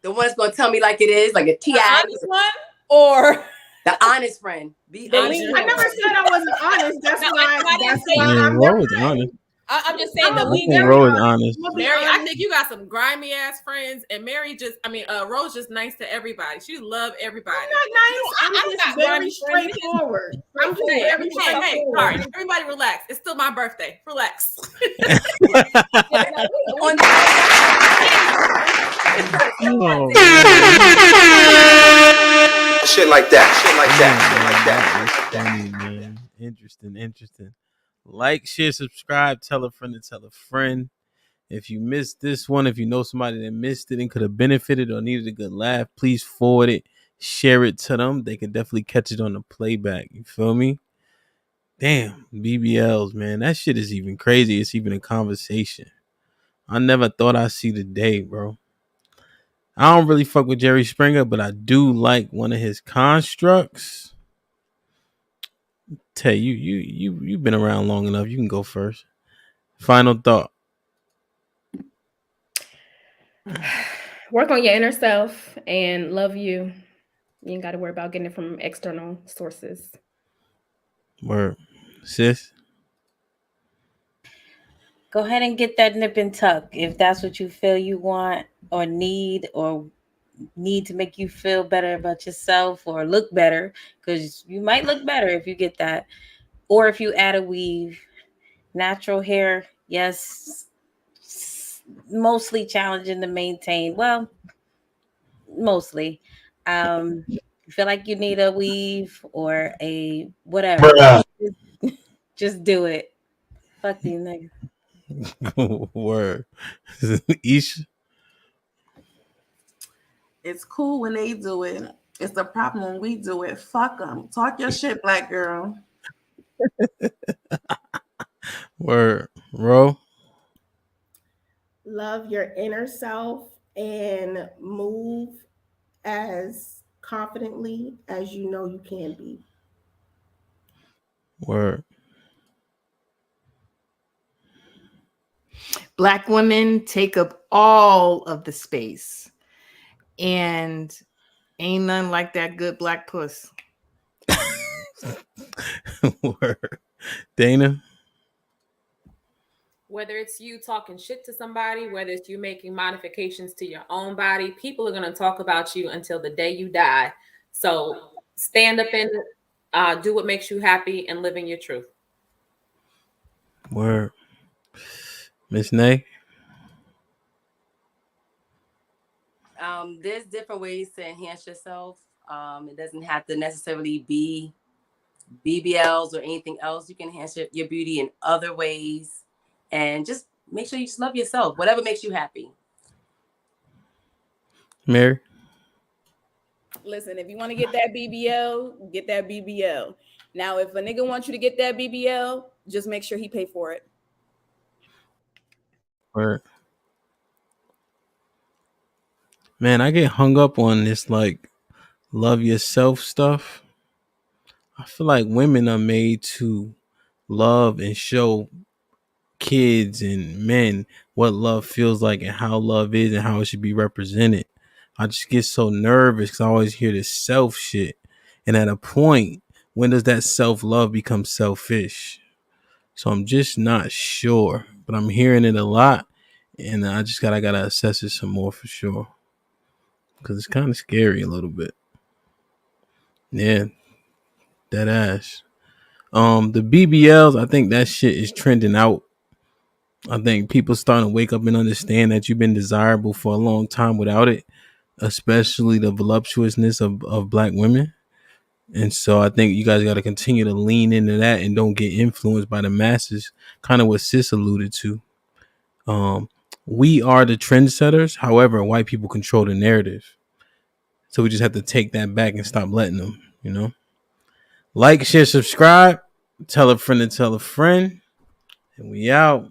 The The one that's gonna tell me like it is, like a TI. The honest one, or the honest friend. Be I honest. never said I wasn't honest. That's why. That's why Yeah, I'm Ro is honest. I'm just saying I the think legal. Ro is honest. Mary, I think you got some grimy ass friends, and Rose just nice to everybody. She love everybody. I'm not nice. I'm just very straightforward. I'm just very straightforward. Hey, sorry, everybody, relax. It's still my birthday. Relax. Shit like that. Shit like that. Shit like that. That's funny, man. Interesting. Like, share, subscribe, tell a friend to tell a friend. If you missed this one, if you know somebody that missed it and could have benefited or needed a good laugh, please forward it, share it to them. They can definitely catch it on the playback. You feel me? Damn, BBLs, man. That shit is even crazy. It's even a conversation. I never thought I'd see the day, bro. I don't really fuck with Jerry Springer, but I do like one of his constructs. Tay, you've been around long enough. You can go first. Final thought. Work on your inner self and love you. You ain't got to worry about getting it from external sources. Word. Sis? Go ahead and get that nip and tuck if that's what you feel you want or need to make you feel better about yourself or look better, because you might look better if you get that. Or if you add a weave. Natural hair, yes, mostly challenging to maintain. Well, mostly. You feel like you need a weave or a whatever. Just do it. Fuck these niggas. Word. Ish. It's cool when they do it. It's the problem when we do it. Fuck them. Talk your shit, black girl. Word. Ro. Love your inner self and move as confidently as you know you can be. Word. Black women take up all of the space, and ain't nothing like that good black puss. Word. Dana. Whether it's you talking shit to somebody, whether it's you making modifications to your own body, people are going to talk about you until the day you die. So stand up and do what makes you happy and live in your truth. Word. Miss Nay. There's different ways to enhance yourself. It doesn't have to necessarily be BBLs or anything else. You can enhance your beauty in other ways, and just make sure you just love yourself. Whatever makes you happy. Mary. Listen, if you want to get that BBL, get that BBL. Now, if a nigga wants you to get that BBL, just make sure he pay for it. Word. Man, I get hung up on this like love yourself stuff. I feel like women are made to love and show kids and men what love feels like and how love is and how it should be represented. I just get so nervous because I always hear this self shit. And at a point, when does that self-love become selfish? So I'm just not sure. But I'm hearing it a lot. And I gotta assess it some more for sure. Because it's kind of scary a little bit. Yeah. That ass. The BBLs, I think that shit is trending out. I think people starting to wake up and understand that you've been desirable for a long time without it, especially the voluptuousness of black women. And so I think you guys got to continue to lean into that and don't get influenced by the masses, kind of what Sis alluded to. We are the trendsetters. However, white people control the narrative. So we just have to take that back and stop letting them, you know? Like, share, subscribe. Tell a friend to tell a friend. And we out.